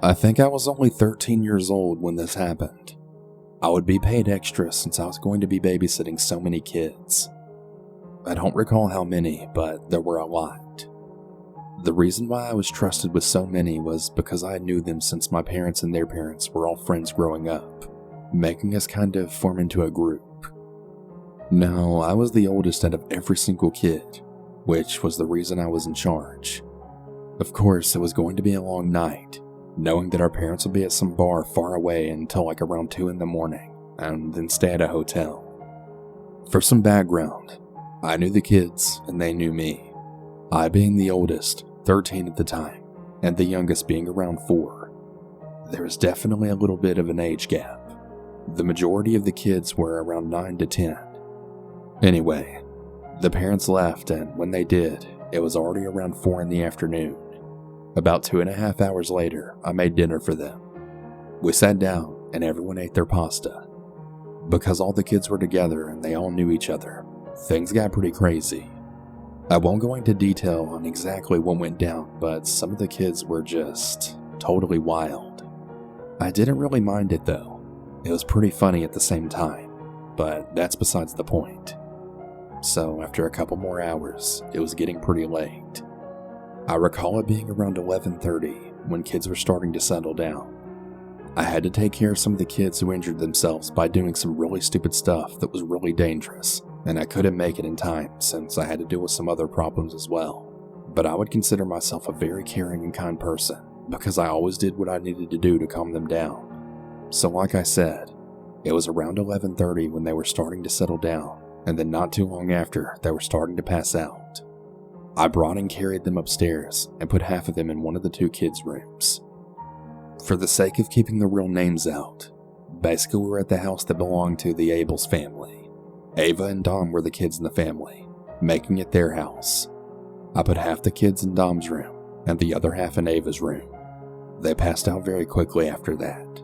I think I was only 13 years old when this happened. I would be paid extra since I was going to be babysitting so many kids. I don't recall how many, but there were a lot. The reason why I was trusted with so many was because I knew them since my parents and their parents were all friends growing up, making us kind of form into a group. Now, I was the oldest out of every single kid, which was the reason I was in charge. Of course, it was going to be a long night, knowing that our parents would be at some bar far away until like around 2 in the morning, and then stay at a hotel. For some background, I knew the kids and they knew me. I being the oldest, 13 at the time, and the youngest being around 4. There was definitely a little bit of an age gap. The majority of the kids were around 9 to 10. Anyway, the parents left, and when they did, it was already around 4 in the afternoon. About 2.5 hours later, I made dinner for them. We sat down and everyone ate their pasta. Because all the kids were together and they all knew each other, things got pretty crazy. I won't go into detail on exactly what went down, but some of the kids were just totally wild. I didn't really mind it though. It was pretty funny at the same time, but that's besides the point. So after a couple more hours, it was getting pretty late. I recall it being around 11:30 when kids were starting to settle down. I had to take care of some of the kids who injured themselves by doing some really stupid stuff that was really dangerous, and I couldn't make it in time since I had to deal with some other problems as well. But I would consider myself a very caring and kind person because I always did what I needed to do to calm them down. So like I said, it was around 11:30 when they were starting to settle down, and then not too long after, they were starting to pass out. I brought and carried them upstairs and put half of them in one of the 2 kids' rooms. For the sake of keeping the real names out, basically we were at the house that belonged to the Abels family. Ava and Dom were the kids in the family, making it their house. I put half the kids in Dom's room and the other half in Ava's room. They passed out very quickly after that.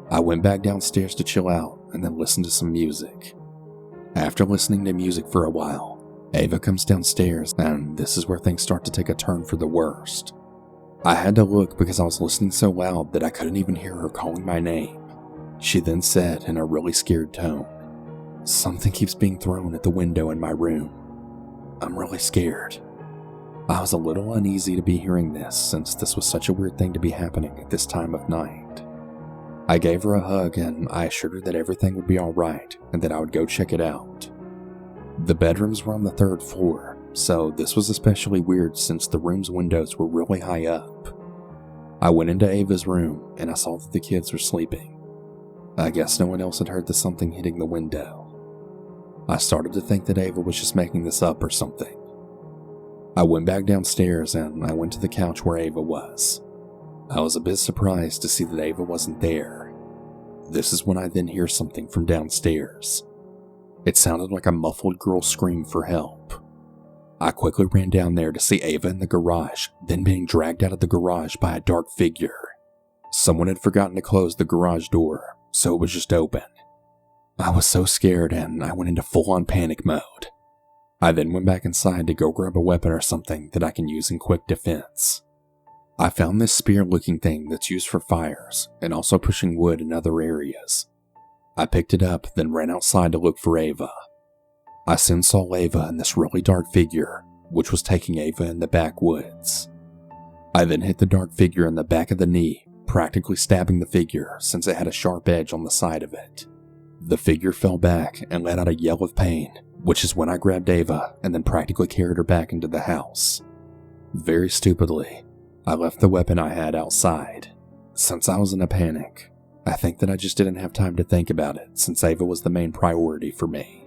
I went back downstairs to chill out and then listen to some music. After listening to music for a while, Ava comes downstairs, and this is where things start to take a turn for the worst. I had to look because I was listening so loud that I couldn't even hear her calling my name. She then said in a really scared tone, "Something keeps being thrown at the window in my room. I'm really scared." I was a little uneasy to be hearing this since this was such a weird thing to be happening at this time of night. I gave her a hug and I assured her that everything would be alright and that I would go check it out. The bedrooms were on the 3rd floor, so this was especially weird since the room's windows were really high up. I went into Ava's room and I saw that the kids were sleeping. I guess no one else had heard the something hitting the window. I started to think that Ava was just making this up or something. I went back downstairs and I went to the couch where Ava was. I was a bit surprised to see that Ava wasn't there. This is when I then hear something from downstairs. It sounded like a muffled girl scream for help. I quickly ran down there to see Ava in the garage, then being dragged out of the garage by a dark figure. Someone had forgotten to close the garage door, so it was just open. I was so scared and I went into full-on panic mode. I then went back inside to go grab a weapon or something that I can use in quick defense. I found this spear-looking thing that's used for fires and also pushing wood in other areas. I picked it up, then ran outside to look for Ava. I soon saw Ava and this really dark figure, which was taking Ava in the backwoods. I then hit the dark figure in the back of the knee, practically stabbing the figure since it had a sharp edge on the side of it. The figure fell back and let out a yell of pain, which is when I grabbed Ava and then practically carried her back into the house. Very stupidly, I left the weapon I had outside. Since I was in a panic, I think that I just didn't have time to think about it since Ava was the main priority for me.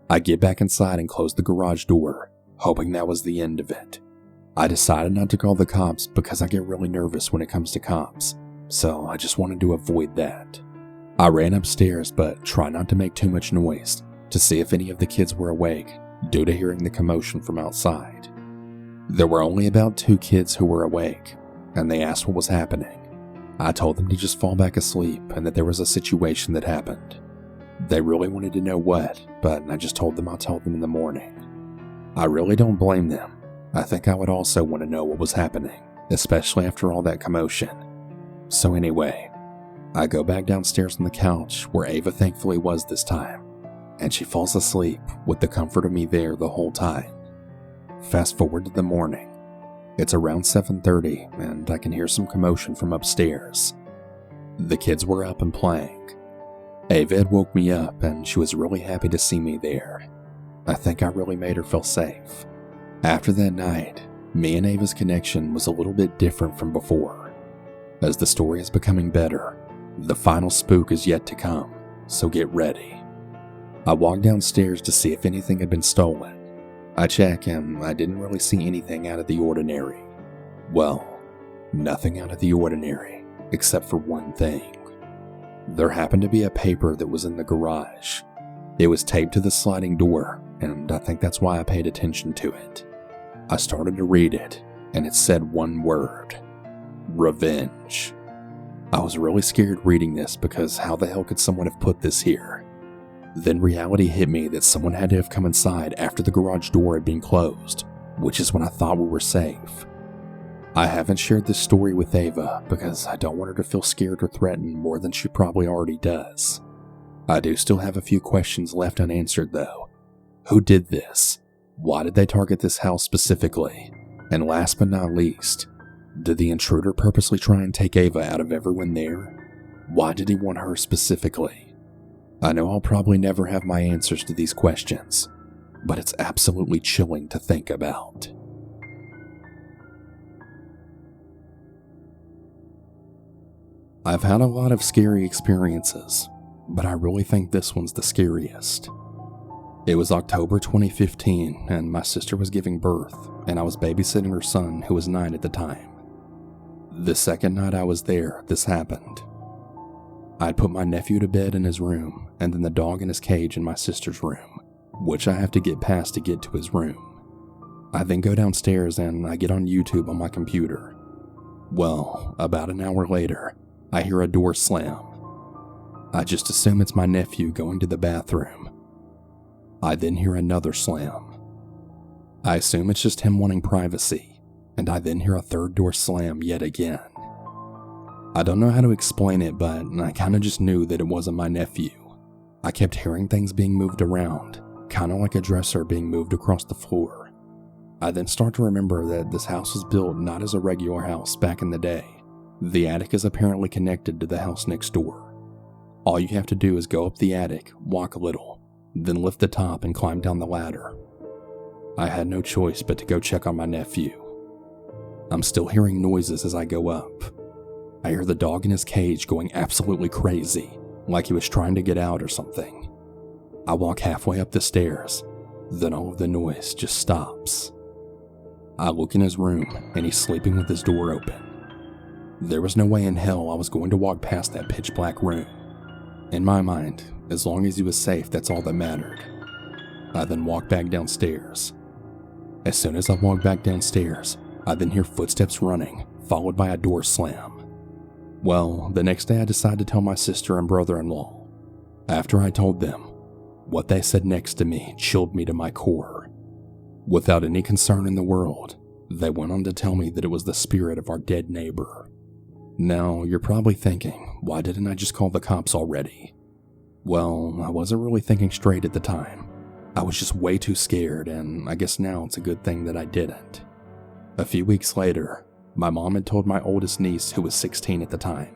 I get back inside and close the garage door, hoping that was the end of it. I decided not to call the cops because I get really nervous when it comes to cops, so I just wanted to avoid that. I ran upstairs but tried not to make too much noise to see if any of the kids were awake due to hearing the commotion from outside. There were only about 2 kids who were awake, and they asked what was happening. I told them to just fall back asleep and that there was a situation that happened. They really wanted to know what, but I just told them I'll tell them in the morning. I really don't blame them. I think I would also want to know what was happening, especially after all that commotion. So anyway, I go back downstairs on the couch where Ava thankfully was this time, and she falls asleep with the comfort of me there the whole time. Fast forward to the morning. It's around 7:30 and I can hear some commotion from upstairs. The kids were up and playing. Ava had woke me up and she was really happy to see me there. I think I really made her feel safe. After that night, me and Ava's connection was a little bit different from before. As the story is becoming better, the final spook is yet to come, so get ready. I walked downstairs to see if anything had been stolen. I checked and I didn't really see anything out of the ordinary. Well, nothing out of the ordinary, except for one thing. There happened to be a paper that was in the garage. It was taped to the sliding door, and I think that's why I paid attention to it. I started to read it, and it said one word: revenge. I was really scared reading this because how the hell could someone have put this here? Then reality hit me that someone had to have come inside after the garage door had been closed, which is when I thought we were safe. I haven't shared this story with Ava because I don't want her to feel scared or threatened more than she probably already does. I do still have a few questions left unanswered though. Who did this? Why did they target this house specifically? And last but not least, did the intruder purposely try and take Ava out of everyone there? Why did he want her specifically? I know I'll probably never have my answers to these questions, but it's absolutely chilling to think about. I've had a lot of scary experiences, but I really think this one's the scariest. It was October 2015 and my sister was giving birth and I was babysitting her son who was 9 at the time. The second night I was there, this happened. I'd put my nephew to bed in his room and then the dog in his cage in my sister's room, which I have to get past to get to his room. I then go downstairs and I get on YouTube on my computer. Well, about an hour later, I hear a door slam. I just assume it's my nephew going to the bathroom. I then hear another slam. I assume it's just him wanting privacy, and I then hear a third door slam yet again. I don't know how to explain it, but I kinda just knew that it wasn't my nephew. I kept hearing things being moved around, kinda like a dresser being moved across the floor. I then start to remember that this house was built not as a regular house back in the day. The attic is apparently connected to the house next door. All you have to do is go up the attic, walk a little, then lift the top and climb down the ladder. I had no choice but to go check on my nephew. I'm still hearing noises as I go up. I hear the dog in his cage going absolutely crazy, like he was trying to get out or something. I walk halfway up the stairs, then all of the noise just stops. I look in his room and he's sleeping with his door open. There was no way in hell I was going to walk past that pitch black room. In my mind, as long as he was safe, that's all that mattered. I then walk back downstairs. As soon as I walk back downstairs, I then hear footsteps running, followed by a door slam. Well, the next day I decide to tell my sister and brother-in-law. After I told them, what they said next to me chilled me to my core. Without any concern in the world, they went on to tell me that it was the spirit of our dead neighbor. Now, you're probably thinking, why didn't I just call the cops already? Well, I wasn't really thinking straight at the time. I was just way too scared, and I guess now it's a good thing that I didn't. A few weeks later, my mom had told my oldest niece, who was 16 at the time.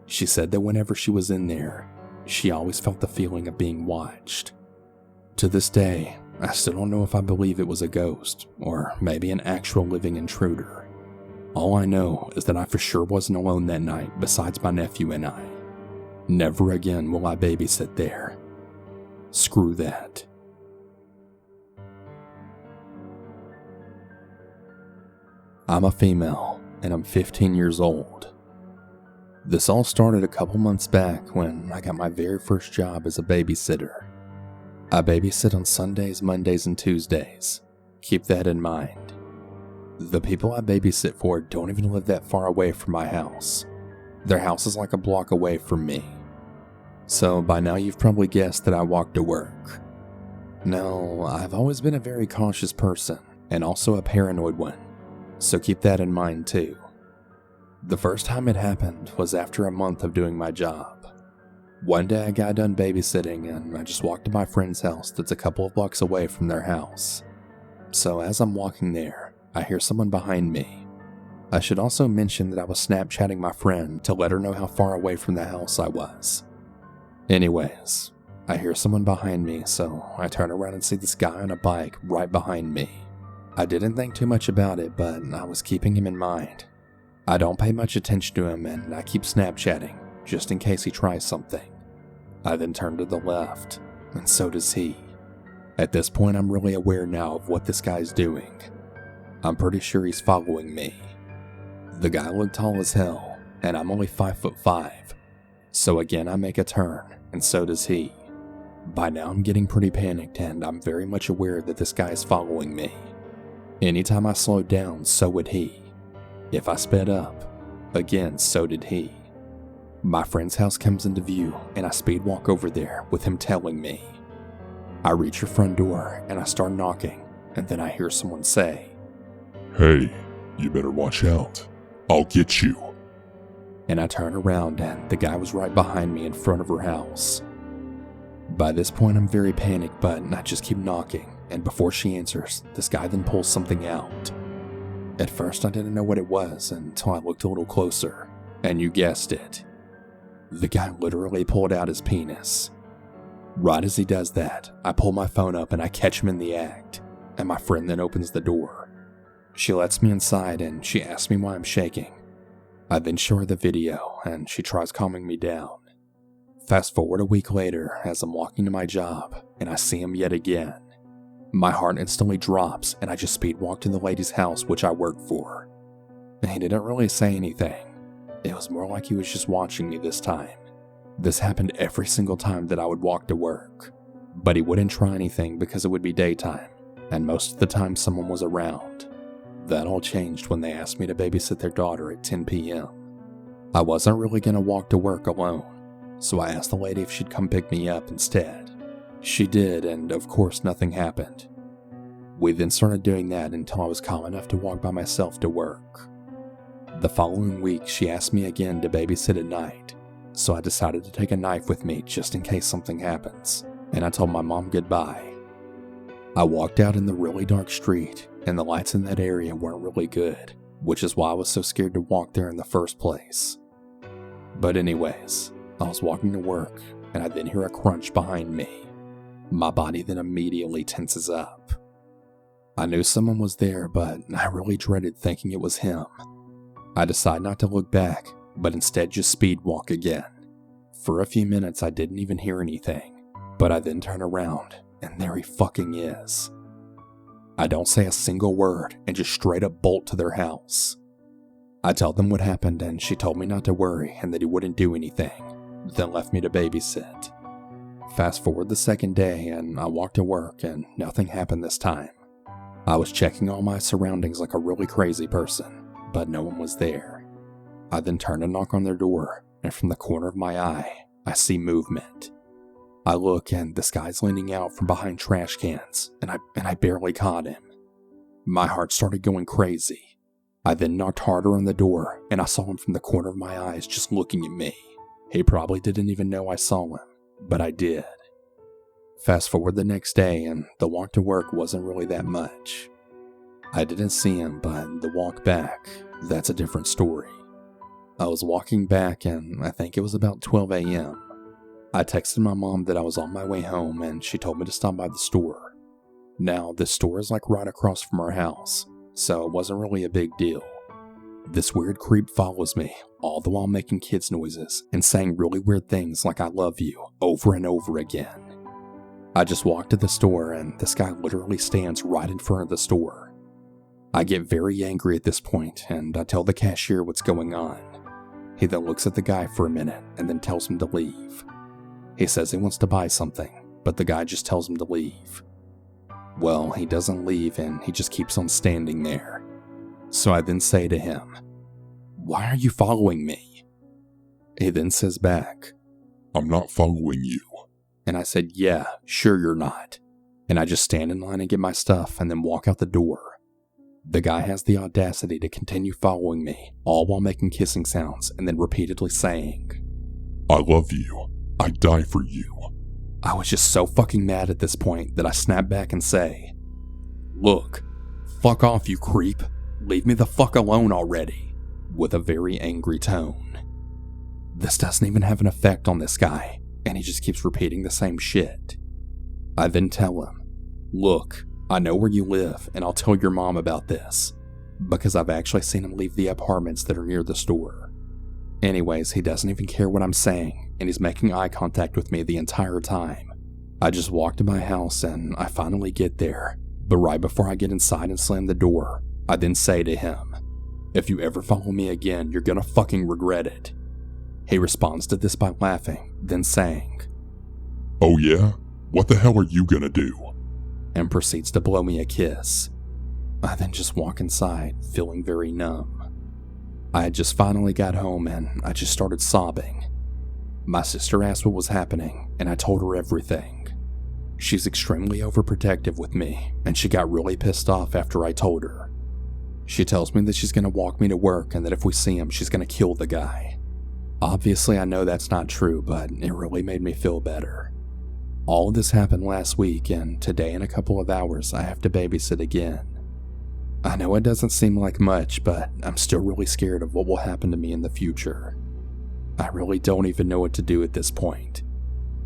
She said that whenever she was in there, she always felt the feeling of being watched. To this day, I still don't know if I believe it was a ghost, or maybe an actual living intruder. All I know is that I for sure wasn't alone that night besides my nephew and I. Never again will I babysit there. Screw that. I'm a female, and I'm 15 years old. This all started a couple months back when I got my very first job as a babysitter. I babysit on Sundays, Mondays, and Tuesdays. Keep that in mind. The people I babysit for don't even live that far away from my house. Their house is like a block away from me. So by now you've probably guessed that I walk to work. Now, I've always been a very cautious person, and also a paranoid one, so keep that in mind too. The first time it happened was after a month of doing my job. One day I got done babysitting and I just walked to my friend's house that's a couple of blocks away from their house. So as I'm walking there, I hear someone behind me. I should also mention that I was Snapchatting my friend to let her know how far away from the house I was. Anyways, I hear someone behind me, so I turn around and see this guy on a bike right behind me. I didn't think too much about it, but I was keeping him in mind. I don't pay much attention to him and I keep Snapchatting, just in case he tries something. I then turn to the left, and so does he. At this point, I'm really aware now of what this guy's doing. I'm pretty sure he's following me. The guy looked tall as hell, and I'm only 5'5". So again, I make a turn, and so does he. By now, I'm getting pretty panicked, and I'm very much aware that this guy is following me. Anytime I slowed down, so would he. If I sped up, again, so did he. My friend's house comes into view, and I speed walk over there with him telling me. I reach her front door, and I start knocking, and then I hear someone say, "Hey, you better watch out. I'll get you." And I turn around, and the guy was right behind me in front of her house. By this point, I'm very panicked, but I just keep knocking, and before she answers, this guy then pulls something out. At first, I didn't know what it was until I looked a little closer, and you guessed it. The guy literally pulled out his penis. Right as he does that, I pull my phone up and I catch him in the act, and my friend then opens the door. She lets me inside and she asks me why I'm shaking. I then show her the video and she tries calming me down. Fast forward a week later as I'm walking to my job and I see him yet again. My heart instantly drops and I just speed walk to the lady's house which I work for. He didn't really say anything. It was more like he was just watching me this time. This happened every single time that I would walk to work. But he wouldn't try anything because it would be daytime, and most of the time someone was around. That all changed when they asked me to babysit their daughter at 10 p.m. I wasn't really going to walk to work alone, so I asked the lady if she'd come pick me up instead. She did, and of course nothing happened. We then started doing that until I was calm enough to walk by myself to work. The following week, she asked me again to babysit at night, so I decided to take a knife with me just in case something happens, and I told my mom goodbye. I walked out in the really dark street, and the lights in that area weren't really good, which is why I was so scared to walk there in the first place. But anyways, I was walking to work, and I then hear a crunch behind me. My body then immediately tenses up. I knew someone was there, but I really dreaded thinking it was him. I decide not to look back, but instead just speed walk again. For a few minutes I didn't even hear anything, but I then turn around, and there he fucking is. I don't say a single word and just straight up bolt to their house. I tell them what happened and she told me not to worry and that he wouldn't do anything, then left me to babysit. Fast forward the second day and I walked to work and nothing happened this time. I was checking all my surroundings like a really crazy person, but no one was there. I then turn and knock on their door, and from the corner of my eye, I see movement. I look and this guy's leaning out from behind trash cans, and I barely caught him. My heart started going crazy. I then knocked harder on the door, and I saw him from the corner of my eyes just looking at me. He probably didn't even know I saw him, but I did. Fast forward the next day, and the walk to work wasn't really that much. I didn't see him, but the walk back, that's a different story. I was walking back, and I think it was about 12 a.m. I texted my mom that I was on my way home, and she told me to stop by the store. Now, this store is like right across from our house, so it wasn't really a big deal. This weird creep follows me, all the while making kids noises and saying really weird things like "I love you" over and over again. I just walk to the store, and this guy literally stands right in front of the store. I get very angry at this point, and I tell the cashier what's going on. He then looks at the guy for a minute and then tells him to leave. He says he wants to buy something, but the guy just tells him to leave. Well, he doesn't leave and he just keeps on standing there. So I then say to him, "Why are you following me?" He then says back, "I'm not following you." And I said, "Yeah, sure you're not." And I just stand in line and get my stuff and then walk out the door. The guy has the audacity to continue following me, all while making kissing sounds and then repeatedly saying, I love you. I'd die for you. I was just so fucking mad at this point that I snapped back and say, Look, fuck off, you creep. Leave me the fuck alone already, with a very angry tone. This doesn't even have an effect on this guy, and he just keeps repeating the same shit. I then tell him, Look, I know where you live, and I'll tell your mom about this, because I've actually seen him leave the apartments that are near the store. Anyways, he doesn't even care what I'm saying, and he's making eye contact with me the entire time. I just walk to my house and I finally get there, but right before I get inside and slam the door, I then say to him, If you ever follow me again, you're gonna fucking regret it. He responds to this by laughing, then saying, Oh yeah? What the hell are you gonna do? And proceeds to blow me a kiss. I then just walk inside, feeling very numb. I had just finally got home and I just started sobbing. My sister asked what was happening, and I told her everything. She's extremely overprotective with me, and she got really pissed off after I told her. She tells me that she's gonna walk me to work and that if we see him, she's gonna kill the guy. Obviously, I know that's not true, but it really made me feel better. All of this happened last week, and today in a couple of hours, I have to babysit again. I know it doesn't seem like much, but I'm still really scared of what will happen to me in the future. I really don't even know what to do at this point.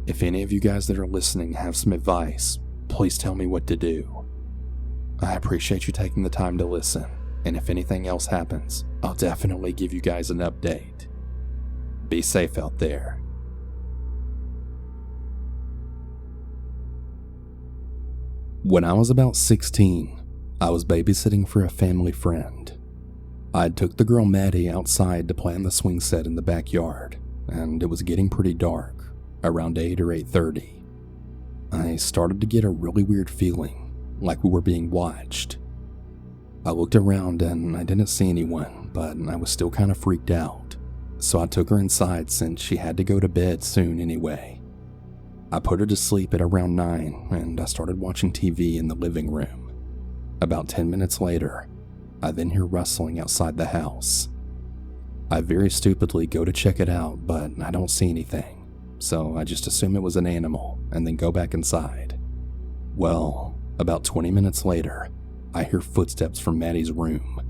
If any of you guys that are listening have some advice, please tell me what to do. I appreciate you taking the time to listen, and if anything else happens, I'll definitely give you guys an update. Be safe out there. When I was about 16, I was babysitting for a family friend. I took the girl Maddie outside to play on the swing set in the backyard, and it was getting pretty dark, around 8 or 8:30. I started to get a really weird feeling, like we were being watched. I looked around and I didn't see anyone, but I was still kind of freaked out, so I took her inside since she had to go to bed soon anyway. I put her to sleep at around 9, and I started watching TV in the living room. About 10 minutes later, I then hear rustling outside the house. I very stupidly go to check it out, but I don't see anything, so I just assume it was an animal and then go back inside. Well, about 20 minutes later, I hear footsteps from Maddie's room,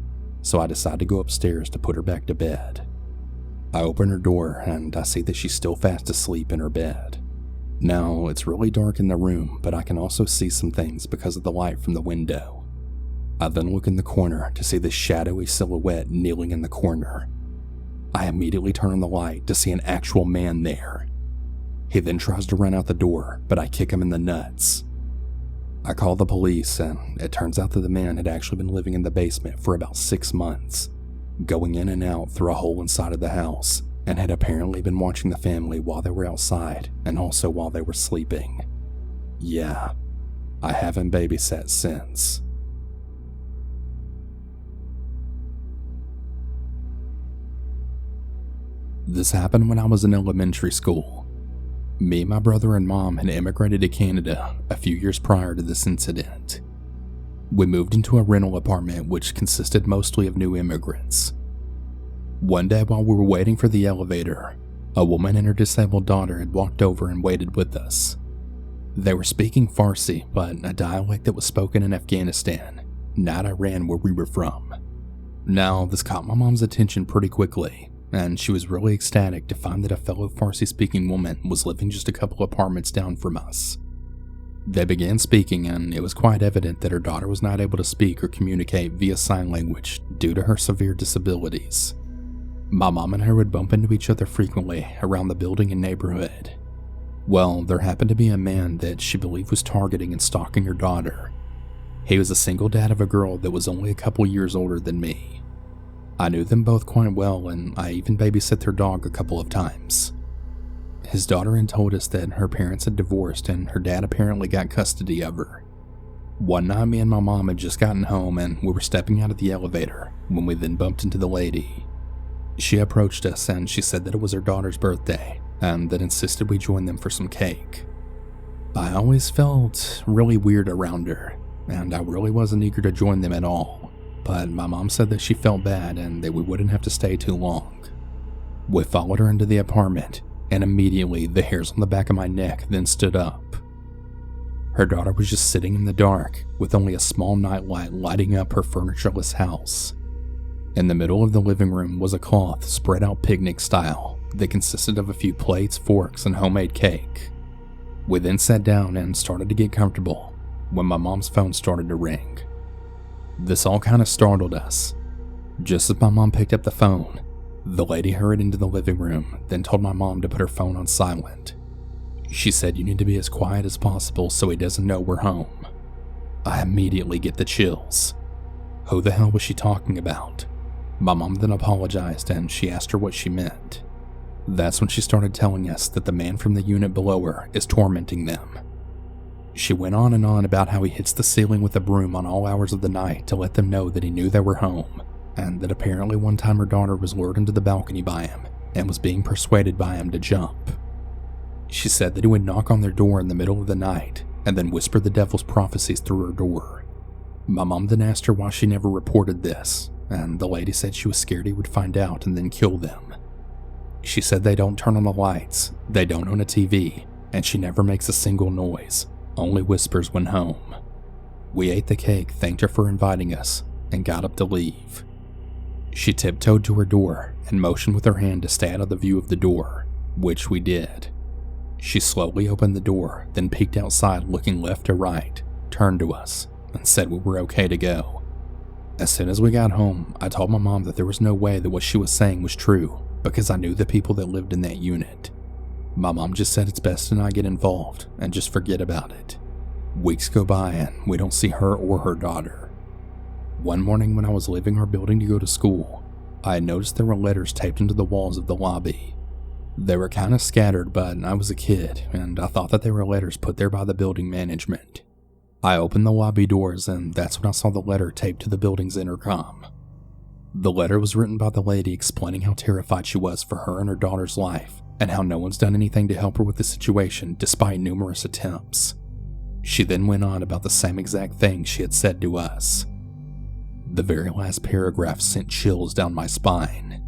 so I decide to go upstairs to put her back to bed. I open her door and I see that she's still fast asleep in her bed. Now, it's really dark in the room, but I can also see some things because of the light from the window. I then look in the corner to see this shadowy silhouette kneeling in the corner. I immediately turn on the light to see an actual man there. He then tries to run out the door, but I kick him in the nuts. I call the police, and it turns out that the man had actually been living in the basement for about 6 months, going in and out through a hole inside of the house, and had apparently been watching the family while they were outside and also while they were sleeping. Yeah, I haven't babysat since. This happened when I was in elementary school. Me, my brother, and mom had immigrated to Canada a few years prior to this incident. We moved into a rental apartment which consisted mostly of new immigrants. One day while we were waiting for the elevator, a woman and her disabled daughter had walked over and waited with us. They were speaking Farsi, but a dialect that was spoken in Afghanistan, not Iran where we were from. Now, this caught my mom's attention pretty quickly, and she was really ecstatic to find that a fellow Farsi-speaking woman was living just a couple apartments down from us. They began speaking, and it was quite evident that her daughter was not able to speak or communicate via sign language due to her severe disabilities. My mom and her would bump into each other frequently around the building and neighborhood. Well, there happened to be a man that she believed was targeting and stalking her daughter. He was a single dad of a girl that was only a couple years older than me. I knew them both quite well, and I even babysat their dog a couple of times. His daughter had told us that her parents had divorced and her dad apparently got custody of her. One night, me and my mom had just gotten home and we were stepping out of the elevator when we then bumped into the lady. She approached us and she said that it was her daughter's birthday and that insisted we join them for some cake. I always felt really weird around her, and I really wasn't eager to join them at all. but my mom said that she felt bad and that we wouldn't have to stay too long. We followed her into the apartment, and immediately the hairs on the back of my neck then stood up. Her daughter was just sitting in the dark with only a small nightlight lighting up her furnitureless house. In the middle of the living room was a cloth spread out picnic style that consisted of a few plates, forks, and homemade cake. We then sat down and started to get comfortable when my mom's phone started to ring. This all kind of startled us. Just as my mom picked up the phone, the lady hurried into the living room, then told my mom to put her phone on silent. She said, "You need to be as quiet as possible so he doesn't know we're home." I immediately get the chills. Who the hell was she talking about? My mom then apologized and she asked her what she meant. That's when she started telling us that the man from the unit below her is tormenting them. She went on and on about how he hits the ceiling with a broom on all hours of the night to let them know that he knew they were home, and that apparently one time her daughter was lured into the balcony by him and was being persuaded by him to jump. She said that he would knock on their door in the middle of the night and then whisper the devil's prophecies through her door. My mom then asked her why she never reported this, and the lady said she was scared he would find out and then kill them. She said they don't turn on the lights, they don't own a TV, and she never makes a single noise, only whispers when home. We ate the cake, thanked her for inviting us, and got up to leave. She tiptoed to her door and motioned with her hand to stay out of the view of the door, which we did. She slowly opened the door, then peeked outside looking left to right, turned to us, and said we were okay to go. As soon as we got home, I told my mom that there was no way that what she was saying was true, because I knew the people that lived in that unit. My mom just said it's best to not get involved and just forget about it. Weeks go by and we don't see her or her daughter. One morning when I was leaving our building to go to school, I had noticed there were letters taped into the walls of the lobby. They were kind of scattered, but I was a kid and I thought that they were letters put there by the building management. I opened the lobby doors and that's when I saw the letter taped to the building's intercom. The letter was written by the lady explaining how terrified she was for her and her daughter's life and how no one's done anything to help her with the situation despite numerous attempts. She then went on about the same exact thing she had said to us. The very last paragraph sent chills down my spine.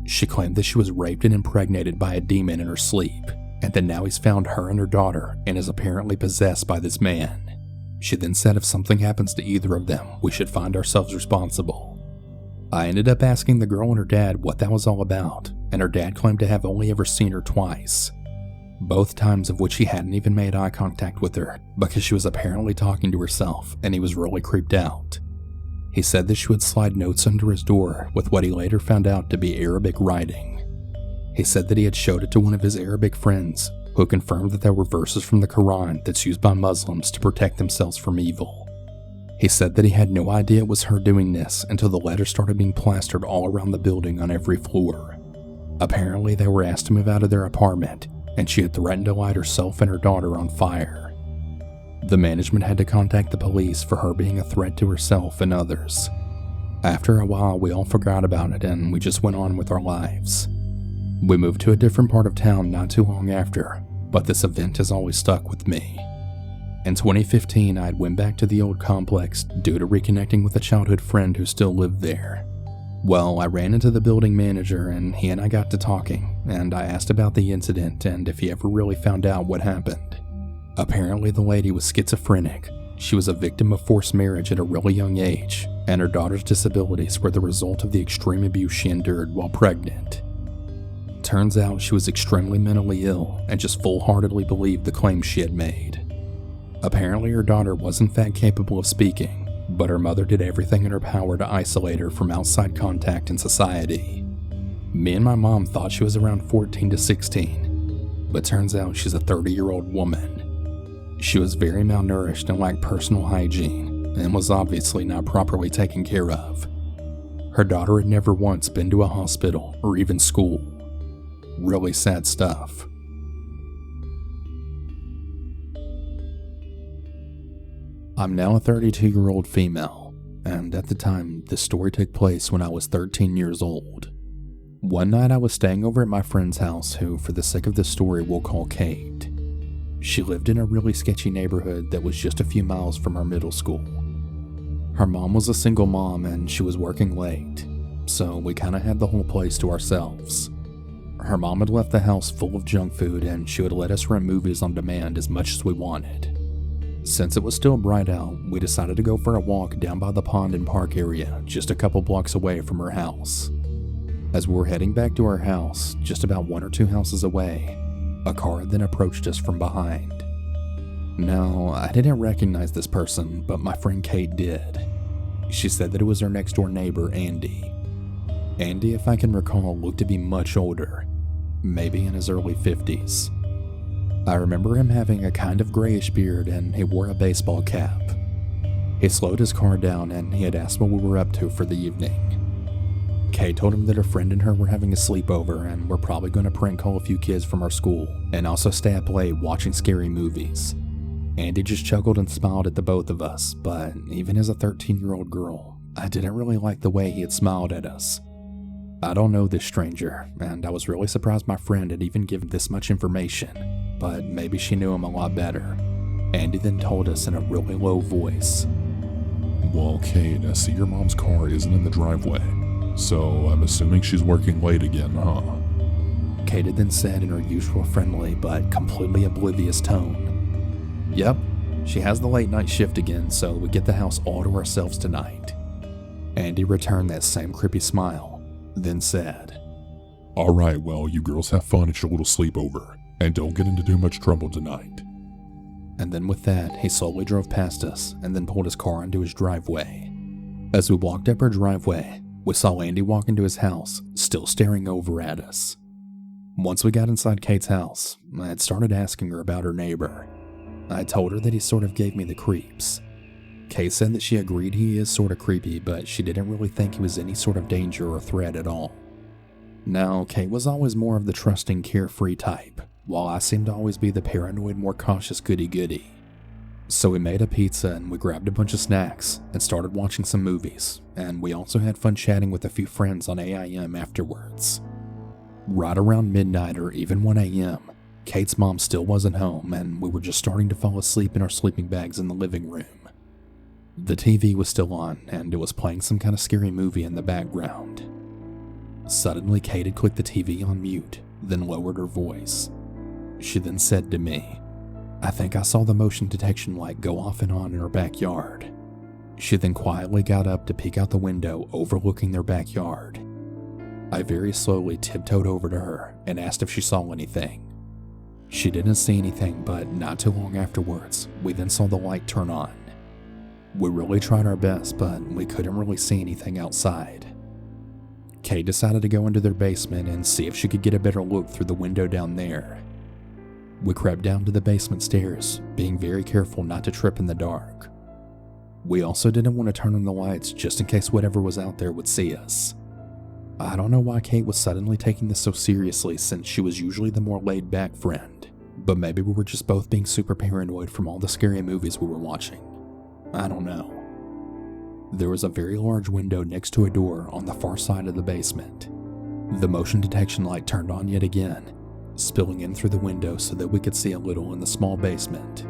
She claimed that she was raped and impregnated by a demon in her sleep, and that now he's found her and her daughter and is apparently possessed by this man. She then said if something happens to either of them, we should find ourselves responsible. I ended up asking the girl and her dad what that was all about, and her dad claimed to have only ever seen her twice. Both times of which he hadn't even made eye contact with her because she was apparently talking to herself and he was really creeped out. He said that she would slide notes under his door with what he later found out to be Arabic writing. He said that he had showed it to one of his Arabic friends, who confirmed that there were verses from the Quran that's used by Muslims to protect themselves from evil. He said that he had no idea it was her doing this until the letters started being plastered all around the building on every floor. Apparently they were asked to move out of their apartment, and she had threatened to light herself and her daughter on fire. The management had to contact the police for her being a threat to herself and others. After a while, we all forgot about it and we just went on with our lives. We moved to a different part of town not too long after, but this event has always stuck with me. In 2015, I had went back to the old complex due to reconnecting with a childhood friend who still lived there. Well, I ran into the building manager and he and I got to talking, and I asked about the incident and if he ever really found out what happened. Apparently the lady was schizophrenic. She was a victim of forced marriage at a really young age, and her daughter's disabilities were the result of the extreme abuse she endured while pregnant. Turns out she was extremely mentally ill and just full-heartedly believed the claims she had made. Apparently her daughter was in fact capable of speaking, but her mother did everything in her power to isolate her from outside contact in society. Me and my mom thought she was around 14 to 16, but turns out she's a 30-year-old woman. She was very malnourished and lacked personal hygiene, and was obviously not properly taken care of. Her daughter had never once been to a hospital or even school. Really sad stuff. I'm now a 32-year-old female, and at the time, this story took place when I was 13 years old. One night I was staying over at my friend's house, who, for the sake of this story, we'll call Kate. She lived in a really sketchy neighborhood that was just a few miles from our middle school. Her mom was a single mom and she was working late, so we kinda had the whole place to ourselves. Her mom had left the house full of junk food and she would let us rent movies on demand as much as we wanted. Since it was still bright out, we decided to go for a walk down by the pond and park area just a couple blocks away from her house. As we were heading back to her house, just about 1 or 2 houses away, a car then approached us from behind. Now, I didn't recognize this person, but my friend Kate did. She said that it was her next door neighbor, Andy. Andy, if I can recall, looked to be much older, maybe in his early 50s. I remember him having a kind of grayish beard and he wore a baseball cap. He slowed his car down and he had asked what we were up to for the evening. Kay told him that her friend and her were having a sleepover and were probably going to prank call a few kids from our school and also stay up late watching scary movies. Andy just chuckled and smiled at the both of us, but even as a 13-year-old girl, I didn't really like the way he had smiled at us. I don't know this stranger, and I was really surprised my friend had even given this much information, but maybe she knew him a lot better. Andy then told us in a really low voice, Well, Kate, I see your mom's car isn't in the driveway, so I'm assuming she's working late again, huh? Kate had then said in her usual friendly but completely oblivious tone, Yep, she has the late night shift again, so we get the house all to ourselves tonight. Andy returned that same creepy smile, then said, Alright, well, you girls have fun at your little sleepover, and don't get into too much trouble tonight. And then with that, he slowly drove past us and then pulled his car into his driveway. As we walked up our driveway, we saw Andy walk into his house, still staring over at us. Once we got inside Kate's house, I had started asking her about her neighbor. I told her that he sort of gave me the creeps. Kate said that she agreed he is sort of creepy, but she didn't really think he was any sort of danger or threat at all. Now, Kate was always more of the trusting, carefree type, while I seemed to always be the paranoid, more cautious goody-goody. So we made a pizza and we grabbed a bunch of snacks and started watching some movies, and we also had fun chatting with a few friends on AIM afterwards. Right around midnight or even 1 a.m., Kate's mom still wasn't home and we were just starting to fall asleep in our sleeping bags in the living room. The TV was still on and it was playing some kind of scary movie in the background. Suddenly, Kate had clicked the TV on mute, then lowered her voice. She then said to me, I think I saw the motion detection light go off and on in her backyard. She then quietly got up to peek out the window overlooking their backyard. I very slowly tiptoed over to her and asked if she saw anything. She didn't see anything, but not too long afterwards, we then saw the light turn on. We really tried our best, but we couldn't really see anything outside. Kate decided to go into their basement and see if she could get a better look through the window down there. We crept down to the basement stairs, being very careful not to trip in the dark. We also didn't want to turn on the lights just in case whatever was out there would see us. I don't know why Kate was suddenly taking this so seriously since she was usually the more laid-back friend, but maybe we were just both being super paranoid from all the scary movies we were watching. I don't know. There was a very large window next to a door on the far side of the basement. The motion detection light turned on yet again, spilling in through the window so that we could see a little in the small basement.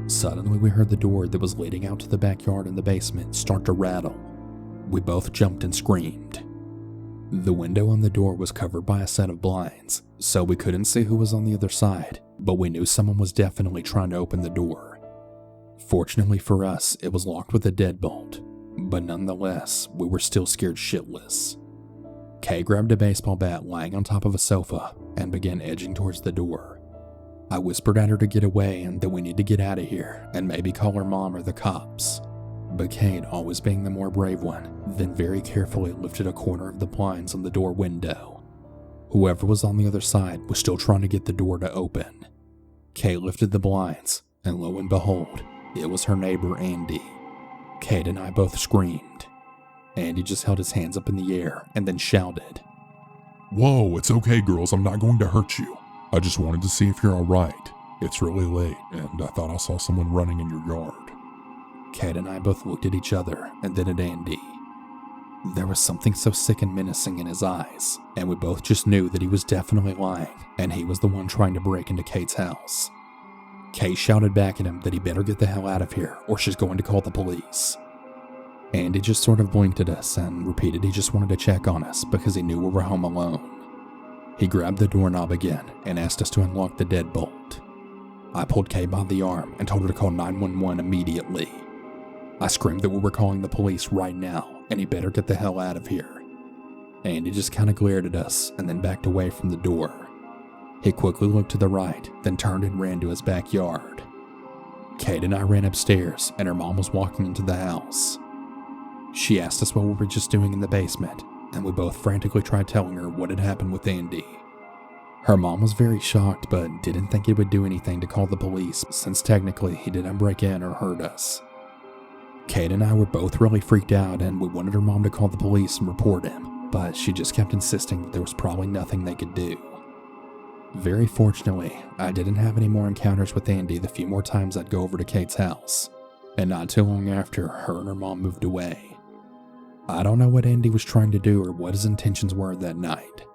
Suddenly we heard the door that was leading out to the backyard in the basement start to rattle. We both jumped and screamed. The window on the door was covered by a set of blinds, so we couldn't see who was on the other side, but we knew someone was definitely trying to open the door. Fortunately for us, it was locked with a deadbolt, but nonetheless, we were still scared shitless. Kay grabbed a baseball bat lying on top of a sofa and began edging towards the door. I whispered at her to get away and that we need to get out of here and maybe call her mom or the cops. But Kate, always being the more brave one, then very carefully lifted a corner of the blinds on the door window. Whoever was on the other side was still trying to get the door to open. Kate lifted the blinds, and lo and behold, it was her neighbor Andy. Kate and I both screamed. Andy just held his hands up in the air and then shouted, Whoa, it's okay, girls, I'm not going to hurt you. I just wanted to see if you're alright. It's really late, and I thought I saw someone running in your yard. Kate and I both looked at each other and then at Andy. There was something so sick and menacing in his eyes, and we both just knew that he was definitely lying, and he was the one trying to break into Kate's house. Kate shouted back at him that he better get the hell out of here or she's going to call the police. Andy just sort of blinked at us and repeated he just wanted to check on us because he knew we were home alone. He grabbed the doorknob again and asked us to unlock the deadbolt. I pulled Kay by the arm and told her to call 911 immediately. I screamed that we were calling the police right now and he better get the hell out of here. Andy just kind of glared at us and then backed away from the door. He quickly looked to the right, then turned and ran to his backyard. Kate and I ran upstairs and her mom was walking into the house. She asked us what we were just doing in the basement, and we both frantically tried telling her what had happened with Andy. Her mom was very shocked, but didn't think it would do anything to call the police since technically he didn't break in or hurt us. Kate and I were both really freaked out and we wanted her mom to call the police and report him, but she just kept insisting that there was probably nothing they could do. Very fortunately, I didn't have any more encounters with Andy the few more times I'd go over to Kate's house, and not too long after, her and her mom moved away. I don't know what Andy was trying to do or what his intentions were that night,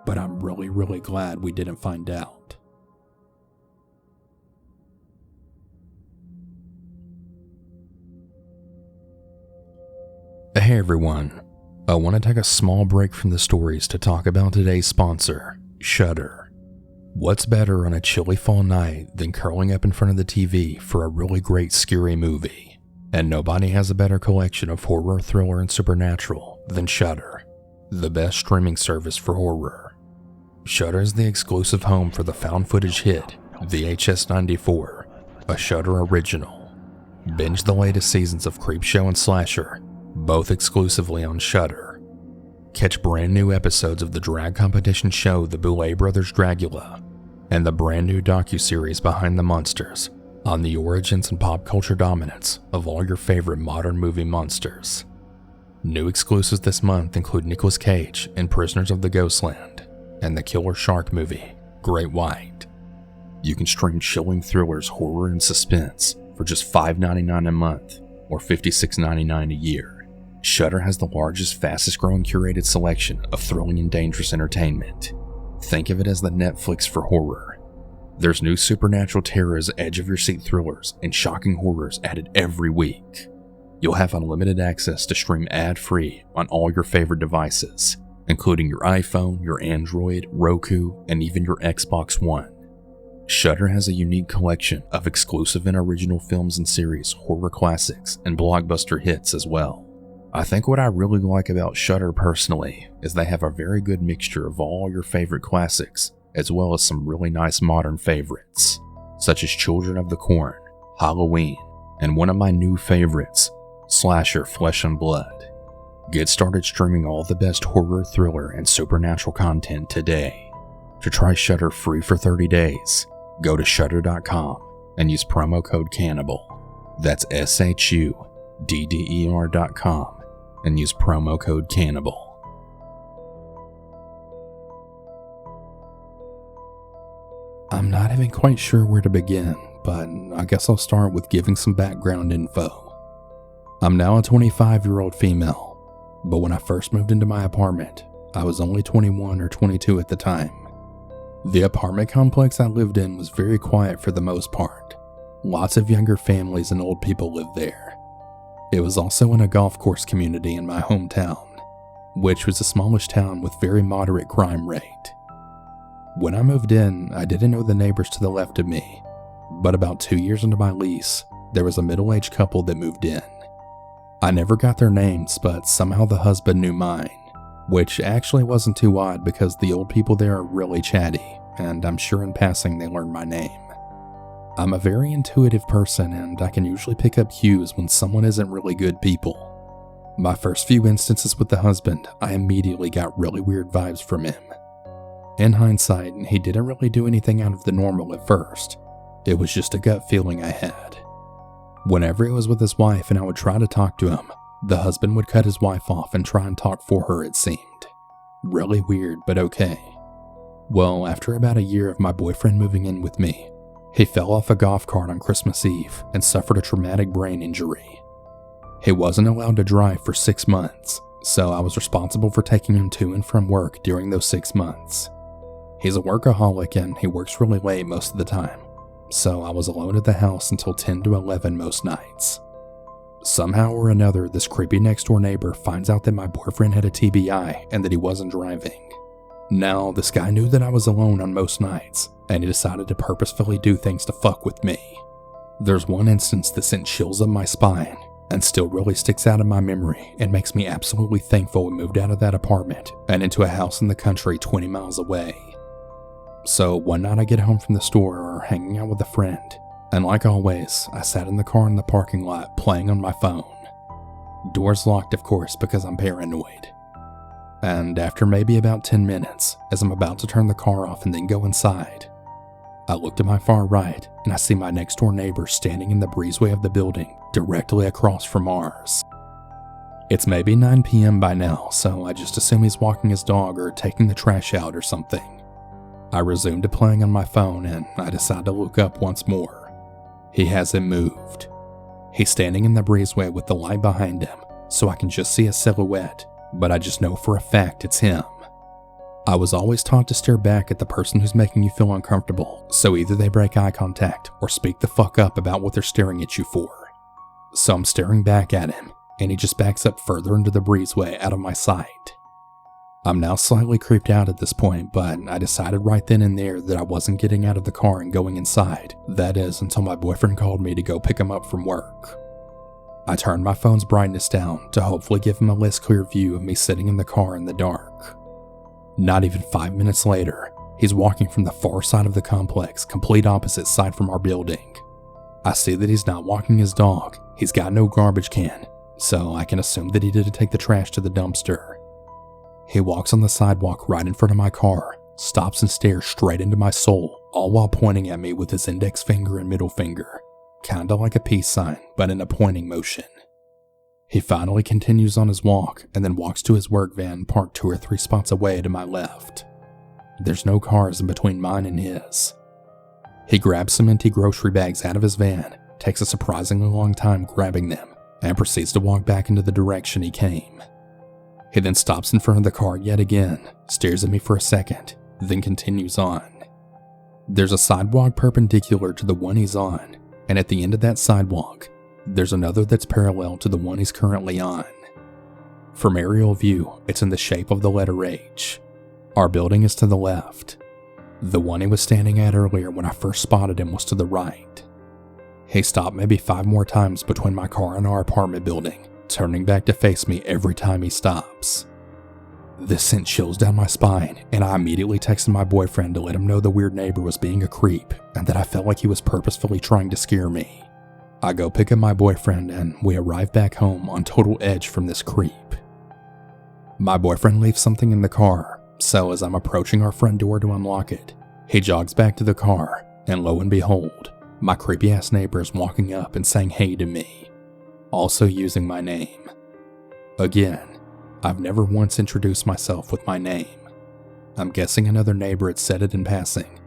but I'm really glad we didn't find out. Hey everyone, I want to take a small break from the stories to talk about today's sponsor, Shudder. What's better on a chilly fall night than curling up in front of the TV for a really great scary movie? And nobody has a better collection of horror, thriller, and supernatural than Shudder, the best streaming service for horror. Shudder is the exclusive home for the found footage hit, VHS 94, a Shudder original. Binge the latest seasons of Creepshow and Slasher, both exclusively on Shudder. Catch brand new episodes of the drag competition show The Boulet Brothers Dragula, and the brand new docuseries Behind the Monsters, on the origins and pop culture dominance of all your favorite modern movie monsters. New exclusives this month include Nicolas Cage in Prisoners of the Ghostland and the killer shark movie, Great White. You can stream chilling thrillers, horror, and suspense for just $5.99 a month or $56.99 a year. Shudder has the largest, fastest growing curated selection of thrilling and dangerous entertainment. Think of it as the Netflix for horror. There's new supernatural terrors, edge-of-your-seat thrillers, and shocking horrors added every week. You'll have unlimited access to stream ad-free on all your favorite devices, including your iPhone, your Android, Roku, and even your Xbox One. Shudder has a unique collection of exclusive and original films and series, horror classics, and blockbuster hits as well. I think what I really like about Shudder personally is they have a very good mixture of all your favorite classics, as well as some really nice modern favorites, such as Children of the Corn, Halloween, and one of my new favorites, Slasher Flesh and Blood. Get started streaming all the best horror, thriller, and supernatural content today. To try Shudder free for 30 days, go to Shudder.com and use promo code Cannibal. That's SHUDDER.com and use promo code Cannibal. I'm not even quite sure where to begin, but I guess I'll start with giving some background info. I'm now a 25-year-old female, but when I first moved into my apartment, I was only 21 or 22 at the time. The apartment complex I lived in was very quiet for the most part. Lots of younger families and old people lived there. It was also in a golf course community in my hometown, which was a smallish town with very moderate crime rate. When I moved in, I didn't know the neighbors to the left of me, but about 2 years into my lease, there was a middle-aged couple that moved in. I never got their names, but somehow the husband knew mine, which actually wasn't too odd because the old people there are really chatty, and I'm sure in passing they learned my name. I'm a very intuitive person, and I can usually pick up cues when someone isn't really good people. My first few instances with the husband, I immediately got really weird vibes from him. In hindsight, he didn't really do anything out of the normal at first. It was just a gut feeling I had. Whenever he was with his wife and I would try to talk to him, the husband would cut his wife off and try and talk for her, it seemed. Really weird, but okay. Well, after about a year of my boyfriend moving in with me, he fell off a golf cart on Christmas Eve and suffered a traumatic brain injury. He wasn't allowed to drive for 6 months, so I was responsible for taking him to and from work during those 6 months. He's a workaholic and he works really late most of the time, so I was alone at the house until 10 to 11 most nights. Somehow or another, this creepy next door neighbor finds out that my boyfriend had a TBI and that he wasn't driving. Now, this guy knew that I was alone on most nights, and he decided to purposefully do things to fuck with me. There's one instance that sent chills up my spine and still really sticks out in my memory and makes me absolutely thankful we moved out of that apartment and into a house in the country 20 miles away. So one night I get home from the store or hanging out with a friend, and like always, I sat in the car in the parking lot playing on my phone. Doors locked, of course, because I'm paranoid. And after maybe about 10 minutes, as I'm about to turn the car off and then go inside, I look to my far right and I see my next door neighbor standing in the breezeway of the building directly across from ours. It's maybe 9 p.m. by now, so I just assume he's walking his dog or taking the trash out or something. I resume to playing on my phone and I decide to look up once more. He hasn't moved. He's standing in the breezeway with the light behind him, so I can just see a silhouette, but I just know for a fact it's him. I was always taught to stare back at the person who's making you feel uncomfortable, so either they break eye contact or speak the fuck up about what they're staring at you for. So I'm staring back at him, and he just backs up further into the breezeway out of my sight. I'm now slightly creeped out at this point, but I decided right then and there that I wasn't getting out of the car and going inside. That is, until my boyfriend called me to go pick him up from work. I turned my phone's brightness down to hopefully give him a less clear view of me sitting in the car in the dark. Not even 5 minutes later, he's walking from the far side of the complex, complete opposite side from our building. I see that he's not walking his dog, he's got no garbage can, so I can assume that he didn't take the trash to the dumpster. He walks on the sidewalk right in front of my car, stops and stares straight into my soul, all while pointing at me with his index finger and middle finger, kinda like a peace sign, but in a pointing motion. He finally continues on his walk and then walks to his work van parked 2 or 3 spots away to my left. There's no cars in between mine and his. He grabs some empty grocery bags out of his van, takes a surprisingly long time grabbing them, and proceeds to walk back into the direction he came. He then stops in front of the car yet again, stares at me for a second, then continues on. There's a sidewalk perpendicular to the one he's on, and at the end of that sidewalk, there's another that's parallel to the one he's currently on. From aerial view, it's in the shape of the letter H. Our building is to the left. The one he was standing at earlier when I first spotted him was to the right. He stopped maybe 5 more times between my car and our apartment building, turning back to face me every time he stops. This sent chills down my spine, and I immediately texted my boyfriend to let him know the weird neighbor was being a creep and that I felt like he was purposefully trying to scare me. I go pick up my boyfriend and we arrive back home on total edge from this creep. My boyfriend leaves something in the car, so as I'm approaching our front door to unlock it, he jogs back to the car, and lo and behold, my creepy ass neighbor is walking up and saying hey to me, also using my name. Again, I've never once introduced myself with my name. I'm guessing another neighbor had said it in passing,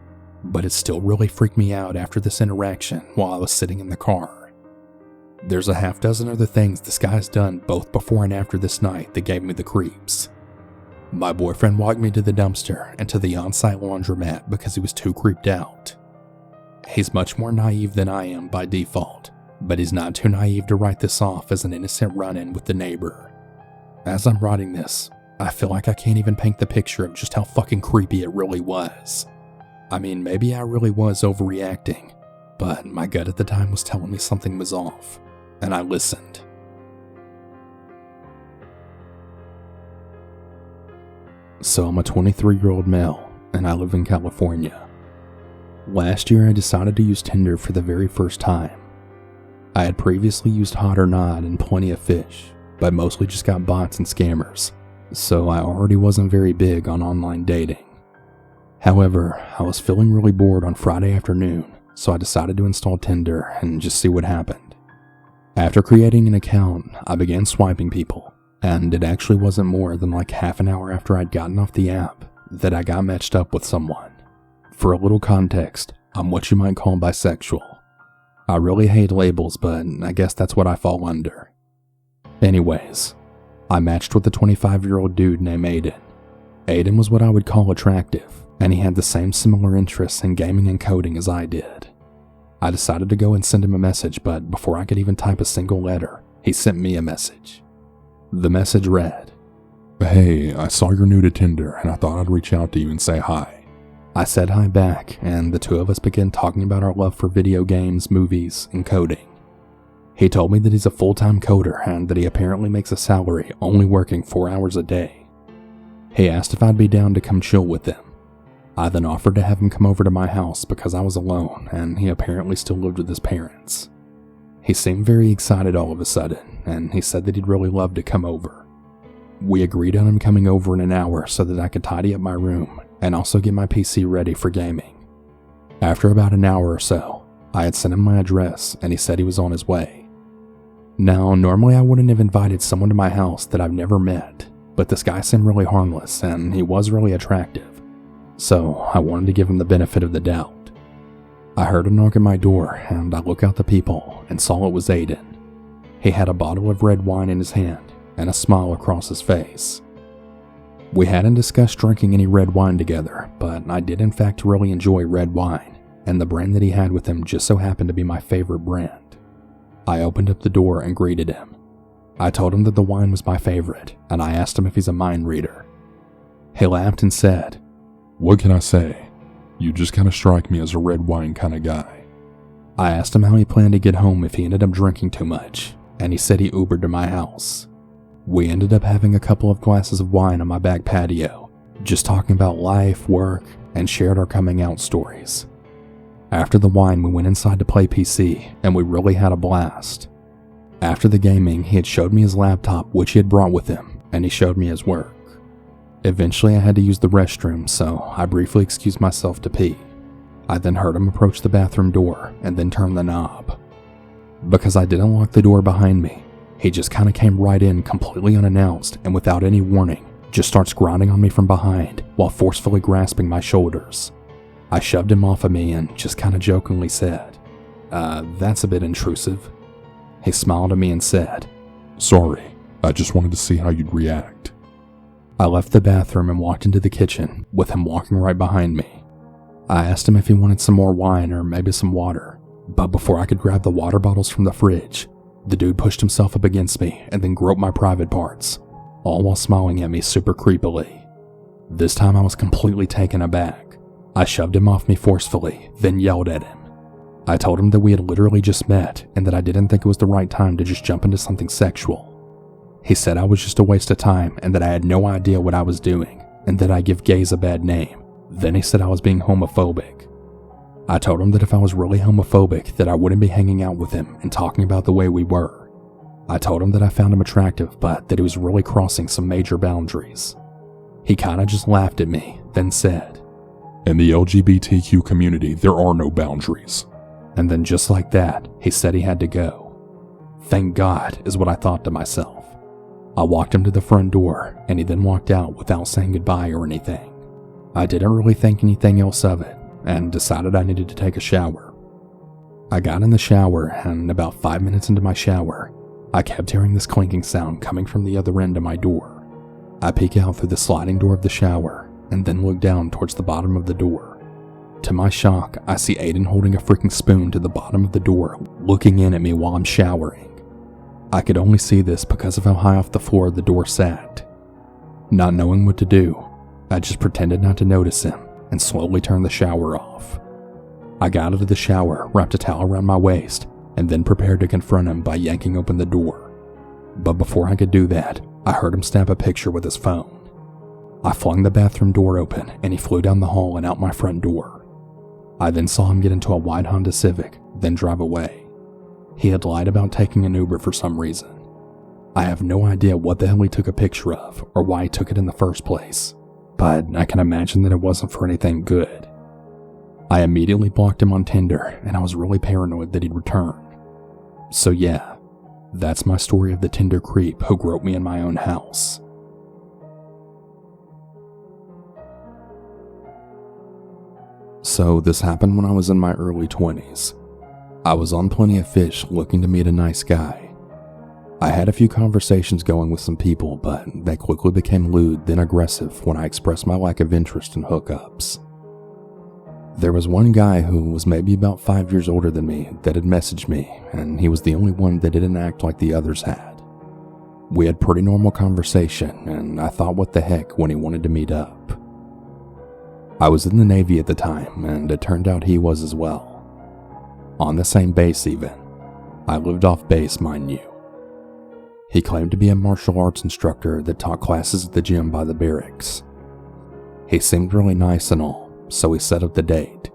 but it still really freaked me out after this interaction while I was sitting in the car. There's a half dozen other things this guy's done both before and after this night that gave me the creeps. My boyfriend walked me to the dumpster and to the on-site laundromat because he was too creeped out. He's much more naive than I am by default, but he's not too naive to write this off as an innocent run-in with the neighbor. As I'm writing this, I feel like I can't even paint the picture of just how fucking creepy it really was. I mean, maybe I really was overreacting, but my gut at the time was telling me something was off, and I listened. So I'm a 23-year-old male, and I live in California. Last year I decided to use Tinder for the very first time. I had previously used Hot or Not and Plenty of Fish, but mostly just got bots and scammers, so I already wasn't very big on online dating. However, I was feeling really bored on Friday afternoon, so I decided to install Tinder and just see what happened. After creating an account, I began swiping people, and it actually wasn't more than like half an hour after I'd gotten off the app that I got matched up with someone. For a little context, I'm what you might call bisexual. I really hate labels, but I guess that's what I fall under. Anyways, I matched with a 25-year-old dude named Aiden. Aiden was what I would call attractive, and he had the same similar interests in gaming and coding as I did. I decided to go and send him a message, but before I could even type a single letter, He sent me a message. The message read, "Hey, I saw you're new to Tinder and I thought I'd reach out to you and say hi." I said hi back, and the two of us began talking about our love for video games, movies, and coding. He told me that he's a full-time coder and that he apparently makes a salary only working 4 hours a day. He asked if I'd be down to come chill with them. I then offered to have him come over to my house because I was alone and he apparently still lived with his parents. He seemed very excited all of a sudden, and he said that he'd really love to come over. We agreed on him coming over in an hour so that I could tidy up my room and also get my PC ready for gaming. After about an hour or so, I had sent him my address and he said he was on his way. Now, normally I wouldn't have invited someone to my house that I've never met, but this guy seemed really harmless and he was really attractive, so I wanted to give him the benefit of the doubt. I heard a knock at my door and I looked out the peephole and saw it was Aiden. He had a bottle of red wine in his hand and a smile across his face. We hadn't discussed drinking any red wine together, but I did in fact really enjoy red wine, and the brand that he had with him just so happened to be my favorite brand. I opened up the door and greeted him. I told him that the wine was my favorite, and I asked him if he's a mind reader. He laughed and said, "What can I say? You just kind of strike me as a red wine kind of guy." I asked him how he planned to get home if he ended up drinking too much, and he said he Ubered to my house. We ended up having a couple of glasses of wine on my back patio, just talking about life, work, and shared our coming out stories. After the wine, we went inside to play PC, and we really had a blast. After the gaming, he had showed me his laptop, which he had brought with him, and he showed me his work. Eventually, I had to use the restroom, so I briefly excused myself to pee. I then heard him approach the bathroom door and then turn the knob. Because I didn't lock the door behind me, he just kind of came right in completely unannounced and without any warning, just starts grinding on me from behind while forcefully grasping my shoulders. I shoved him off of me and just kind of jokingly said, "That's a bit intrusive." He smiled at me and said, "Sorry, I just wanted to see how you'd react." I left the bathroom and walked into the kitchen with him walking right behind me. I asked him if he wanted some more wine or maybe some water, but before I could grab the water bottles from the fridge, the dude pushed himself up against me and then groped my private parts, all while smiling at me super creepily. This time I was completely taken aback. I shoved him off me forcefully, then yelled at him. I told him that we had literally just met and that I didn't think it was the right time to just jump into something sexual. He said I was just a waste of time and that I had no idea what I was doing and that I give gays a bad name. Then he said I was being homophobic. I told him that if I was really homophobic that I wouldn't be hanging out with him and talking about the way we were. I told him that I found him attractive but that he was really crossing some major boundaries. He kinda just laughed at me, then said, "In the LGBTQ community, there are no boundaries." And then just like that, he said he had to go. Thank God, is what I thought to myself. I walked him to the front door, and he then walked out without saying goodbye or anything. I didn't really think anything else of it, and decided I needed to take a shower. I got in the shower, and about 5 minutes into my shower, I kept hearing this clinking sound coming from the other end of my door. I peek out through the sliding door of the shower, and then look down towards the bottom of the door. To my shock, I see Aiden holding a freaking spoon to the bottom of the door, looking in at me while I'm showering. I could only see this because of how high off the floor the door sat. Not knowing what to do, I just pretended not to notice him and slowly turned the shower off. I got out of the shower, wrapped a towel around my waist, and then prepared to confront him by yanking open the door. But before I could do that, I heard him snap a picture with his phone. I flung the bathroom door open and he flew down the hall and out my front door. I then saw him get into a white Honda Civic, then drive away. He had lied about taking an Uber for some reason. I have no idea what the hell he took a picture of or why he took it in the first place, but I can imagine that it wasn't for anything good. I immediately blocked him on Tinder and I was really paranoid that he'd return. So yeah, that's my story of the Tinder creep who groped me in my own house. So this happened when I was in my early 20s. I was on Plenty of Fish looking to meet a nice guy. I had a few conversations going with some people, but they quickly became lewd, then aggressive when I expressed my lack of interest in hookups. There was one guy who was maybe about 5 years older than me that had messaged me, and he was the only one that didn't act like the others had. We had pretty normal conversation, and I thought what the heck when he wanted to meet up. I was in the Navy at the time, and it turned out he was as well. On the same base even. I lived off base, mind you. He claimed to be a martial arts instructor that taught classes at the gym by the barracks. He seemed really nice and all, so we set up the date,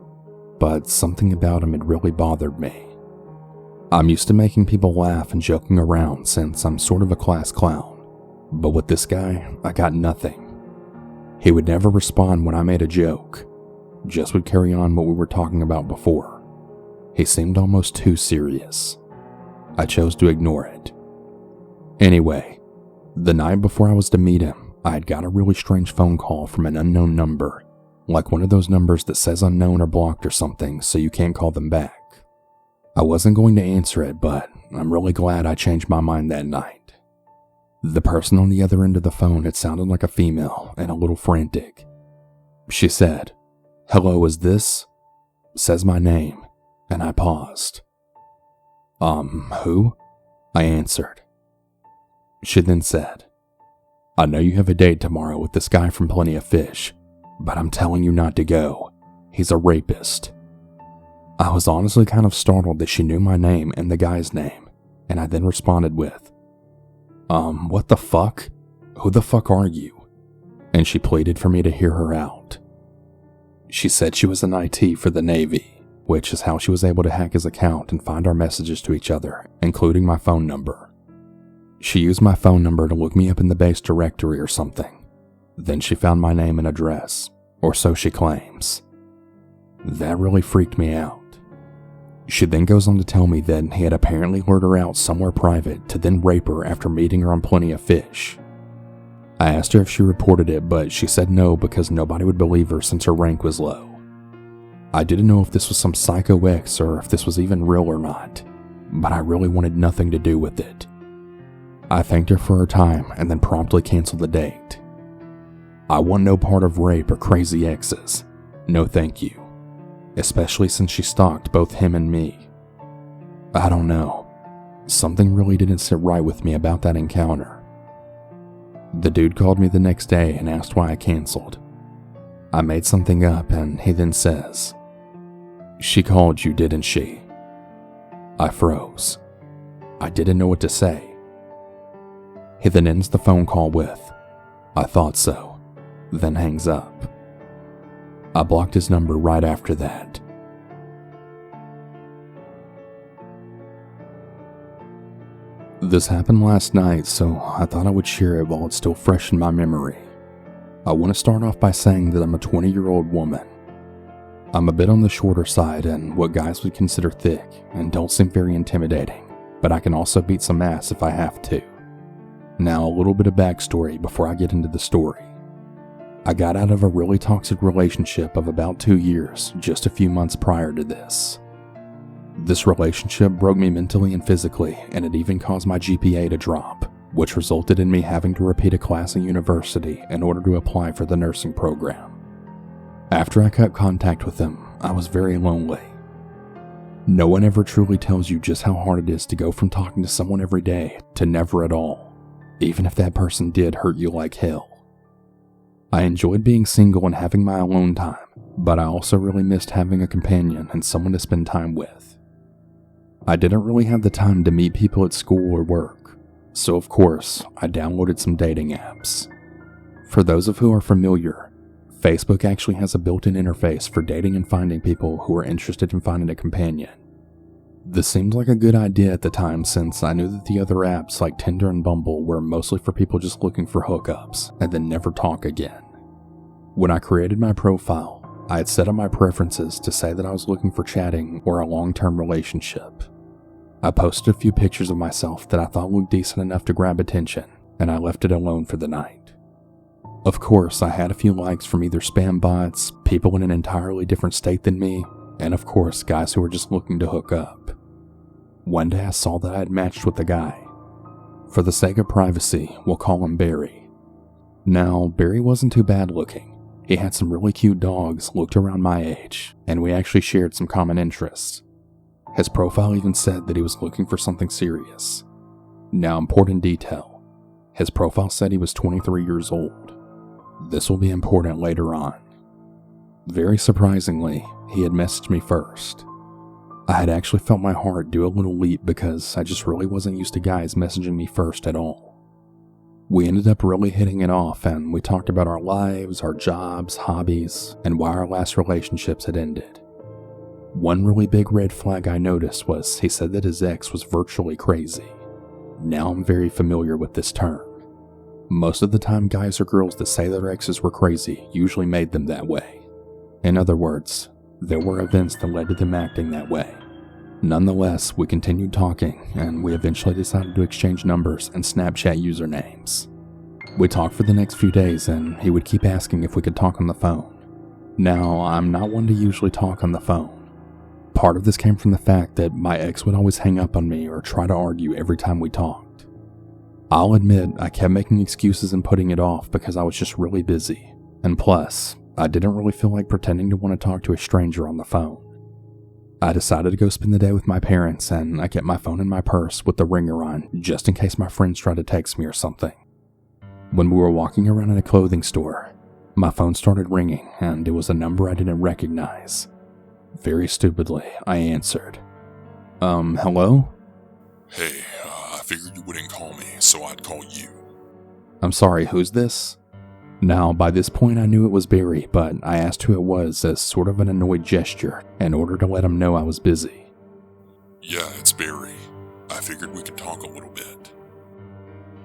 but something about him had really bothered me. I'm used to making people laugh and joking around since I'm sort of a class clown, but with this guy, I got nothing. He would never respond when I made a joke, just would carry on what we were talking about before. He seemed almost too serious. I chose to ignore it. Anyway, the night before I was to meet him, I had got a really strange phone call from an unknown number, like one of those numbers that says unknown or blocked or something so you can't call them back. I wasn't going to answer it, but I'm really glad I changed my mind that night. The person on the other end of the phone had sounded like a female and a little frantic. She said, "Hello, is this?" Says my name, and I paused. Who? I answered. She then said, "I know you have a date tomorrow with this guy from Plenty of Fish, but I'm telling you not to go. He's a rapist." I was honestly kind of startled that she knew my name and the guy's name, and I then responded with, "What the fuck? Who the fuck are you?" And she pleaded for me to hear her out. She said she was an IT for the Navy, which is how she was able to hack his account and find our messages to each other, including my phone number. She used my phone number to look me up in the base directory or something. Then she found my name and address, or so she claims. That really freaked me out. She then goes on to tell me that he had apparently lured her out somewhere private to then rape her after meeting her on Plenty of Fish. I asked her if she reported it, but she said no because nobody would believe her since her rank was low. I didn't know if this was some psycho ex or if this was even real or not, but I really wanted nothing to do with it. I thanked her for her time and then promptly canceled the date. I want no part of rape or crazy exes. No thank you. Especially since she stalked both him and me. I don't know. Something really didn't sit right with me about that encounter. The dude called me the next day and asked why I canceled. I made something up and he then says, "She called you, didn't she?" I froze. I didn't know what to say. He then ends the phone call with, "I thought so," then hangs up. I blocked his number right after that. This happened last night, so I thought I would share it while it's still fresh in my memory. I want to start off by saying that I'm a 20-year-old woman. I'm a bit on the shorter side and what guys would consider thick and don't seem very intimidating, but I can also beat some ass if I have to. Now, a little bit of backstory before I get into the story. I got out of a really toxic relationship of about 2 years just a few months prior to this. This relationship broke me mentally and physically, and it even caused my GPA to drop, which resulted in me having to repeat a class at university in order to apply for the nursing program. After I cut contact with him, I was very lonely. No one ever truly tells you just how hard it is to go from talking to someone every day to never at all, even if that person did hurt you like hell. I enjoyed being single and having my alone time, but I also really missed having a companion and someone to spend time with. I didn't really have the time to meet people at school or work, so of course, I downloaded some dating apps. For those of who are familiar, Facebook actually has a built-in interface for dating and finding people who are interested in finding a companion. This seemed like a good idea at the time since I knew that the other apps like Tinder and Bumble were mostly for people just looking for hookups and then never talk again. When I created my profile, I had set up my preferences to say that I was looking for chatting or a long-term relationship. I posted a few pictures of myself that I thought looked decent enough to grab attention, and I left it alone for the night. Of course, I had a few likes from either spam bots, people in an entirely different state than me, and of course, guys who were just looking to hook up. One day I saw that I had matched with a guy. For the sake of privacy, we'll call him Barry. Now, Barry wasn't too bad looking. He had some really cute dogs, looked around my age, and we actually shared some common interests. His profile even said that he was looking for something serious. Now, important detail. His profile said he was 23 years old. This will be important later on. Very surprisingly, he had messaged me first. I had actually felt my heart do a little leap because I just really wasn't used to guys messaging me first at all. We ended up really hitting it off, and we talked about our lives, our jobs, hobbies, and why our last relationships had ended. One really big red flag I noticed was he said that his ex was virtually crazy. Now I'm very familiar with this term. Most of the time, guys or girls that say their exes were crazy usually made them that way. In other words, there were events that led to them acting that way. Nonetheless, we continued talking, and we eventually decided to exchange numbers and Snapchat usernames. We talked for the next few days, and he would keep asking if we could talk on the phone. Now, I'm not one to usually talk on the phone. Part of this came from the fact that my ex would always hang up on me or try to argue every time we talked. I'll admit I kept making excuses and putting it off because I was just really busy, and plus, I didn't really feel like pretending to want to talk to a stranger on the phone. I decided to go spend the day with my parents, and I kept my phone in my purse with the ringer on just in case my friends tried to text me or something. When we were walking around in a clothing store, my phone started ringing, and it was a number I didn't recognize. Very stupidly, I answered. Hello? Hey, I figured you wouldn't call me, so I'd call you. I'm sorry, who's this? Now, by this point I knew it was Barry, but I asked who it was as sort of an annoyed gesture in order to let him know I was busy. Yeah, it's Barry. I figured we could talk a little bit.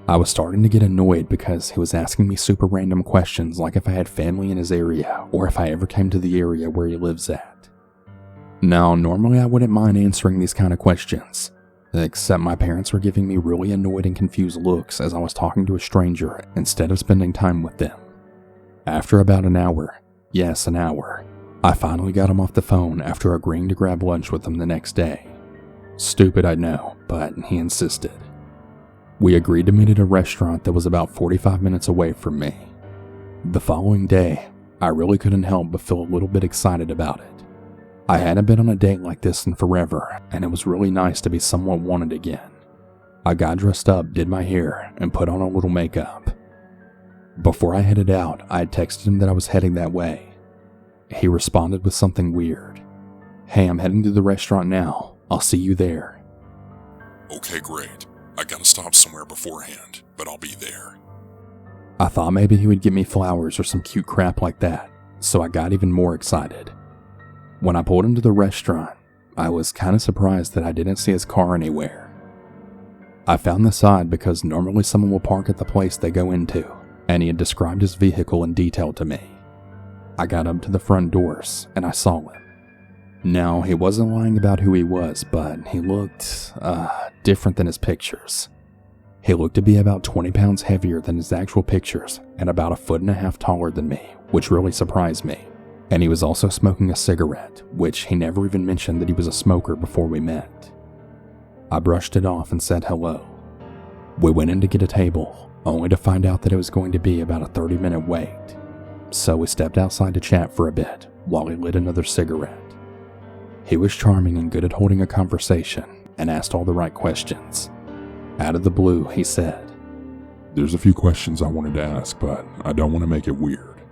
I was starting to get annoyed because he was asking me super random questions like if I had family in his area or if I ever came to the area where he lives at. Now, normally I wouldn't mind answering these kind of questions, except my parents were giving me really annoyed and confused looks as I was talking to a stranger instead of spending time with them. After about an hour, yes, an hour, I finally got him off the phone after agreeing to grab lunch with him the next day. Stupid, I know, but he insisted. We agreed to meet at a restaurant that was about 45 minutes away from me. The following day, I really couldn't help but feel a little bit excited about it. I hadn't been on a date like this in forever, and it was really nice to be somewhat wanted again. I got dressed up, did my hair, and put on a little makeup. Before I headed out, I had texted him that I was heading that way. He responded with something weird. Hey, I'm heading to the restaurant now. I'll see you there. Okay, great. I gotta stop somewhere beforehand, but I'll be there. I thought maybe he would get me flowers or some cute crap like that, so I got even more excited. When I pulled into the restaurant, I was kind of surprised that I didn't see his car anywhere. I found this odd because normally someone will park at the place they go into, and he had described his vehicle in detail to me. I got up to the front doors, and I saw him. Now, he wasn't lying about who he was, but he looked, different than his pictures. He looked to be about 20 pounds heavier than his actual pictures, and about 1.5 feet taller than me, which really surprised me. And he was also smoking a cigarette, which he never even mentioned that he was a smoker before we met. I brushed it off and said hello. We went in to get a table, only to find out that it was going to be about a 30-minute wait. So we stepped outside to chat for a bit while he lit another cigarette. He was charming and good at holding a conversation and asked all the right questions. Out of the blue, he said, There's a few questions I wanted to ask, but I don't want to make it weird.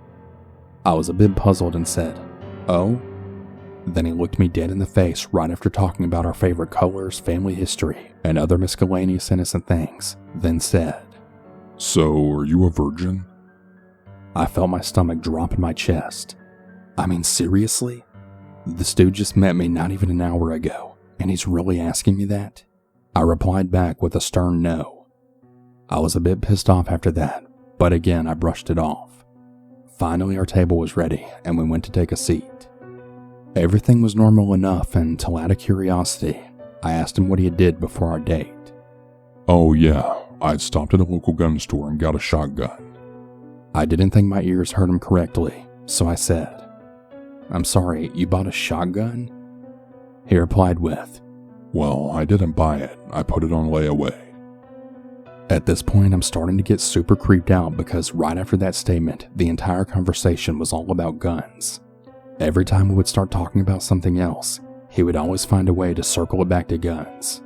I was a bit puzzled and said, Oh? Then he looked me dead in the face right after talking about our favorite colors, family history, and other miscellaneous innocent things, then said, So, are you a virgin? I felt my stomach drop in my chest. I mean, seriously? This dude just met me not even an hour ago, and he's really asking me that? I replied back with a stern no. I was a bit pissed off after that, but again I brushed it off. Finally, our table was ready, and we went to take a seat. Everything was normal enough until, out of curiosity, I asked him what he did before our date. Oh yeah, I'd stopped at a local gun store and got a shotgun. I didn't think my ears heard him correctly, so I said, I'm sorry, you bought a shotgun? He replied with, Well, I didn't buy it, I put it on layaway. At this point, I'm starting to get super creeped out because right after that statement, the entire conversation was all about guns. Every time we would start talking about something else, he would always find a way to circle it back to guns.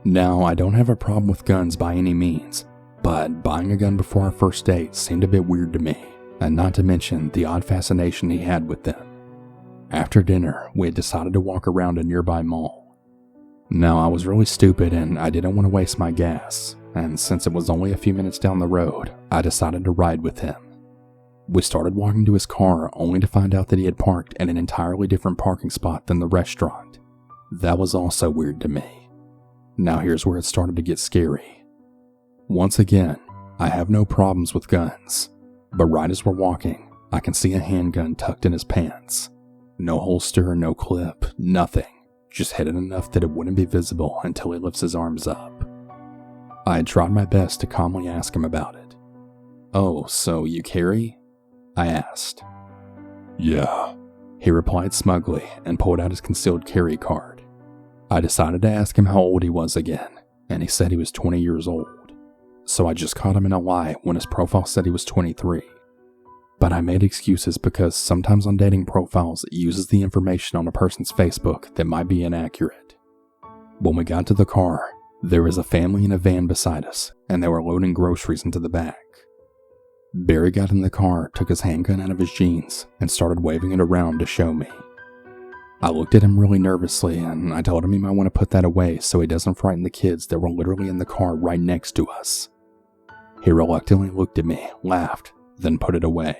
Now, I don't have a problem with guns by any means, but buying a gun before our first date seemed a bit weird to me, and not to mention the odd fascination he had with them. After dinner, we had decided to walk around a nearby mall. Now, I was really stupid and I didn't want to waste my gas, and since it was only a few minutes down the road, I decided to ride with him. We started walking to his car only to find out that he had parked in an entirely different parking spot than the restaurant. That was also weird to me. Now here's where it started to get scary. Once again, I have no problems with guns, but right as we're walking, I can see a handgun tucked in his pants. No holster, no clip, nothing. Just hidden enough that it wouldn't be visible until he lifts his arms up. I had tried my best to calmly ask him about it. "Oh, so you carry?" I asked. "Yeah," he replied smugly and pulled out his concealed carry card. I decided to ask him how old he was again, and he said he was 20 years old. So I just caught him in a lie when his profile said he was 23. But I made excuses because sometimes on dating profiles it uses the information on a person's Facebook that might be inaccurate. When we got to the car, there was a family in a van beside us, and they were loading groceries into the back. Barry got in the car, took his handgun out of his jeans, and started waving it around to show me. I looked at him really nervously, and I told him he might want to put that away so he doesn't frighten the kids that were literally in the car right next to us. He reluctantly looked at me, laughed, then put it away.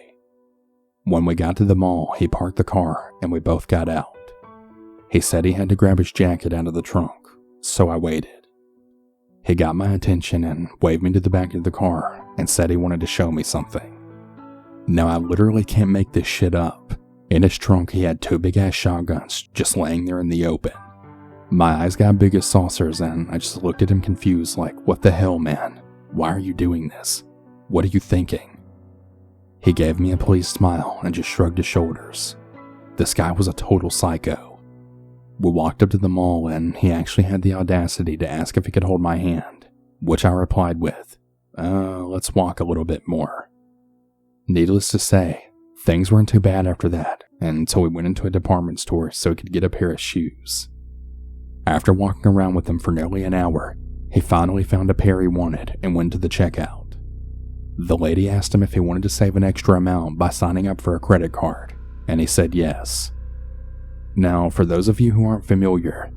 When we got to the mall, he parked the car, and we both got out. He said he had to grab his jacket out of the trunk, so I waited. He got my attention and waved me to the back of the car and said he wanted to show me something. Now I literally can't make this shit up. In his trunk, he had 2 big-ass shotguns just laying there in the open. My eyes got big as saucers, and I just looked at him confused like, "What the hell, man? Why are you doing this? What are you thinking?" He gave me a pleased smile and just shrugged his shoulders. This guy was a total psycho. We walked up to the mall, and he actually had the audacity to ask if he could hold my hand, which I replied with, "Let's walk a little bit more." Needless to say, things weren't too bad after that, until we went into a department store so he could get a pair of shoes. After walking around with him for nearly an hour, he finally found a pair he wanted and went to the checkout. The lady asked him if he wanted to save an extra amount by signing up for a credit card, and he said yes. Now, for those of you who aren't familiar,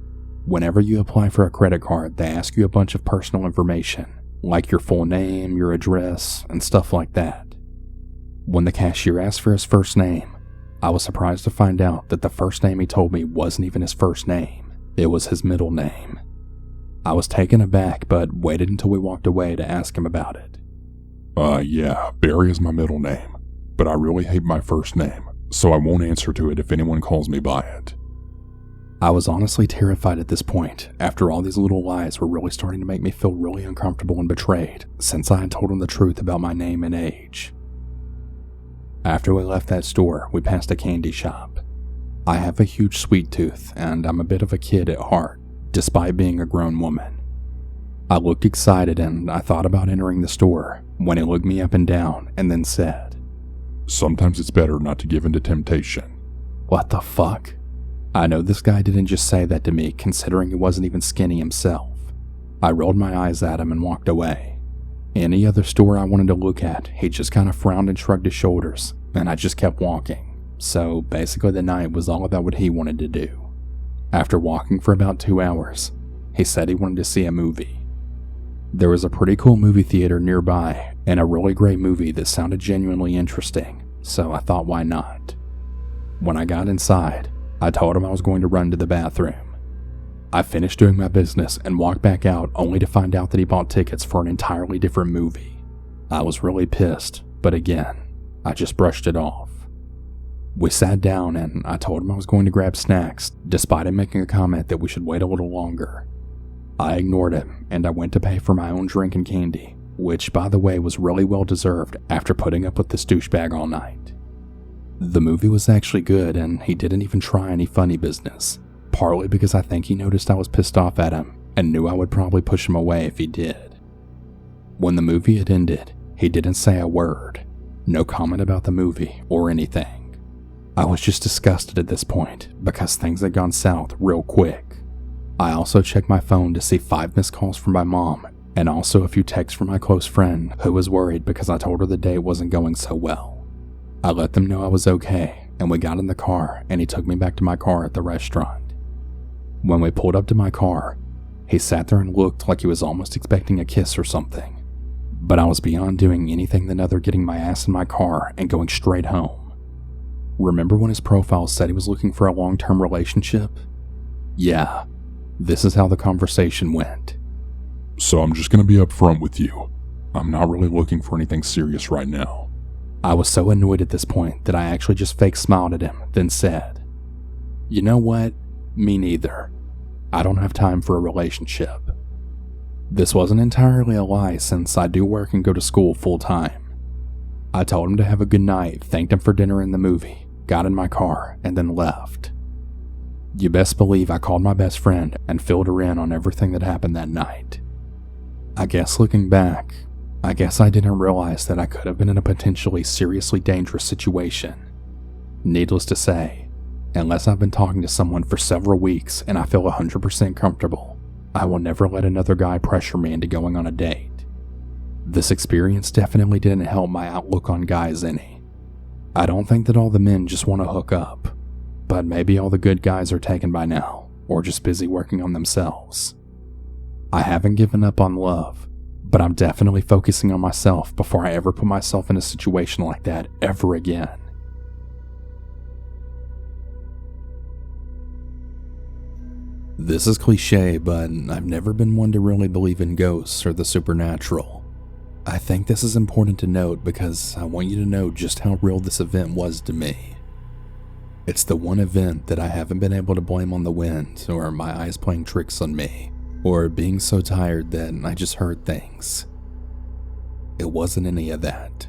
whenever you apply for a credit card, they ask you a bunch of personal information, like your full name, your address, and stuff like that. When the cashier asked for his first name, I was surprised to find out that the first name he told me wasn't even his first name. It was his middle name. I was taken aback, but waited until we walked away to ask him about it. Yeah, Barry is my middle name, but I really hate my first name, so I won't answer to it if anyone calls me by it." I was honestly terrified at this point, after all these little lies were really starting to make me feel really uncomfortable and betrayed, since I had told him the truth about my name and age. After we left that store, we passed a candy shop. I have a huge sweet tooth, and I'm a bit of a kid at heart, despite being a grown woman. I looked excited and I thought about entering the store when he looked me up and down and then said, "Sometimes it's better not to give in to temptation." What the fuck? I know this guy didn't just say that to me, considering he wasn't even skinny himself. I rolled my eyes at him and walked away. Any other store I wanted to look at, he just kind of frowned and shrugged his shoulders, and I just kept walking. So basically the night was all about what he wanted to do. After walking for about 2 hours, he said he wanted to see a movie. There was a pretty cool movie theater nearby, and a really great movie that sounded genuinely interesting, so I thought why not. When I got inside, I told him I was going to run to the bathroom. I finished doing my business and walked back out only to find out that he bought tickets for an entirely different movie. I was really pissed, but again, I just brushed it off. We sat down and I told him I was going to grab snacks, despite him making a comment that we should wait a little longer. I ignored him and I went to pay for my own drink and candy, which by the way was really well deserved after putting up with this douchebag all night. The movie was actually good and he didn't even try any funny business. Partly because I think he noticed I was pissed off at him and knew I would probably push him away if he did. When the movie had ended, he didn't say a word, no comment about the movie or anything. I was just disgusted at this point because things had gone south real quick. I also checked my phone to see 5 missed calls from my mom and also a few texts from my close friend who was worried because I told her the day wasn't going so well. I let them know I was okay, and we got in the car and he took me back to my car at the restaurant. When we pulled up to my car, he sat there and looked like he was almost expecting a kiss or something. But I was beyond doing anything than other getting my ass in my car and going straight home. Remember when his profile said he was looking for a long-term relationship? Yeah, this is how the conversation went. So I'm just gonna be upfront with you. I'm not really looking for anything serious right now. I was so annoyed at this point that I actually just fake smiled at him, then said, "You know what? Me neither. I don't have time for a relationship." This wasn't entirely a lie since I do work and go to school full time. I told him to have a good night, thanked him for dinner and the movie, got in my car, and then left. You best believe I called my best friend and filled her in on everything that happened that night. I guess looking back, I guess I didn't realize that I could have been in a potentially seriously dangerous situation. Needless to say, unless I've been talking to someone for several weeks and I feel 100% comfortable, I will never let another guy pressure me into going on a date. This experience definitely didn't help my outlook on guys any. I don't think that all the men just want to hook up, but maybe all the good guys are taken by now, or just busy working on themselves. I haven't given up on love, but I'm definitely focusing on myself before I ever put myself in a situation like that ever again. This is cliche, but I've never been one to really believe in ghosts or the supernatural. I think this is important to note because I want you to know just how real this event was to me. It's the one event that I haven't been able to blame on the wind or my eyes playing tricks on me or being so tired that I just heard things. It wasn't any of that.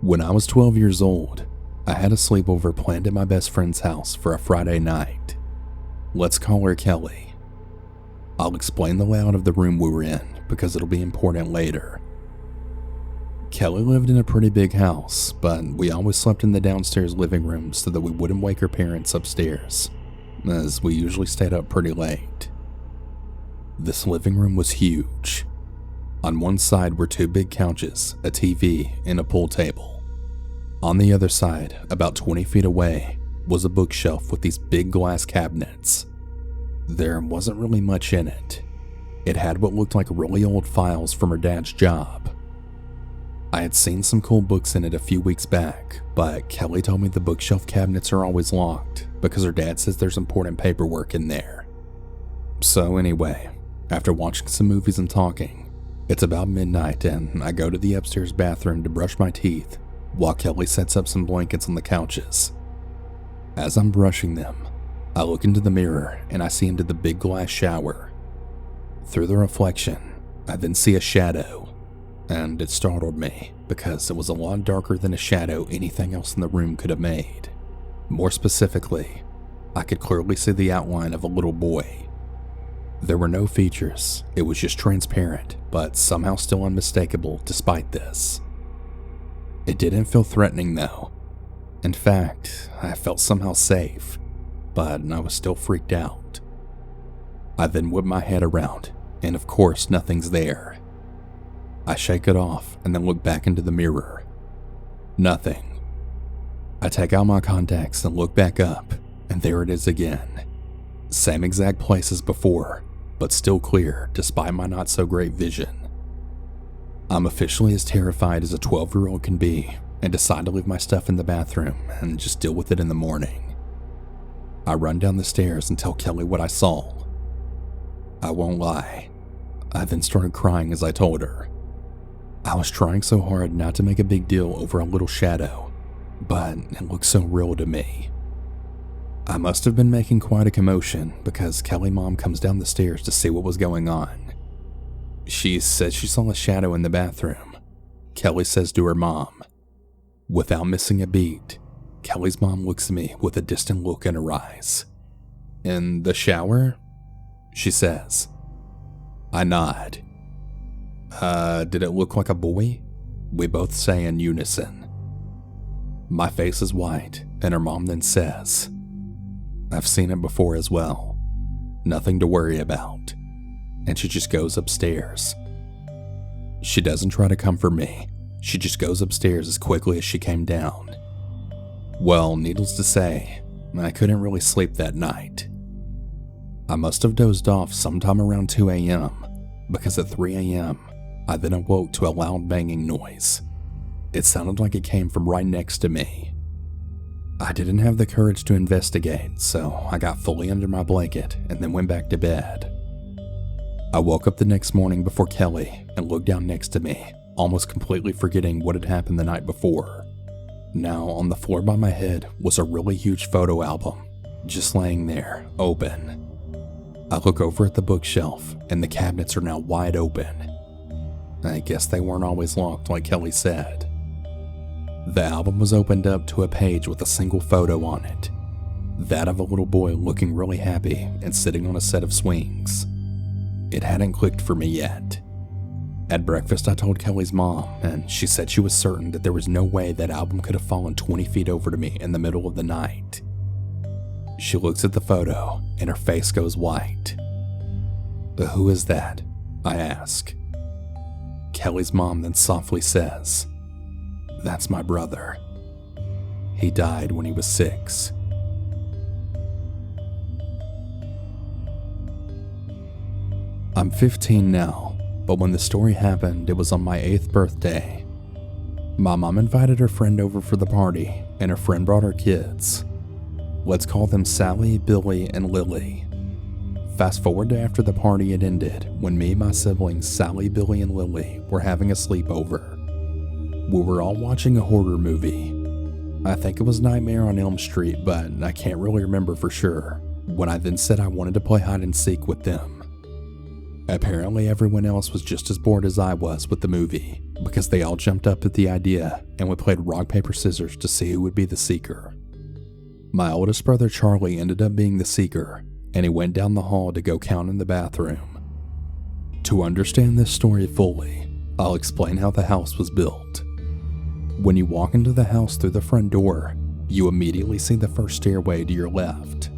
When I was 12 years old, I had a sleepover planned at my best friend's house for a Friday night. Let's call her Kelly. I'll explain the layout of the room we were in because it'll be important later. Kelly lived in a pretty big house, but we always slept in the downstairs living room so that we wouldn't wake her parents upstairs, as we usually stayed up pretty late. This living room was huge. On one side were 2 big couches, a TV, and a pool table. On the other side, about 20 feet away, was a bookshelf with these big glass cabinets. There wasn't really much in it. It had what looked like really old files from her dad's job. I had seen some cool books in it a few weeks back, but Kelly told me the bookshelf cabinets are always locked because her dad says there's important paperwork in there. So anyway, after watching some movies and talking, it's about midnight and I go to the upstairs bathroom to brush my teeth while Kelly sets up some blankets on the couches. As I'm brushing them, I look into the mirror and I see into the big glass shower. Through the reflection, I then see a shadow, and it startled me because it was a lot darker than a shadow anything else in the room could have made. More specifically, I could clearly see the outline of a little boy. There were no features, it was just transparent, but somehow still unmistakable despite this. It didn't feel threatening though. In fact, I felt somehow safe, but I was still freaked out. I then whip my head around, and of course nothing's there. I shake it off and then look back into the mirror. Nothing. I take out my contacts and look back up, and there it is again. Same exact place as before, but still clear despite my not so great vision. I'm officially as terrified as a 12-year-old can be and decide to leave my stuff in the bathroom and just deal with it in the morning. I run down the stairs and tell Kelly what I saw. I won't lie, I then started crying as I told her. I was trying so hard not to make a big deal over a little shadow, but it looked so real to me. I must have been making quite a commotion because Kelly's mom comes down the stairs to see what was going on. She said she saw a shadow in the bathroom. Kelly says to her mom. Without missing a beat, Kelly's mom looks at me with a distant look in her eyes. "In the shower?" she says. I nod. Did it look like a boy? We both say in unison. My face is white, and her mom then says, I've seen it before as well. Nothing to worry about. And she just goes upstairs. She doesn't try to comfort me. She just goes upstairs as quickly as she came down. Well, needless to say, I couldn't really sleep that night. I must have dozed off sometime around 2 a.m. because at 3 a.m. I then awoke to a loud banging noise. It sounded like it came from right next to me. I didn't have the courage to investigate, so I got fully under my blanket and then went back to bed. I woke up the next morning before Kelly and looked down next to me, almost completely forgetting what had happened the night before. Now, on the floor by my head was a really huge photo album, just laying there, open. I look over at the bookshelf, and the cabinets are now wide open. I guess they weren't always locked like Kelly said. The album was opened up to a page with a single photo on it. That of a little boy looking really happy and sitting on a set of swings. It hadn't clicked for me yet. At breakfast, I told Kelly's mom, and she said she was certain that there was no way that album could have fallen 20 feet over to me in the middle of the night. She looks at the photo, and her face goes white. Who is that? I ask. Kelly's mom then softly says, That's my brother. He died when he was 6. I'm 15 now, but when the story happened, it was on my 8th birthday. My mom invited her friend over for the party, and her friend brought her kids. Let's call them Sally, Billy, and Lily. Fast forward to after the party had ended, when me, my siblings, Sally, Billy, and Lily were having a sleepover. We were all watching a horror movie. I think it was Nightmare on Elm Street, but I can't really remember for sure, when I then said I wanted to play hide and seek with them. Apparently everyone else was just as bored as I was with the movie, because they all jumped up at the idea and we played rock, paper, scissors to see who would be the seeker. My oldest brother Charlie ended up being the seeker, and he went down the hall to go count in the bathroom. To understand this story fully, I'll explain how the house was built. When you walk into the house through the front door, you immediately see the first stairway to your left.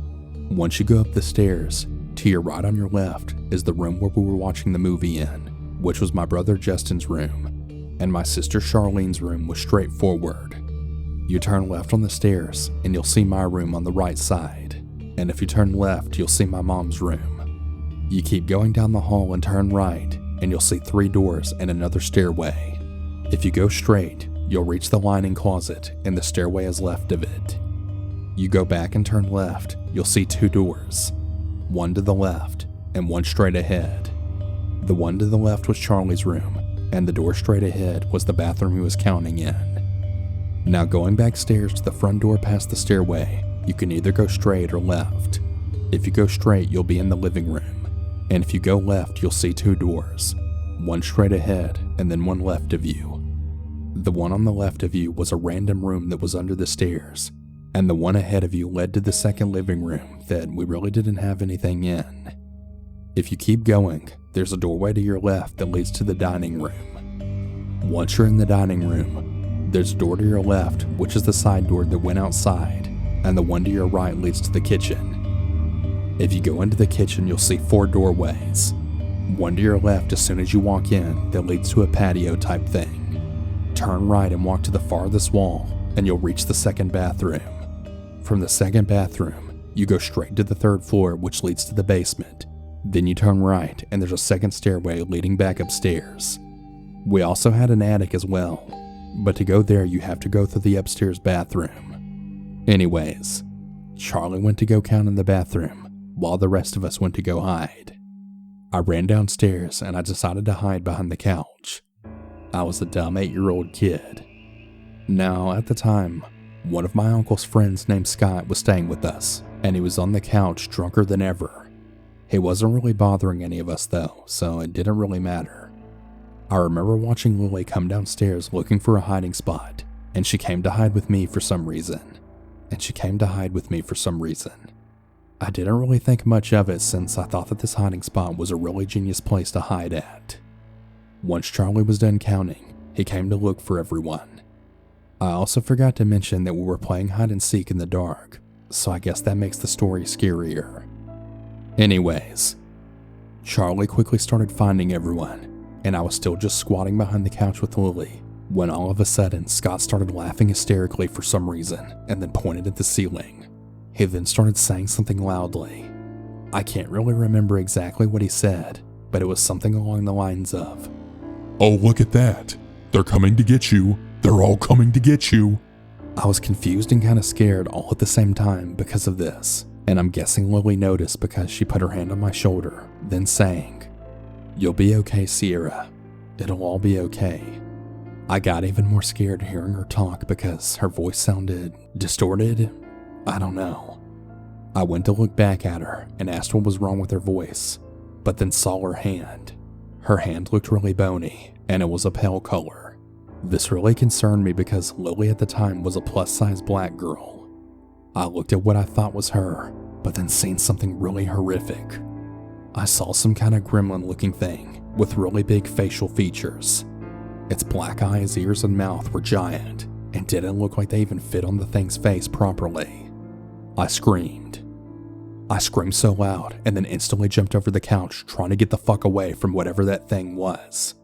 Once you go up the stairs, to your right on your left is the room where we were watching the movie in, which was my brother Justin's room, and my sister Charlene's room was straight forward. You turn left on the stairs and you'll see my room on the right side, and if you turn left you'll see my mom's room. You keep going down the hall and turn right and you'll see 3 doors and another stairway. If you go straight, you'll reach the lining closet and the stairway is left of it. You go back and turn left, you'll see 2 doors. One to the left, and one straight ahead. The one to the left was Charlie's room, and the door straight ahead was the bathroom he was counting in. Now going backstairs to the front door past the stairway, you can either go straight or left. If you go straight, you'll be in the living room, and if you go left, you'll see 2 doors. One straight ahead, and then one left of you. The one on the left of you was a random room that was under the stairs, and the one ahead of you led to the second living room that we really didn't have anything in. If you keep going, there's a doorway to your left that leads to the dining room. Once you're in the dining room, there's a door to your left, which is the side door that went outside, and the one to your right leads to the kitchen. If you go into the kitchen, you'll see 4 doorways. One to your left as soon as you walk in that leads to a patio type thing. Turn right and walk to the farthest wall, and you'll reach the second bathroom. From the second bathroom, you go straight to the 3rd floor, which leads to the basement. Then you turn right, and there's a second stairway leading back upstairs. We also had an attic as well, but to go there, you have to go through the upstairs bathroom. Anyways, Charlie went to go count in the bathroom, while the rest of us went to go hide. I ran downstairs, and I decided to hide behind the couch. I was a dumb 8-year-old kid. Now, at the time, one of my uncle's friends named Scott was staying with us, and he was on the couch drunker than ever. He wasn't really bothering any of us though, so it didn't really matter. I remember watching Lily come downstairs looking for a hiding spot, and she came to hide with me for some reason. I didn't really think much of it since I thought that this hiding spot was a really genius place to hide at. Once Charlie was done counting, he came to look for everyone. I also forgot to mention that we were playing hide and seek in the dark, so I guess that makes the story scarier. Anyways, Charlie quickly started finding everyone, and I was still just squatting behind the couch with Lily, when all of a sudden Scott started laughing hysterically for some reason and then pointed at the ceiling. He then started saying something loudly. I can't really remember exactly what he said, but it was something along the lines of, "Oh, look at that. They're coming to get you. They're all coming to get you." I was confused and kind of scared all at the same time because of this, and I'm guessing Lily noticed because she put her hand on my shoulder, then saying, "You'll be okay, Sierra. It'll all be okay." I got even more scared hearing her talk because her voice sounded distorted. I don't know. I went to look back at her and asked what was wrong with her voice, but then saw her hand. Her hand looked really bony, and it was a pale color. This really concerned me because Lily at the time was a plus-size black girl. I looked at what I thought was her, but then seen something really horrific. I saw some kind of gremlin-looking thing with really big facial features. Its black eyes, ears, and mouth were giant and didn't look like they even fit on the thing's face properly. I screamed. I screamed so loud and then instantly jumped over the couch trying to get the fuck away from whatever that thing was.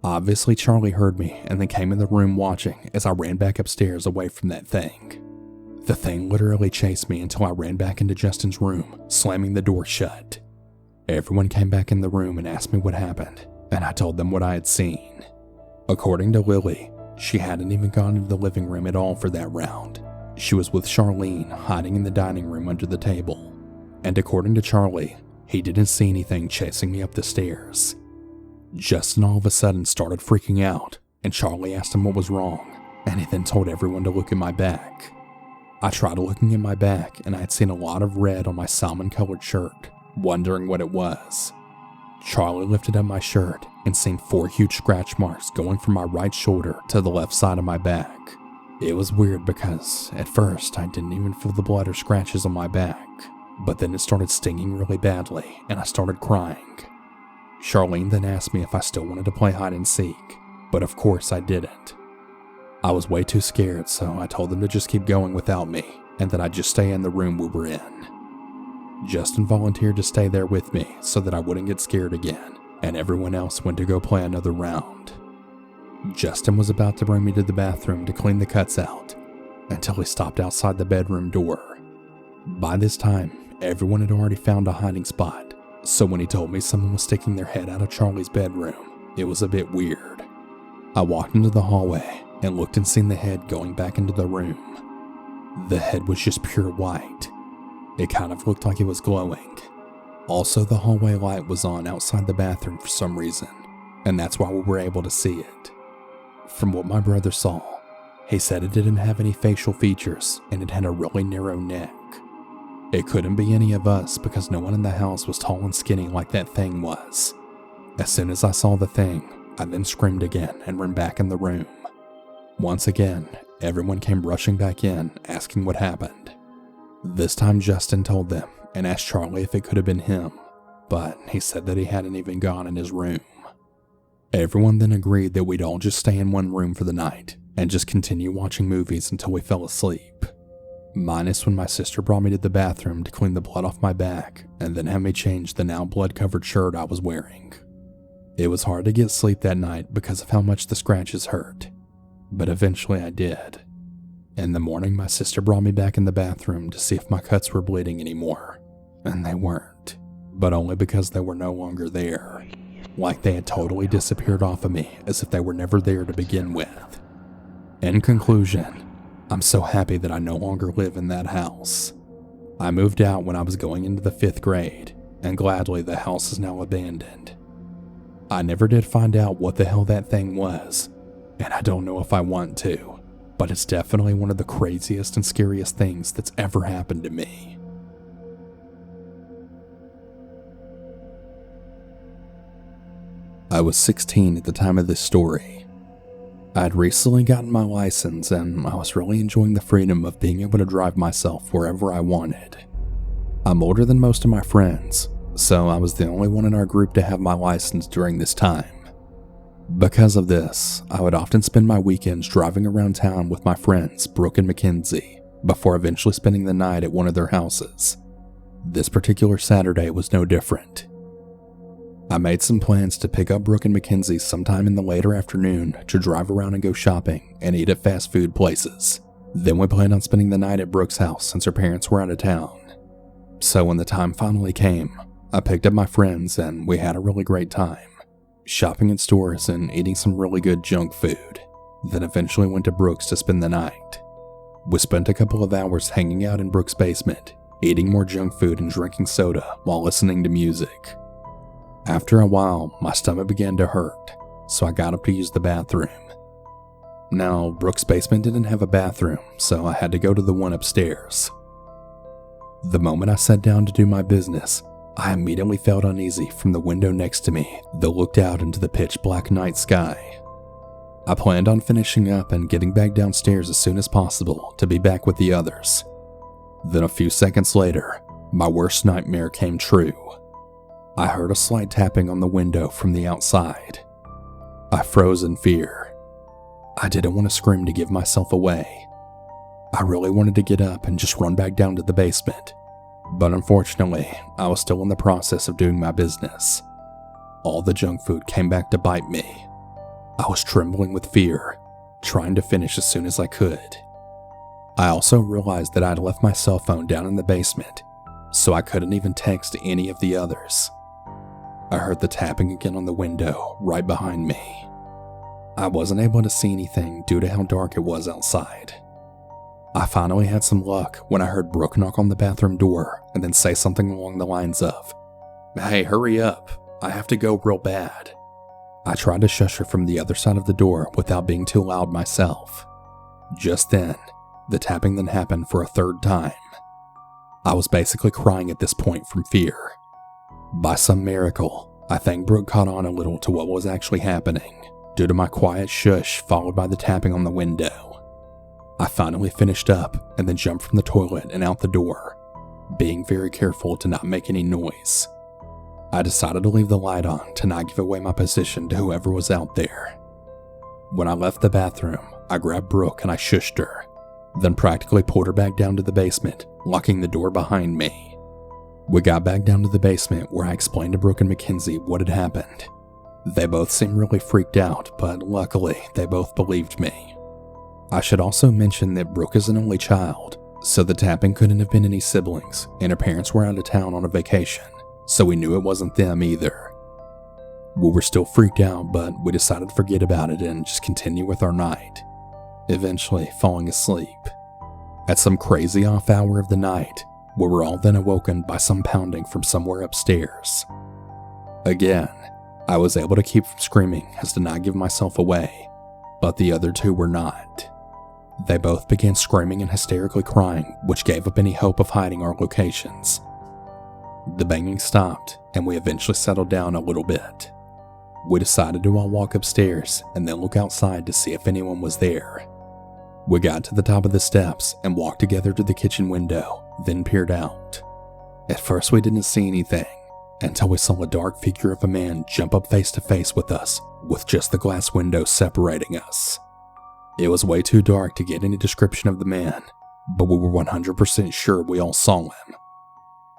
Obviously Charlie heard me and then came in the room watching as I ran back upstairs away from that thing. The thing literally chased me until I ran back into Justin's room, slamming the door shut. Everyone came back in the room and asked me what happened, and I told them what I had seen. According to Lily, she hadn't even gone into the living room at all for that round. She was with Charlene, hiding in the dining room under the table. And according to Charlie, he didn't see anything chasing me up the stairs. Justin all of a sudden started freaking out, and Charlie asked him what was wrong, and he then told everyone to look at my back. I tried looking at my back, and I had seen a lot of red on my salmon-colored shirt, wondering what it was. Charlie lifted up my shirt and seen 4 huge scratch marks going from my right shoulder to the left side of my back. It was weird because, at first, I didn't even feel the blood or scratches on my back, but then it started stinging really badly, and I started crying. Charlene then asked me if I still wanted to play hide and seek, but of course I didn't. I was way too scared, so I told them to just keep going without me, and that I'd just stay in the room we were in. Justin volunteered to stay there with me so that I wouldn't get scared again, and everyone else went to go play another round. Justin was about to bring me to the bathroom to clean the cuts out, until he stopped outside the bedroom door. By this time, everyone had already found a hiding spot, so when he told me someone was sticking their head out of Charlie's bedroom, it was a bit weird. I walked into the hallway and looked and seen the head going back into the room. The head was just pure white. It kind of looked like it was glowing. Also, the hallway light was on outside the bathroom for some reason, and that's why we were able to see it. From what my brother saw, he said it didn't have any facial features and it had a really narrow neck. It couldn't be any of us because no one in the house was tall and skinny like that thing was. As soon as I saw the thing, I then screamed again and ran back in the room. Once again, everyone came rushing back in, asking what happened. This time Justin told them and asked Charlie if it could have been him, but he said that he hadn't even gone in his room. Everyone then agreed that we'd all just stay in one room for the night and just continue watching movies until we fell asleep. Minus when my sister brought me to the bathroom to clean the blood off my back and then have me change the now blood-covered shirt I was wearing. It was hard to get sleep that night because of how much the scratches hurt, but eventually I did. In the morning, my sister brought me back in the bathroom to see if my cuts were bleeding anymore, and they weren't, but only because they were no longer there, like they had totally disappeared off of me as if they were never there to begin with. In conclusion, I'm so happy that I no longer live in that house. I moved out when I was going into the 5th grade, and gladly the house is now abandoned. I never did find out what the hell that thing was, and I don't know if I want to. But it's definitely one of the craziest and scariest things that's ever happened to me. I was 16 at the time of this story. I had recently gotten my license and I was really enjoying the freedom of being able to drive myself wherever I wanted. I'm older than most of my friends, so I was the only one in our group to have my license during this time. Because of this, I would often spend my weekends driving around town with my friends Brooke and Mackenzie, before eventually spending the night at one of their houses. This particular Saturday was no different. I made some plans to pick up Brooke and Mackenzie sometime in the later afternoon to drive around and go shopping and eat at fast food places. Then we planned on spending the night at Brooke's house since her parents were out of town. So when the time finally came, I picked up my friends and we had a really great time, shopping in stores and eating some really good junk food, then eventually went to Brooke's to spend the night. We spent a couple of hours hanging out in Brooke's basement, eating more junk food and drinking soda while listening to music. After a while, my stomach began to hurt, so I got up to use the bathroom. Now, Brooke's basement didn't have a bathroom, so I had to go to the one upstairs. The moment I sat down to do my business, I immediately felt uneasy from the window next to me that looked out into the pitch black night sky. I planned on finishing up and getting back downstairs as soon as possible to be back with the others. Then a few seconds later, my worst nightmare came true. I heard a slight tapping on the window from the outside. I froze in fear. I didn't want to scream to give myself away. I really wanted to get up and just run back down to the basement, but unfortunately, I was still in the process of doing my business. All the junk food came back to bite me. I was trembling with fear, trying to finish as soon as I could. I also realized that I'd left my cell phone down in the basement, so I couldn't even text any of the others. I heard the tapping again on the window right behind me. I wasn't able to see anything due to how dark it was outside. I finally had some luck when I heard Brooke knock on the bathroom door and then say something along the lines of, "Hey, hurry up, I have to go real bad." I tried to shush her from the other side of the door without being too loud myself. Just then, the tapping then happened for a third time. I was basically crying at this point from fear. By some miracle, I think Brooke caught on a little to what was actually happening, due to my quiet shush followed by the tapping on the window. I finally finished up and then jumped from the toilet and out the door, being very careful to not make any noise. I decided to leave the light on to not give away my position to whoever was out there. When I left the bathroom, I grabbed Brooke and I shushed her, then practically pulled her back down to the basement, locking the door behind me. We got back down to the basement where I explained to Brooke and Mackenzie what had happened. They both seemed really freaked out, but luckily they both believed me. I should also mention that Brooke is an only child, so the tapping couldn't have been any siblings, and her parents were out of town on a vacation, so we knew it wasn't them either. We were still freaked out, but we decided to forget about it and just continue with our night, eventually falling asleep. At some crazy off hour of the night, we were all then awoken by some pounding from somewhere upstairs. Again, I was able to keep from screaming as to not give myself away, but the other two were not. They both began screaming and hysterically crying, which gave up any hope of hiding our locations. The banging stopped, and we eventually settled down a little bit. We decided to all walk upstairs and then look outside to see if anyone was there. We got to the top of the steps and walked together to the kitchen window, then peered out. At first we didn't see anything, until we saw a dark figure of a man jump up face to face with us, with just the glass window separating us. It was way too dark to get any description of the man, but we were 100% sure we all saw him.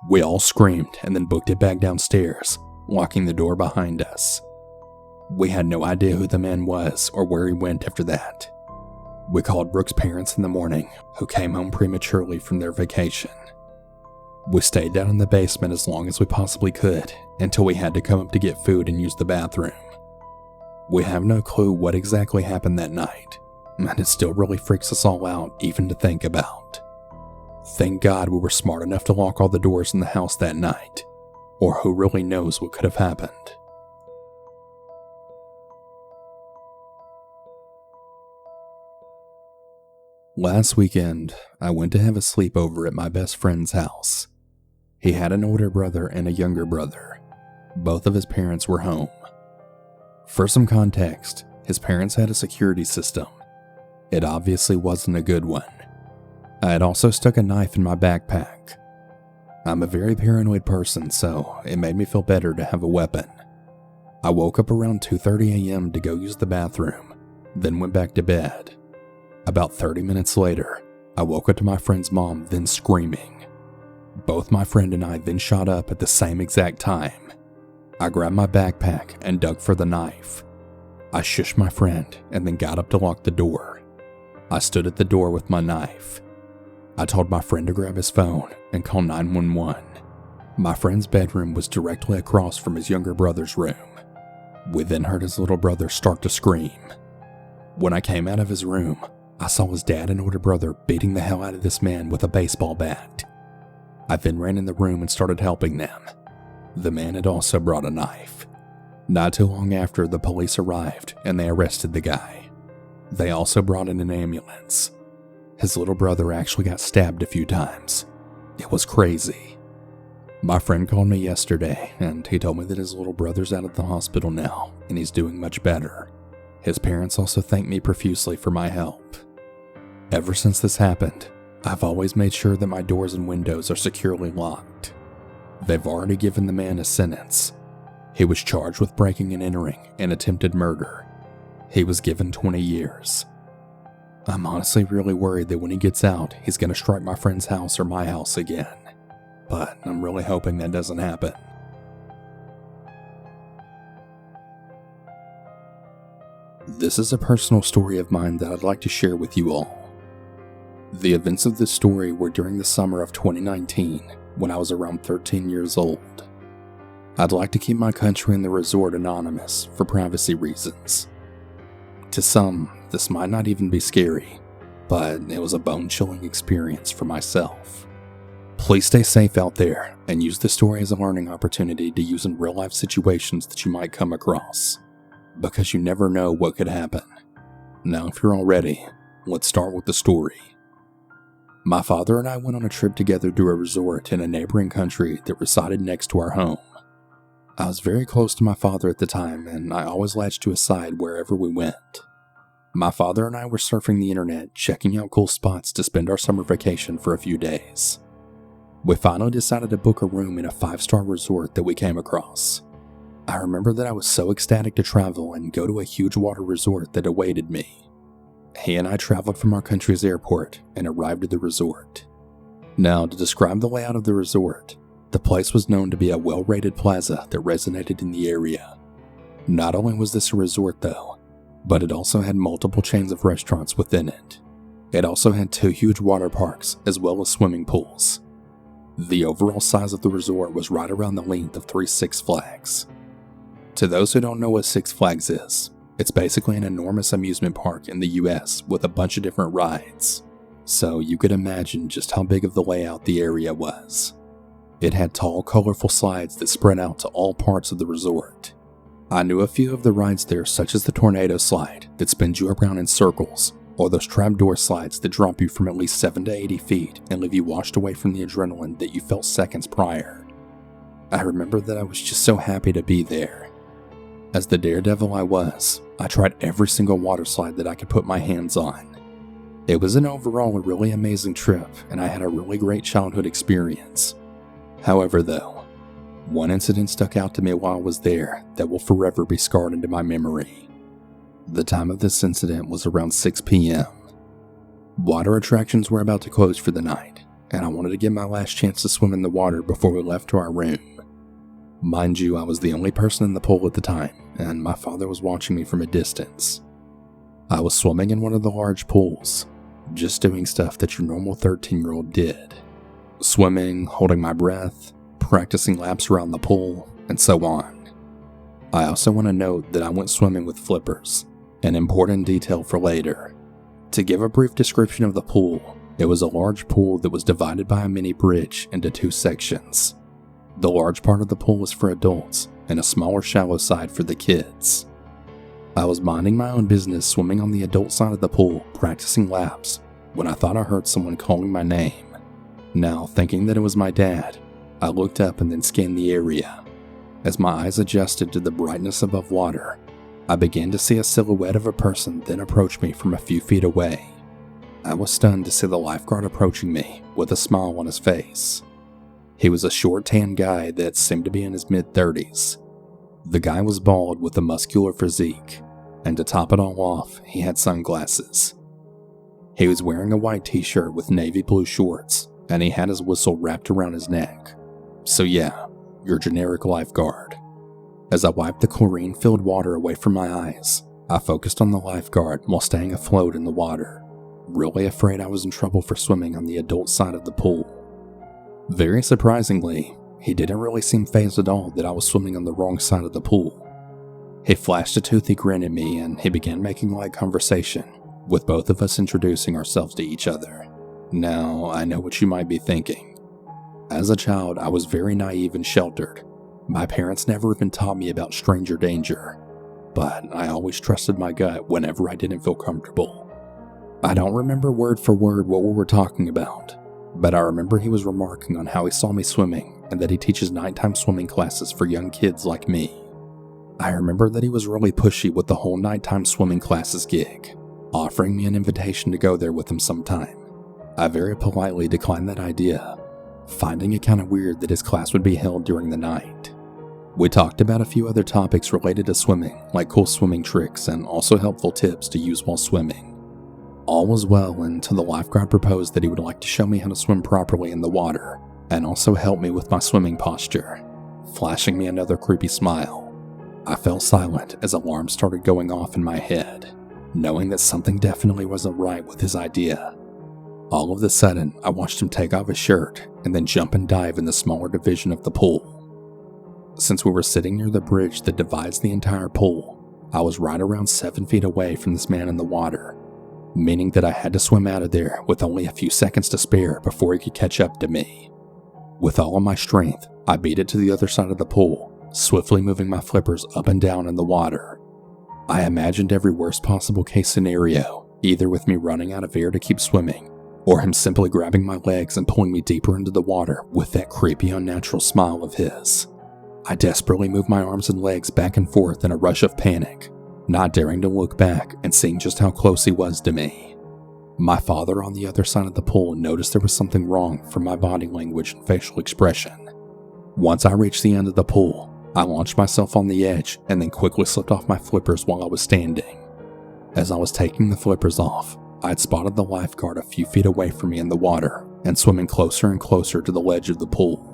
We all screamed and then booked it back downstairs, locking the door behind us. We had no idea who the man was or where he went after that. We called Brooke's parents in the morning, who came home prematurely from their vacation. We stayed down in the basement as long as we possibly could, until we had to come up to get food and use the bathroom. We have no clue what exactly happened that night, and it still really freaks us all out even to think about. Thank God we were smart enough to lock all the doors in the house that night, or who really knows what could have happened. Last weekend, I went to have a sleepover at my best friend's house. He had an older brother and a younger brother. Both of his parents were home. For some context, his parents had a security system. It obviously wasn't a good one. I had also stuck a knife in my backpack. I'm a very paranoid person, so it made me feel better to have a weapon. I woke up around 2:30 a.m. to go use the bathroom, then went back to bed. About 30 minutes later, I woke up to my friend's mom then screaming. Both my friend and I then shot up at the same exact time. I grabbed my backpack and dug for the knife. I shushed my friend and then got up to lock the door. I stood at the door with my knife. I told my friend to grab his phone and call 911. My friend's bedroom was directly across from his younger brother's room. We then heard his little brother start to scream. When I came out of his room, I saw his dad and older brother beating the hell out of this man with a baseball bat. I then ran in the room and started helping them. The man had also brought a knife. Not too long after, the police arrived and they arrested the guy. They also brought in an ambulance. His little brother actually got stabbed a few times. It was crazy. My friend called me yesterday and he told me that his little brother's out at the hospital now and he's doing much better. His parents also thanked me profusely for my help. Ever since this happened, I've always made sure that my doors and windows are securely locked. They've already given the man a sentence. He was charged with breaking and entering and attempted murder. He was given 20 years. I'm honestly really worried that when he gets out, he's going to strike my friend's house or my house again. But I'm really hoping that doesn't happen. This is a personal story of mine that I'd like to share with you all. The events of this story were during the summer of 2019, when I was around 13 years old. I'd like to keep my country and the resort anonymous for privacy reasons. To some, this might not even be scary, but it was a bone-chilling experience for myself. Please stay safe out there and use the story as a learning opportunity to use in real-life situations that you might come across, because you never know what could happen. Now, if you're all ready, let's start with the story. My father and I went on a trip together to a resort in a neighboring country that resided next to our home. I was very close to my father at the time, and I always latched to his side wherever we went. My father and I were surfing the internet, checking out cool spots to spend our summer vacation for a few days. We finally decided to book a room in a 5-star resort that we came across. I remember that I was so ecstatic to travel and go to a huge water resort that awaited me. He and I traveled from our country's airport and arrived at the resort. Now, to describe the layout of the resort, the place was known to be a well-rated plaza that resonated in the area. Not only was this a resort though, but it also had multiple chains of restaurants within it. It also had 2 huge water parks as well as swimming pools. The overall size of the resort was right around the length of 3 Six Flags. To those who don't know what Six Flags is, it's basically an enormous amusement park in the US with a bunch of different rides. So you could imagine just how big of the layout the area was. It had tall, colorful slides that spread out to all parts of the resort. I knew a few of the rides there, such as the tornado slide that spins you around in circles, or those trapdoor slides that drop you from at least 7 to 80 feet and leave you washed away from the adrenaline that you felt seconds prior. I remember that I was just so happy to be there. As the daredevil I was, I tried every single water slide that I could put my hands on. It was an overall really amazing trip, and I had a really great childhood experience. However though, one incident stuck out to me while I was there that will forever be scarred into my memory. The time of this incident was around 6 p.m. Water attractions were about to close for the night, and I wanted to get my last chance to swim in the water before we left to our room. Mind you, I was the only person in the pool at the time, and my father was watching me from a distance. I was swimming in one of the large pools, just doing stuff that your normal 13-year-old did. Swimming, holding my breath, practicing laps around the pool, and so on. I also want to note that I went swimming with flippers, an important detail for later. To give a brief description of the pool, it was a large pool that was divided by a mini bridge into 2 sections. The large part of the pool was for adults, and a smaller shallow side for the kids. I was minding my own business swimming on the adult side of the pool, practicing laps, when I thought I heard someone calling my name. Now, thinking that it was my dad, I looked up and then scanned the area. As my eyes adjusted to the brightness above water, I began to see a silhouette of a person then approach me from a few feet away. I was stunned to see the lifeguard approaching me with a smile on his face. He was a short, tan guy that seemed to be in his mid-30s. The guy was bald with a muscular physique, and to top it all off, he had sunglasses. He was wearing a white t-shirt with navy blue shorts, and he had his whistle wrapped around his neck. So yeah, your generic lifeguard. As I wiped the chlorine-filled water away from my eyes, I focused on the lifeguard while staying afloat in the water, really afraid I was in trouble for swimming on the adult side of the pool. Very surprisingly, he didn't really seem fazed at all that I was swimming on the wrong side of the pool. He flashed a toothy grin at me and he began making light conversation, with both of us introducing ourselves to each other. Now, I know what you might be thinking. As a child, I was very naive and sheltered. My parents never even taught me about stranger danger, but I always trusted my gut whenever I didn't feel comfortable. I don't remember word for word what we were talking about, but I remember he was remarking on how he saw me swimming and that he teaches nighttime swimming classes for young kids like me. I remember that he was really pushy with the whole nighttime swimming classes gig, offering me an invitation to go there with him sometime. I very politely declined that idea, finding it kind of weird that his class would be held during the night. We talked about a few other topics related to swimming, like cool swimming tricks and also helpful tips to use while swimming. All was well until the lifeguard proposed that he would like to show me how to swim properly in the water and also help me with my swimming posture, flashing me another creepy smile. I fell silent as alarms started going off in my head, knowing that something definitely wasn't right with his idea. All of a sudden, I watched him take off his shirt and then jump and dive in the smaller division of the pool. Since we were sitting near the bridge that divides the entire pool, I was right around 7 feet away from this man in the water, meaning that I had to swim out of there with only a few seconds to spare before he could catch up to me. With all of my strength, I beat it to the other side of the pool, swiftly moving my flippers up and down in the water. I imagined every worst possible case scenario, either with me running out of air to keep swimming, or him simply grabbing my legs and pulling me deeper into the water with that creepy, unnatural smile of his. I desperately moved my arms and legs back and forth in a rush of panic, not daring to look back and seeing just how close he was to me. My father on the other side of the pool noticed there was something wrong from my body language and facial expression. Once I reached the end of the pool, I launched myself on the edge and then quickly slipped off my flippers while I was standing. As I was taking the flippers off, I had spotted the lifeguard a few feet away from me in the water and swimming closer and closer to the ledge of the pool.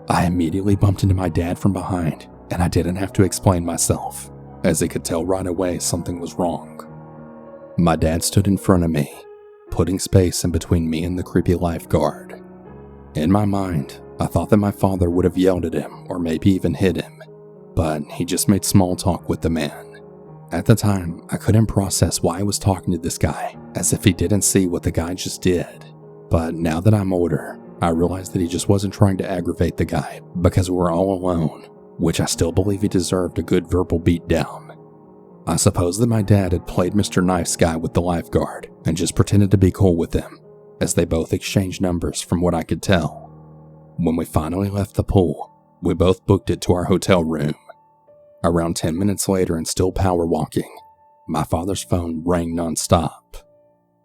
I immediately bumped into my dad from behind, and I didn't have to explain myself, as he could tell right away something was wrong. My dad stood in front of me, putting space in between me and the creepy lifeguard. In my mind, I thought that my father would have yelled at him or maybe even hit him, but he just made small talk with the man. At the time, I couldn't process why I was talking to this guy, as if he didn't see what the guy just did. But now that I'm older, I realized that he just wasn't trying to aggravate the guy because we were all alone, which I still believe he deserved a good verbal beatdown. I suppose that my dad had played Mr. Nice Guy with the lifeguard and just pretended to be cool with him, as they both exchanged numbers from what I could tell. When we finally left the pool, we both booked it to our hotel room. Around 10 minutes later and still power walking, my father's phone rang nonstop.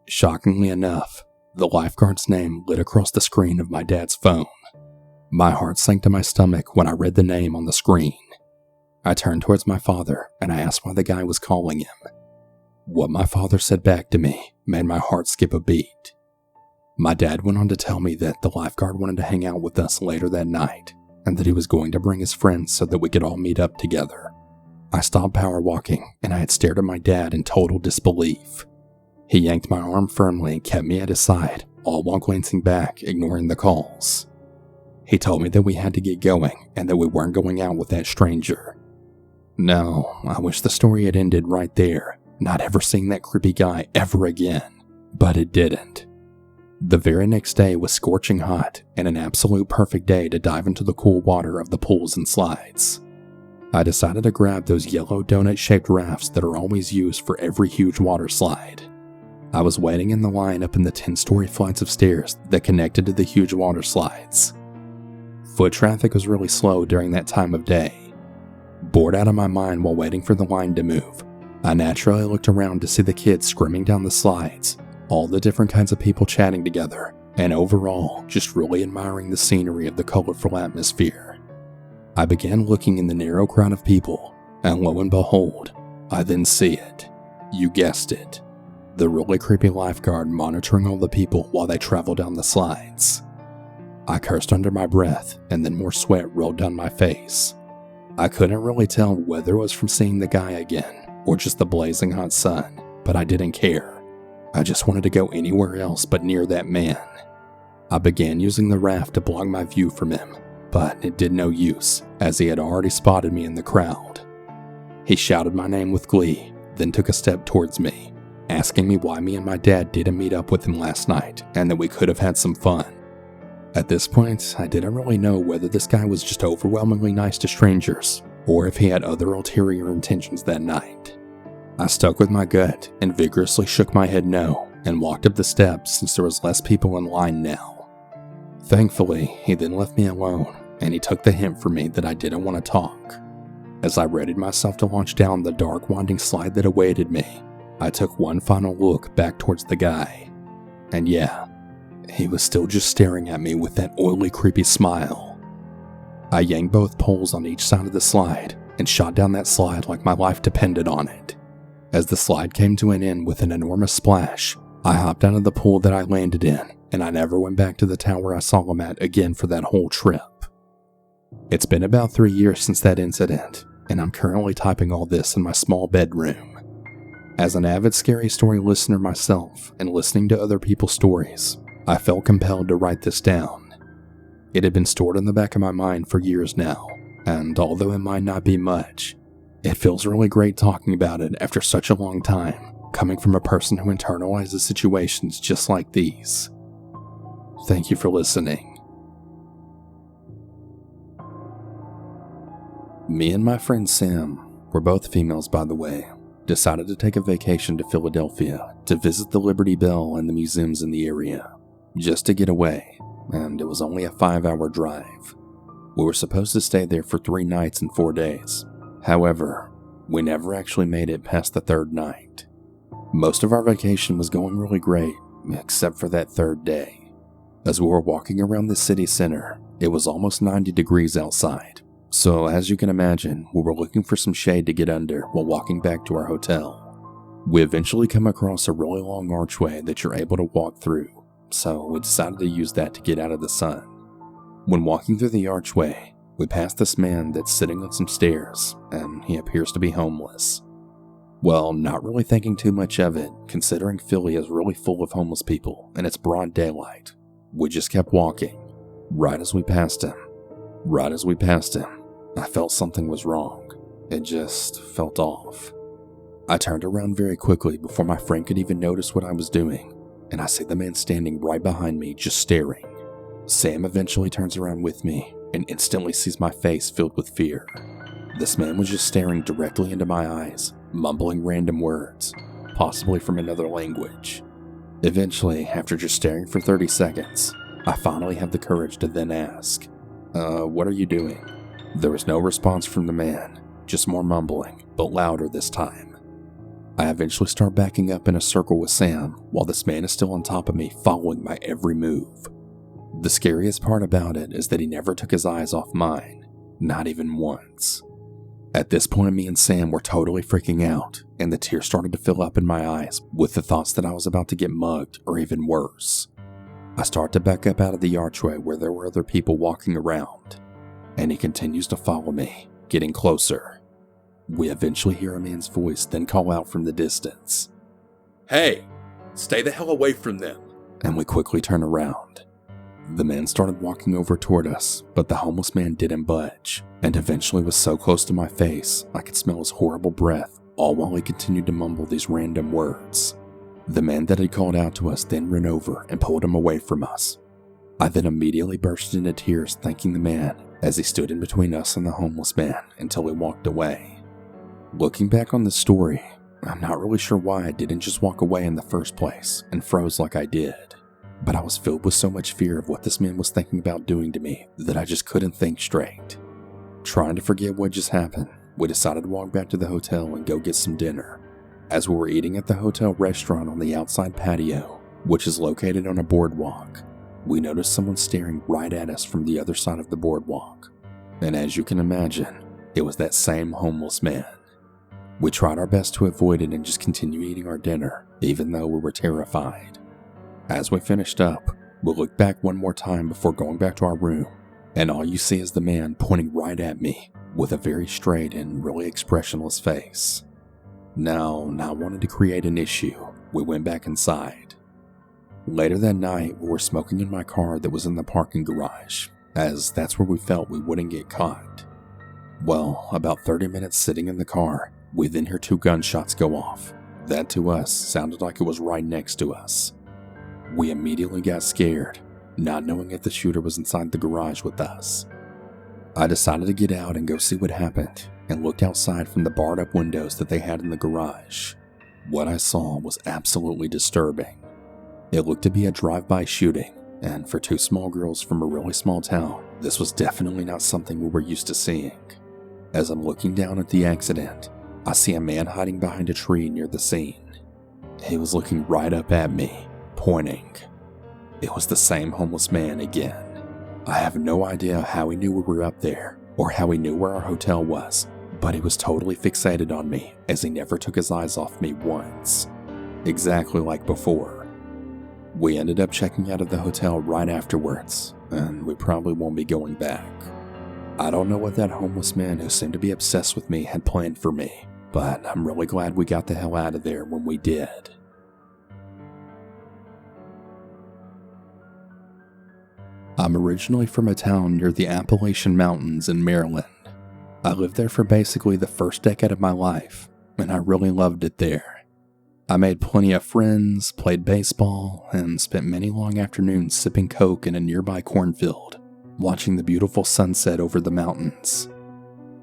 Shockingly enough, the lifeguard's name lit across the screen of my dad's phone. My heart sank to my stomach when I read the name on the screen. I turned towards my father and I asked why the guy was calling him. What my father said back to me made my heart skip a beat. My dad went on to tell me that the lifeguard wanted to hang out with us later that night and that he was going to bring his friends so that we could all meet up together. I stopped power walking and I had stared at my dad in total disbelief. He yanked my arm firmly and kept me at his side, all while glancing back, ignoring the calls. He told me that we had to get going and that we weren't going out with that stranger. No, I wish the story had ended right there, not ever seeing that creepy guy ever again, but it didn't. The very next day was scorching hot and an absolute perfect day to dive into the cool water of the pools and slides. I decided to grab those yellow donut-shaped rafts that are always used for every huge water slide. I was waiting in the line up in the 10-story flights of stairs that connected to the huge water slides. Foot traffic was really slow during that time of day. Bored out of my mind while waiting for the line to move, I naturally looked around to see the kids screaming down the slides, all the different kinds of people chatting together, and overall just really admiring the scenery of the colorful atmosphere. I began looking in the narrow crowd of people, and lo and behold, I then see it. You guessed it. The really creepy lifeguard monitoring all the people while they travel down the slides. I cursed under my breath, and then more sweat rolled down my face. I couldn't really tell whether it was from seeing the guy again, or just the blazing hot sun, but I didn't care. I just wanted to go anywhere else but near that man. I began using the raft to block my view from him, but it did no use, as he had already spotted me in the crowd. He shouted my name with glee, then took a step towards me, asking me why me and my dad didn't meet up with him last night, and that we could have had some fun. At this point, I didn't really know whether this guy was just overwhelmingly nice to strangers, or if he had other ulterior intentions that night. I stuck with my gut and vigorously shook my head no, and walked up the steps since there was less people in line now. Thankfully, he then left me alone, and he took the hint from me that I didn't want to talk. As I readied myself to launch down the dark winding slide that awaited me, I took one final look back towards the guy. And yeah, he was still just staring at me with that oily, creepy smile. I yanked both poles on each side of the slide and shot down that slide like my life depended on it. As the slide came to an end with an enormous splash, I hopped out of the pool that I landed in, and I never went back to the tower I saw him at again for that whole trip. It's been about 3 years since that incident, and I'm currently typing all this in my small bedroom. As an avid scary story listener myself and listening to other people's stories, I felt compelled to write this down. It had been stored in the back of my mind for years now, and although it might not be much, it feels really great talking about it after such a long time, coming from a person who internalizes situations just like these. Thank you for listening. Me and my friend Sam, we're both females by the way, decided to take a vacation to Philadelphia to visit the Liberty Bell and the museums in the area, just to get away, and it was only a 5-hour drive. We were supposed to stay there for 3 nights and 4 days. However, we never actually made it past the 3rd night. Most of our vacation was going really great, except for that 3rd day. As we were walking around the city center, it was almost 90 degrees outside. So as you can imagine, we were looking for some shade to get under while walking back to our hotel. We eventually come across a really long archway that you're able to walk through, so we decided to use that to get out of the sun. When walking through the archway, we pass this man that's sitting on some stairs, and he appears to be homeless. Well, not really thinking too much of it, considering Philly is really full of homeless people, and it's broad daylight. We just kept walking. Right as we passed him, I felt something was wrong. It just felt off. I turned around very quickly before my friend could even notice what I was doing, and I see the man standing right behind me, just staring. Sam eventually turns around with me and instantly sees my face filled with fear. This man was just staring directly into my eyes, mumbling random words, possibly from another language. Eventually, after just staring for 30 seconds, I finally have the courage to then ask, what are you doing? There was no response from the man, just more mumbling, but louder this time. I eventually start backing up in a circle with Sam, while this man is still on top of me, following my every move. The scariest part about it is that he never took his eyes off mine, not even once. At this point, me and Sam were totally freaking out, and the tears started to fill up in my eyes with the thoughts that I was about to get mugged, or even worse. I start to back up out of the archway where there were other people walking around, and he continues to follow me, getting closer. We eventually hear a man's voice then call out from the distance, "Hey, stay the hell away from them," and we quickly turn around. The man started walking over toward us, but the homeless man didn't budge, and eventually was so close to my face I could smell his horrible breath, all while he continued to mumble these random words. The man that had called out to us then ran over and pulled him away from us. I then immediately burst into tears thanking the man as he stood in between us and the homeless man until he walked away. Looking back on this story, I'm not really sure why I didn't just walk away in the first place and froze like I did. But I was filled with so much fear of what this man was thinking about doing to me that I just couldn't think straight. Trying to forget what just happened, we decided to walk back to the hotel and go get some dinner. As we were eating at the hotel restaurant on the outside patio, which is located on a boardwalk, we noticed someone staring right at us from the other side of the boardwalk. And as you can imagine, it was that same homeless man. We tried our best to avoid it and just continue eating our dinner, even though we were terrified. As we finished up, we looked back one more time before going back to our room, and all you see is the man pointing right at me with a very straight and really expressionless face. Now, not wanting to create an issue, we went back inside. Later that night, we were smoking in my car that was in the parking garage, as that's where we felt we wouldn't get caught. Well, about 30 minutes sitting in the car, we then hear 2 gunshots go off. That to us sounded like it was right next to us. We immediately got scared, not knowing if the shooter was inside the garage with us. I decided to get out and go see what happened, and looked outside from the barred up windows that they had in the garage. What I saw was absolutely disturbing. It looked to be a drive-by shooting, and for 2 small girls from a really small town, this was definitely not something we were used to seeing. As I'm looking down at the accident, I see a man hiding behind a tree near the scene. He was looking right up at me, pointing. It was the same homeless man again. I have no idea how he knew we were up there, or how he knew where our hotel was, but he was totally fixated on me as he never took his eyes off me once. Exactly like before. We ended up checking out of the hotel right afterwards, and we probably won't be going back. I don't know what that homeless man who seemed to be obsessed with me had planned for me, but I'm really glad we got the hell out of there when we did. I'm originally from a town near the Appalachian Mountains in Maryland. I lived there for basically the first decade of my life, and I really loved it there. I made plenty of friends, played baseball, and spent many long afternoons sipping Coke in a nearby cornfield, watching the beautiful sunset over the mountains.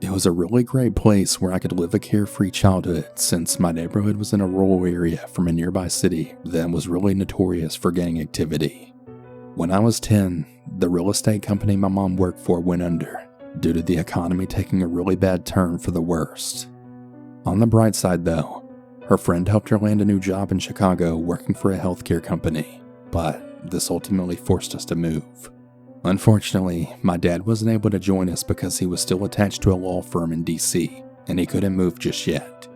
It was a really great place where I could live a carefree childhood, since my neighborhood was in a rural area from a nearby city that was really notorious for gang activity. When I was 10, the real estate company my mom worked for went under, due to the economy taking a really bad turn for the worst. On the bright side though, her friend helped her land a new job in Chicago working for a healthcare company, but this ultimately forced us to move. Unfortunately, my dad wasn't able to join us because he was still attached to a law firm in DC, and he couldn't move just yet.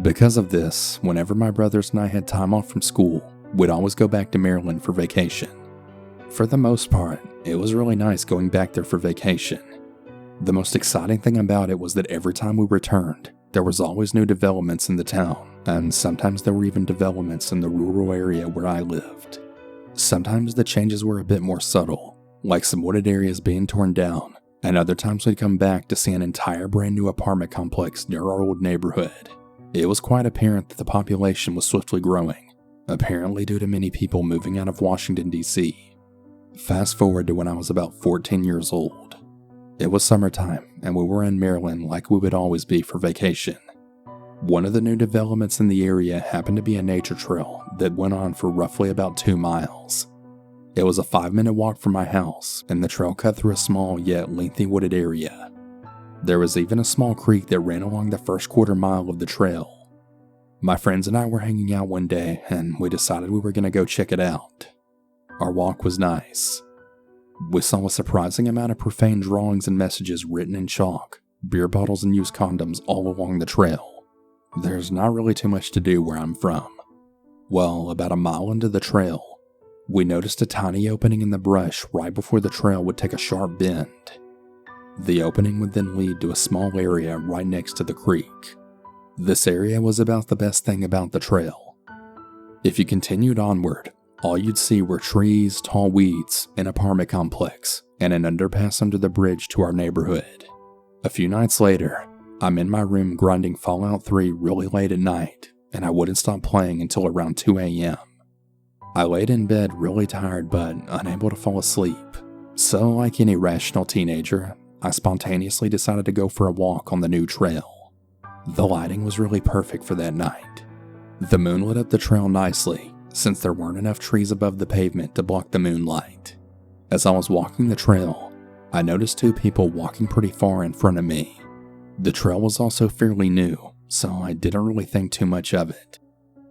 Because of this, whenever my brothers and I had time off from school, we'd always go back to Maryland for vacation. For the most part, it was really nice going back there for vacation. The most exciting thing about it was that every time we returned, there was always new developments in the town, and sometimes there were even developments in the rural area where I lived. Sometimes the changes were a bit more subtle, like some wooded areas being torn down, and other times we'd come back to see an entire brand new apartment complex near our old neighborhood. It was quite apparent that the population was swiftly growing, apparently due to many people moving out of Washington, D.C. Fast forward to when I was about 14 years old. It was summertime, and we were in Maryland like we would always be for vacation. One of the new developments in the area happened to be a nature trail that went on for roughly about 2 miles. It was a 5-minute walk from my house, and the trail cut through a small yet lengthy wooded area. There was even a small creek that ran along the first quarter mile of the trail. My friends and I were hanging out one day, and we decided we were going to go check it out. Our walk was nice. We saw a surprising amount of profane drawings and messages written in chalk, beer bottles and used condoms all along the trail. There's not really too much to do where I'm from. Well, about a mile into the trail, we noticed a tiny opening in the brush right before the trail would take a sharp bend. The opening would then lead to a small area right next to the creek. This area was about the best thing about the trail. If you continued onward, all you'd see were trees, tall weeds, an apartment complex, and an underpass under the bridge to our neighborhood. A few nights later, I'm in my room grinding Fallout 3 really late at night, and I wouldn't stop playing until around 2 a.m. I laid in bed really tired but unable to fall asleep, so like any rational teenager, I spontaneously decided to go for a walk on the new trail. The lighting was really perfect for that night. The moon lit up the trail nicely, since there weren't enough trees above the pavement to block the moonlight. As I was walking the trail, I noticed 2 people walking pretty far in front of me. The trail was also fairly new, so I didn't really think too much of it.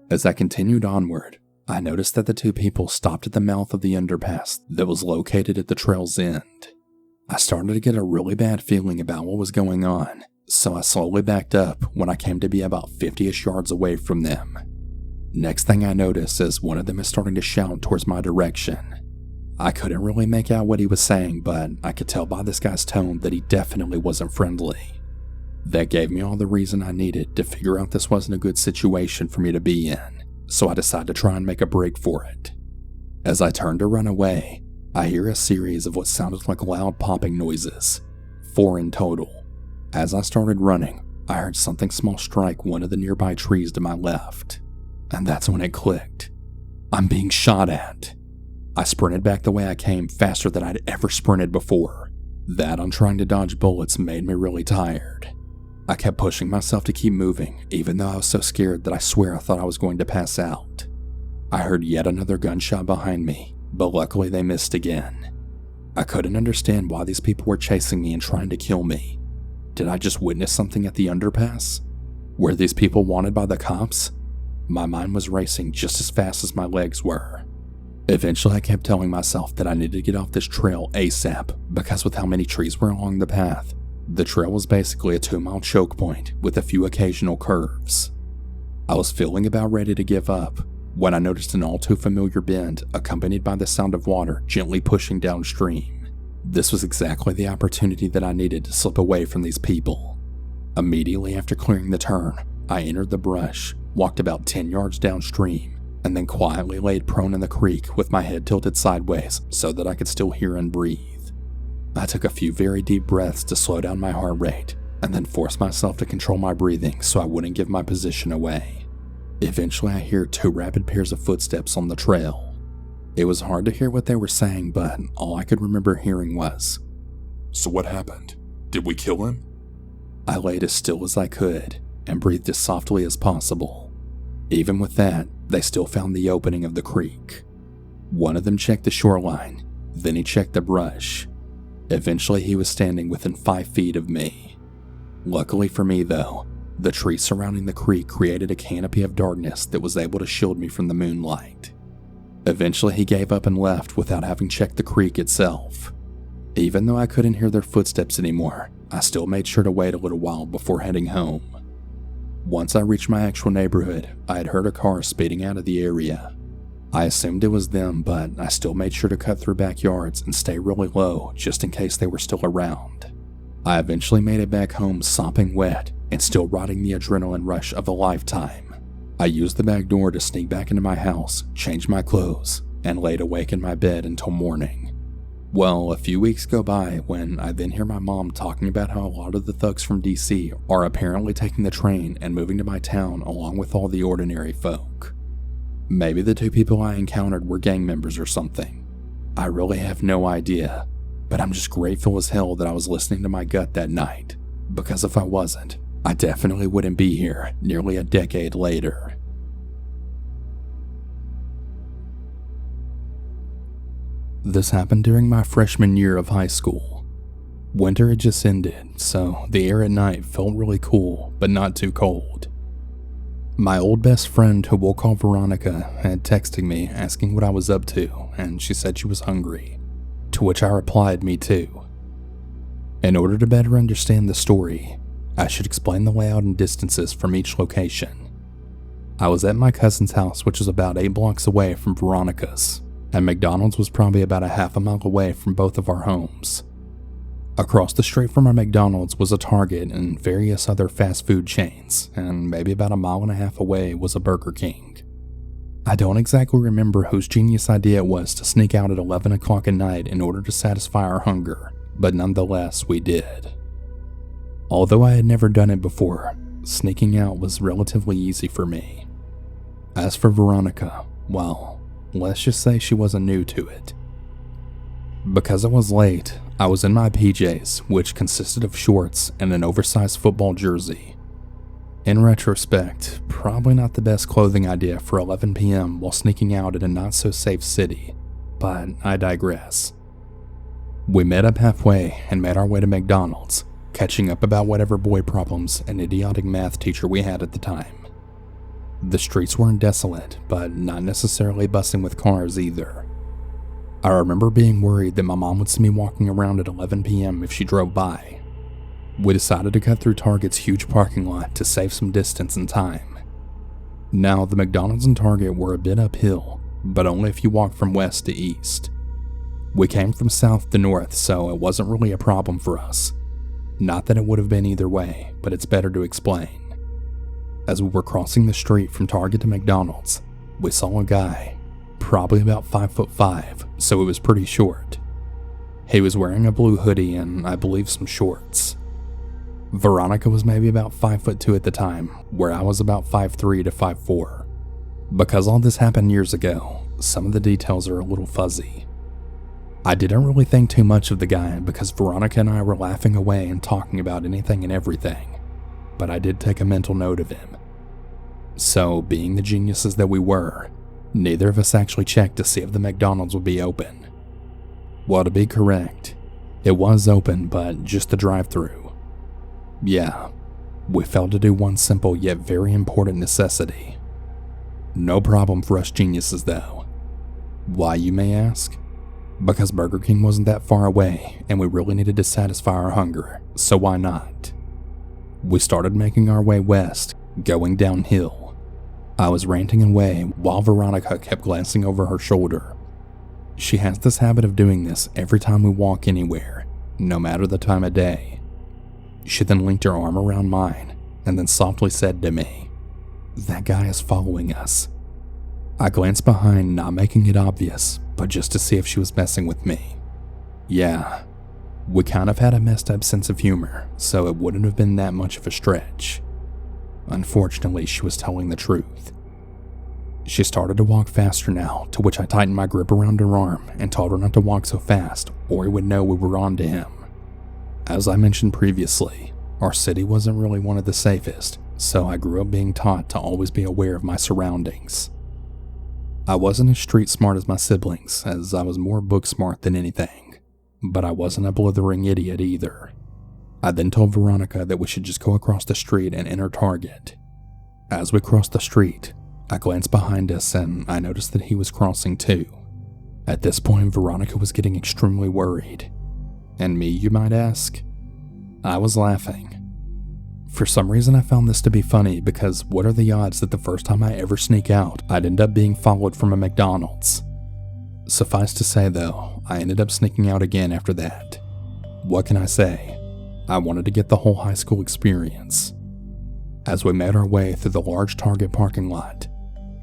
As I continued onward, I noticed that the 2 people stopped at the mouth of the underpass that was located at the trail's end. I started to get a really bad feeling about what was going on, so I slowly backed up when I came to be about 50-ish yards away from them. Next thing I notice is one of them is starting to shout towards my direction. I couldn't really make out what he was saying, but I could tell by this guy's tone that he definitely wasn't friendly. That gave me all the reason I needed to figure out this wasn't a good situation for me to be in, so I decided to try and make a break for it. As I turned to run away, I hear a series of what sounded like loud popping noises, 4 in total. As I started running, I heard something small strike one of the nearby trees to my left, and that's when it clicked. I'm being shot at. I sprinted back the way I came faster than I'd ever sprinted before. That on trying to dodge bullets made me really tired. I kept pushing myself to keep moving, even though I was so scared that I swear I thought I was going to pass out. I heard yet another gunshot behind me, but luckily they missed again. I couldn't understand why these people were chasing me and trying to kill me. Did I just witness something at the underpass? Were these people wanted by the cops? My mind was racing just as fast as my legs were. Eventually I kept telling myself that I needed to get off this trail ASAP, because with how many trees were along the path, the trail was basically a 2-mile choke point with a few occasional curves. I was feeling about ready to give up when I noticed an all too familiar bend accompanied by the sound of water gently pushing downstream. This was exactly the opportunity that I needed to slip away from these people. Immediately after clearing the turn, I entered the brush, walked about 10 yards downstream, and then quietly laid prone in the creek with my head tilted sideways so that I could still hear and breathe. I took a few very deep breaths to slow down my heart rate, and then forced myself to control my breathing so I wouldn't give my position away. Eventually I hear 2 rapid pairs of footsteps on the trail. It was hard to hear what they were saying, but all I could remember hearing was, "So what happened? Did we kill him?" I laid as still as I could and breathed as softly as possible. Even with that, they still found the opening of the creek. One of them checked the shoreline, then he checked the brush. Eventually he was standing within 5 feet of me. Luckily for me though, the trees surrounding the creek created a canopy of darkness that was able to shield me from the moonlight. Eventually he gave up and left without having checked the creek itself. Even though I couldn't hear their footsteps anymore, I still made sure to wait a little while before heading home. Once I reached my actual neighborhood, I had heard a car speeding out of the area. I assumed it was them, but I still made sure to cut through backyards and stay really low just in case they were still around. I eventually made it back home sopping wet and still riding the adrenaline rush of a lifetime. I used the back door to sneak back into my house, change my clothes, and laid awake in my bed until morning. Well, a few weeks go by when I then hear my mom talking about how a lot of the thugs from DC are apparently taking the train and moving to my town along with all the ordinary folk. Maybe the 2 people I encountered were gang members or something. I really have no idea, but I'm just grateful as hell that I was listening to my gut that night, because if I wasn't, I definitely wouldn't be here nearly a decade later. This happened during my freshman year of high school. Winter had just ended, so the air at night felt really cool, but not too cold. My old best friend, who we'll call Veronica, had texted me asking what I was up to, and she said she was hungry, to which I replied, me too. In order to better understand the story, I should explain the layout and distances from each location. I was at my cousin's house, which was about 8 blocks away from Veronica's, and McDonald's was probably about a half a mile away from both of our homes. Across the street from our McDonald's was a Target and various other fast food chains, and maybe about a mile and a half away was a Burger King. I don't exactly remember whose genius idea it was to sneak out at 11 o'clock at night in order to satisfy our hunger, but nonetheless we did. Although I had never done it before, sneaking out was relatively easy for me. As for Veronica, well, let's just say she wasn't new to it. Because it was late, I was in my PJs, which consisted of shorts and an oversized football jersey. In retrospect, probably not the best clothing idea for 11 p.m. while sneaking out in a not-so-safe city, but I digress. We met up halfway and made our way to McDonald's, catching up about whatever boy problems an idiotic math teacher we had at the time. The streets weren't desolate, but not necessarily bustling with cars either. I remember being worried that my mom would see me walking around at 11 p.m. if she drove by. We decided to cut through Target's huge parking lot to save some distance and time. Now, the McDonald's and Target were a bit uphill, but only if you walked from west to east. We came from south to north, so it wasn't really a problem for us. Not that it would have been either way, but it's better to explain. As we were crossing the street from Target to McDonald's, we saw a guy, probably about 5'5", so he was pretty short. He was wearing a blue hoodie and I believe some shorts. Veronica was maybe about 5'2" at the time, where I was about 5'3" to 5'4". Because all this happened years ago, some of the details are a little fuzzy. I didn't really think too much of the guy because Veronica and I were laughing away and talking about anything and everything, but I did take a mental note of him. So, being the geniuses that we were, neither of us actually checked to see if the McDonald's would be open. Well, to be correct, it was open, but just the drive-thru. Yeah, we failed to do one simple yet very important necessity. No problem for us geniuses though. Why, you may ask? Because Burger King wasn't that far away and we really needed to satisfy our hunger, so why not? We started making our way west, going downhill. I was ranting away while Veronica kept glancing over her shoulder. She has this habit of doing this every time we walk anywhere, no matter the time of day. She then linked her arm around mine and then softly said to me, "That guy is following us." I glanced behind, not making it obvious, but just to see if she was messing with me. Yeah, we kind of had a messed up sense of humor, so it wouldn't have been that much of a stretch. Unfortunately, she was telling the truth. She started to walk faster now, to which I tightened my grip around her arm and told her not to walk so fast or he would know we were on to him. As I mentioned previously, our city wasn't really one of the safest, so I grew up being taught to always be aware of my surroundings. I wasn't as street smart as my siblings, as I was more book smart than anything, but I wasn't a blithering idiot either. I then told Veronica that we should just go across the street and enter Target. As we crossed the street, I glanced behind us and I noticed that he was crossing too. At this point, Veronica was getting extremely worried. And me, you might ask? I was laughing. For some reason, I found this to be funny because what are the odds that the first time I ever sneak out, I'd end up being followed from a McDonald's? Suffice to say though, I ended up sneaking out again after that. What can I say? I wanted to get the whole high school experience. As we made our way through the large Target parking lot,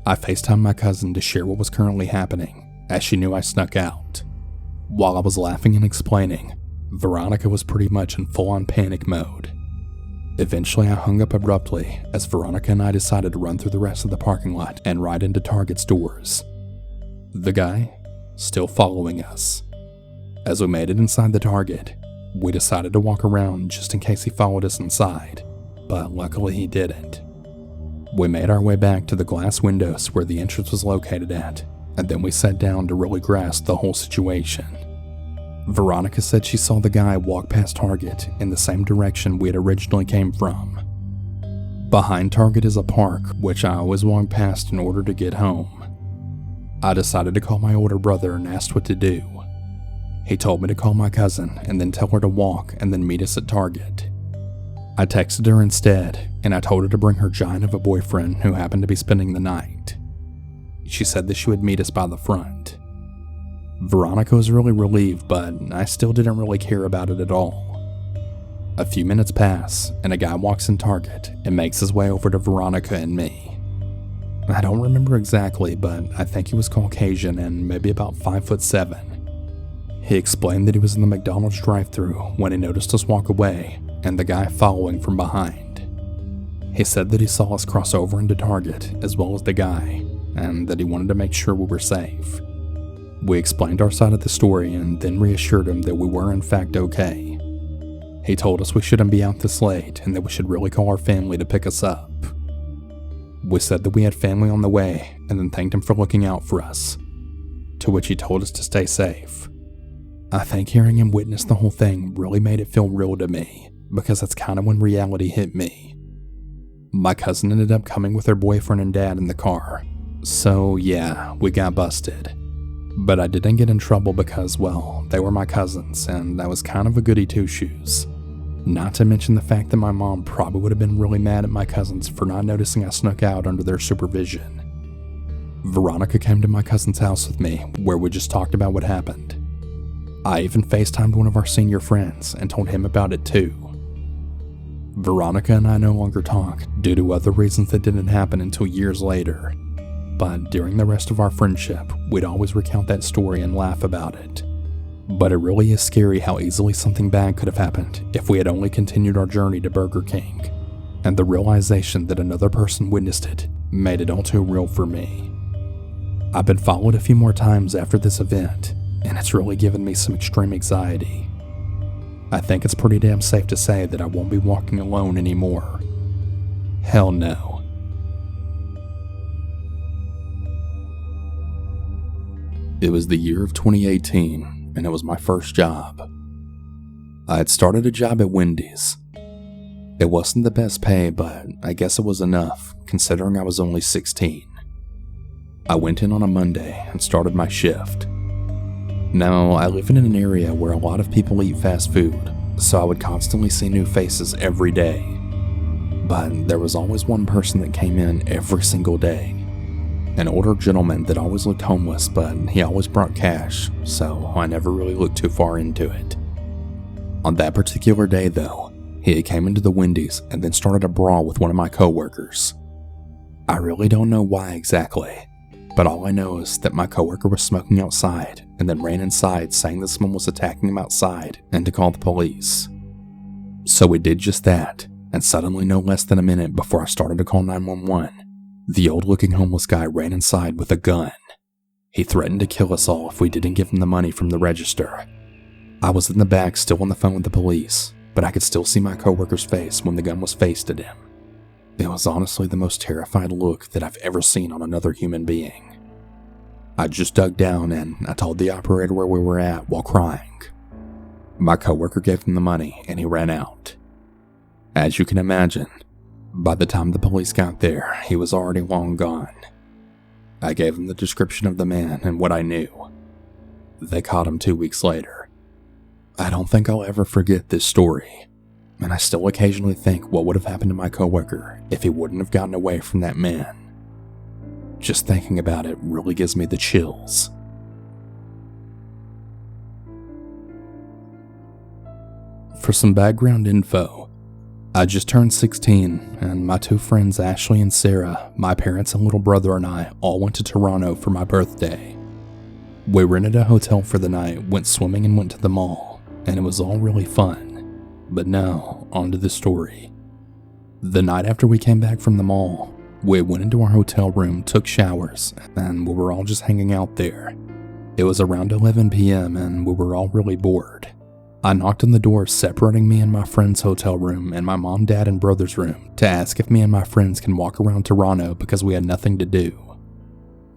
I FaceTimed my cousin to share what was currently happening, as she knew I snuck out. While I was laughing and explaining, Veronica was pretty much in full-on panic mode. Eventually, I hung up abruptly as Veronica and I decided to run through the rest of the parking lot and right into Target's doors. The guy, still following us. As we made it inside the Target, we decided to walk around just in case he followed us inside, but luckily he didn't. We made our way back to the glass windows where the entrance was located at, and then we sat down to really grasp the whole situation. Veronica said she saw the guy walk past Target in the same direction we had originally came from. Behind Target is a park, which I always walk past in order to get home. I decided to call my older brother and asked what to do. He told me to call my cousin and then tell her to walk and then meet us at Target. I texted her instead, and I told her to bring her giant of a boyfriend who happened to be spending the night. She said that she would meet us by the front. Veronica was really relieved, but I still didn't really care about it at all. A few minutes pass, and a guy walks in Target and makes his way over to Veronica and me. I don't remember exactly, but I think he was Caucasian and maybe about 5'7". He explained that he was in the McDonald's drive-thru when he noticed us walk away, and the guy following from behind. He said that he saw us cross over into Target as well as the guy, and that he wanted to make sure we were safe. We explained our side of the story and then reassured him that we were in fact okay. He told us we shouldn't be out this late and that we should really call our family to pick us up. We said that we had family on the way and then thanked him for looking out for us, to which he told us to stay safe. I think hearing him witness the whole thing really made it feel real to me, because that's kind of when reality hit me. My cousin ended up coming with her boyfriend and dad in the car, so yeah, we got busted. But I didn't get in trouble because, well, they were my cousins, and I was kind of a goody two-shoes. Not to mention the fact that my mom probably would have been really mad at my cousins for not noticing I snuck out under their supervision. Veronica came to my cousin's house with me, where we just talked about what happened. I even FaceTimed one of our senior friends and told him about it too. Veronica and I no longer talk due to other reasons that didn't happen until years later. But during the rest of our friendship, we'd always recount that story and laugh about it. But it really is scary how easily something bad could have happened if we had only continued our journey to Burger King. And the realization that another person witnessed it made it all too real for me. I've been followed a few more times after this event, and it's really given me some extreme anxiety. I think it's pretty damn safe to say that I won't be walking alone anymore. Hell no. It was the year of 2018, and it was my first job. I had started a job at Wendy's. It wasn't the best pay, but I guess it was enough, considering I was only 16. I went in on a Monday and started my shift. Now, I live in an area where a lot of people eat fast food, so I would constantly see new faces every day. But there was always one person that came in every single day. An older gentleman that always looked homeless, but he always brought cash, so I never really looked too far into it. On that particular day though, he came into the Wendy's and then started a brawl with one of my coworkers. I really don't know why exactly, but all I know is that my coworker was smoking outside and then ran inside saying that someone was attacking him outside and to call the police. So we did just that, and suddenly no less than a minute before I started to call 911, the old-looking homeless guy ran inside with a gun. He threatened to kill us all if we didn't give him the money from the register. I was in the back still on the phone with the police, but I could still see my coworker's face when the gun was faced at him. It was honestly the most terrified look that I've ever seen on another human being. I just dug down and I told the operator where we were at while crying. My coworker gave him the money and he ran out. As you can imagine, by the time the police got there, he was already long gone. I gave him the description of the man and what I knew. They caught him 2 weeks later. I don't think I'll ever forget this story, and I still occasionally think what would have happened to my coworker if he wouldn't have gotten away from that man. Just thinking about it really gives me the chills. For some background info, I just turned 16, and my two friends Ashley and Sarah, my parents and little brother and I all went to Toronto for my birthday. We rented a hotel for the night, went swimming and went to the mall, and it was all really fun. But now, on to the story. The night after we came back from the mall, we went into our hotel room, took showers, and we were all just hanging out there. It was around 11 p.m. and we were all really bored. I knocked on the door separating me and my friend's hotel room and my mom, dad, and brother's room to ask if me and my friends can walk around Toronto because we had nothing to do.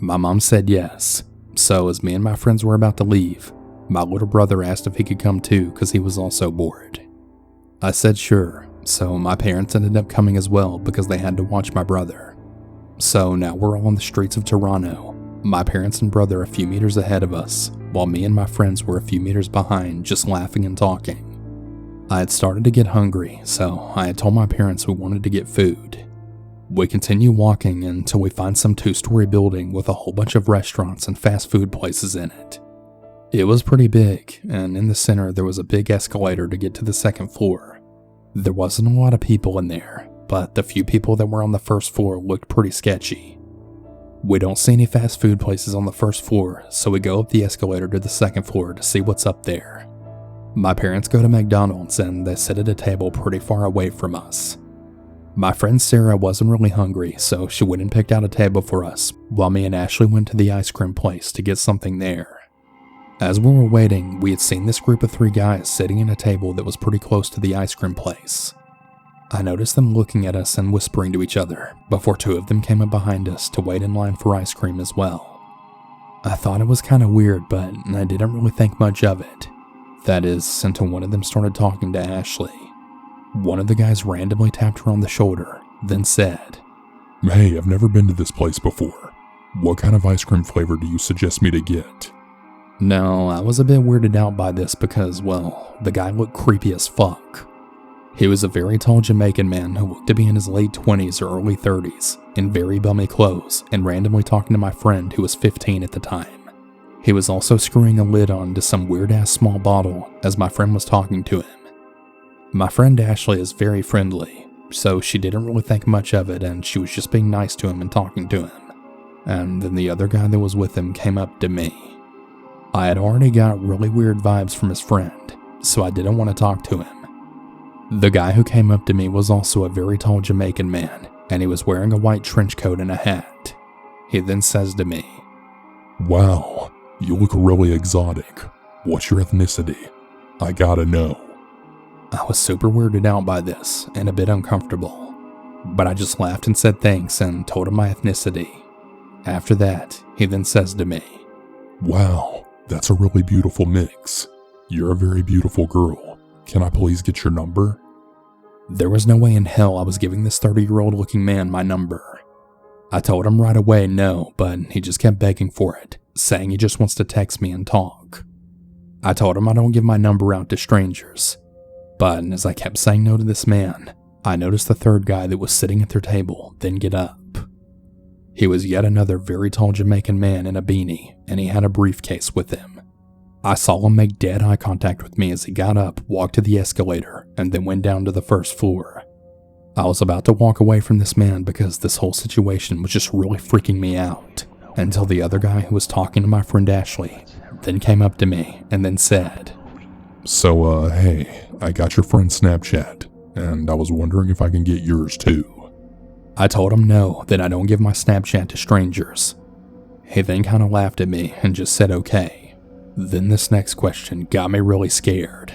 My mom said yes, so as me and my friends were about to leave, my little brother asked if he could come too because he was also bored. I said sure, so my parents ended up coming as well because they had to watch my brother. So now we're all on the streets of Toronto, my parents and brother a few meters ahead of us, while me and my friends were a few meters behind, just laughing and talking. I had started to get hungry, so I had told my parents we wanted to get food. We continue walking until we find some 2-story building with a whole bunch of restaurants and fast food places in it. It was pretty big, and in the center there was a big escalator to get to the second floor. There wasn't a lot of people in there, but the few people that were on the first floor looked pretty sketchy. We don't see any fast food places on the first floor, so we go up the escalator to the second floor to see what's up there. My parents go to McDonald's and they sit at a table pretty far away from us. My friend Sarah wasn't really hungry, so she went and picked out a table for us, while me and Ashley went to the ice cream place to get something there. As we were waiting, we had seen this group of 3 guys sitting at a table that was pretty close to the ice cream place. I noticed them looking at us and whispering to each other before 2 of them came up behind us to wait in line for ice cream as well. I thought it was kind of weird, but I didn't really think much of it. That is, until one of them started talking to Ashley. One of the guys randomly tapped her on the shoulder, then said, "Hey, I've never been to this place before. What kind of ice cream flavor do you suggest me to get?" Now, I was a bit weirded out by this because, well, the guy looked creepy as fuck. He was a very tall Jamaican man who looked to be in his late 20s or early 30s, in very bummy clothes, and randomly talking to my friend who was 15 at the time. He was also screwing a lid onto some weird-ass small bottle as my friend was talking to him. My friend Ashley is very friendly, so she didn't really think much of it and she was just being nice to him and talking to him. And then the other guy that was with him came up to me. I had already got really weird vibes from his friend, so I didn't want to talk to him. The guy who came up to me was also a very tall Jamaican man, and he was wearing a white trench coat and a hat. He then says to me, "Wow, you look really exotic. What's your ethnicity? I gotta know." I was super weirded out by this and a bit uncomfortable, but I just laughed and said thanks and told him my ethnicity. After that, he then says to me, "Wow, that's a really beautiful mix. You're a very beautiful girl. Can I please get your number?" There was no way in hell I was giving this 30-year-old looking man my number. I told him right away no, but he just kept begging for it, saying he just wants to text me and talk. I told him I don't give my number out to strangers. But as I kept saying no to this man, I noticed the third guy that was sitting at their table then get up. He was yet another very tall Jamaican man in a beanie, and he had a briefcase with him. I saw him make dead eye contact with me as he got up, walked to the escalator, and then went down to the first floor. I was about to walk away from this man because this whole situation was just really freaking me out, until the other guy who was talking to my friend Ashley then came up to me and then said, "So, hey, I got your friend's Snapchat, and I was wondering if I can get yours too." I told him no, that I don't give my Snapchat to strangers. He then kind of laughed at me and just said okay. Then this next question got me really scared.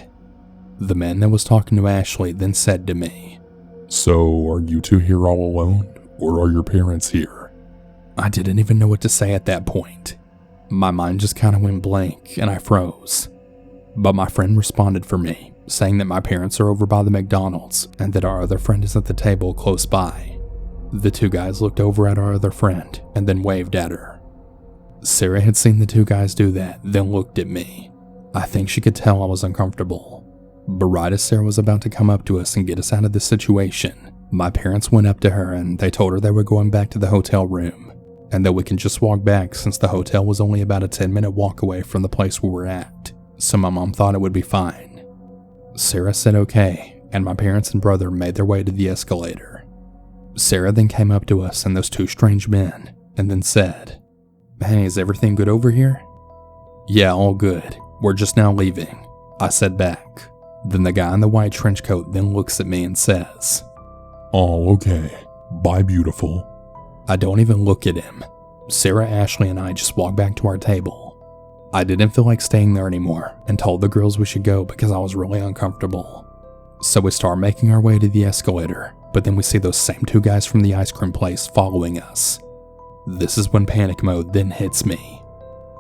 The man that was talking to Ashley then said to me, "So, are you two here all alone, or are your parents here?" I didn't even know what to say at that point. My mind just kind of went blank and I froze. But my friend responded for me, saying that my parents are over by the McDonald's and that our other friend is at the table close by. The two guys looked over at our other friend and then waved at her. Sarah had seen the two guys do that, then looked at me. I think she could tell I was uncomfortable. But right as Sarah was about to come up to us and get us out of this situation, my parents went up to her and they told her they were going back to the hotel room, and that we can just walk back since the hotel was only about a 10-minute walk away from the place we were at, so my mom thought it would be fine. Sarah said okay, and my parents and brother made their way to the escalator. Sarah then came up to us and those two strange men, and then said, "Hey, is everything good over here?" "Yeah, all good. We're just now leaving," I said back. Then the guy in the white trench coat then looks at me and says, "Oh, okay. Bye, beautiful." I don't even look at him. Sarah, Ashley, and I just walked back to our table. I didn't feel like staying there anymore and told the girls we should go because I was really uncomfortable. So we start making our way to the escalator, but then we see those same two guys from the ice cream place following us. This is when panic mode then hits me.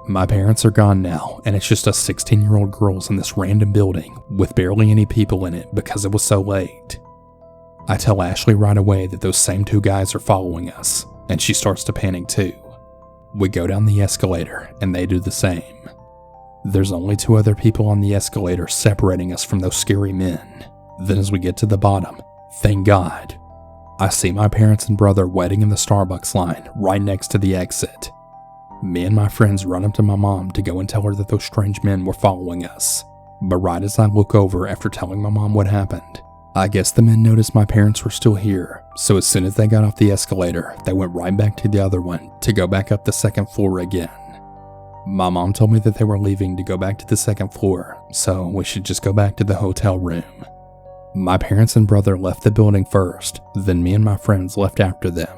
My parents are gone now, and it's just us 16-year-old girls in this random building with barely any people in it because it was so late. I tell Ashley right away that those same two guys are following us, and she starts to panic too. We go down the escalator, and they do the same. There's only two other people on the escalator separating us from those scary men. Then as we get to the bottom, thank God, I see my parents and brother waiting in the Starbucks line right next to the exit. Me and my friends run up to my mom to go and tell her that those strange men were following us. But right as I look over after telling my mom what happened, I guess the men noticed my parents were still here, so as soon as they got off the escalator, they went right back to the other one to go back up the second floor again. My mom told me that they were leaving to go back to the second floor, so we should just go back to the hotel room. My parents and brother left the building first, then me and my friends left after them.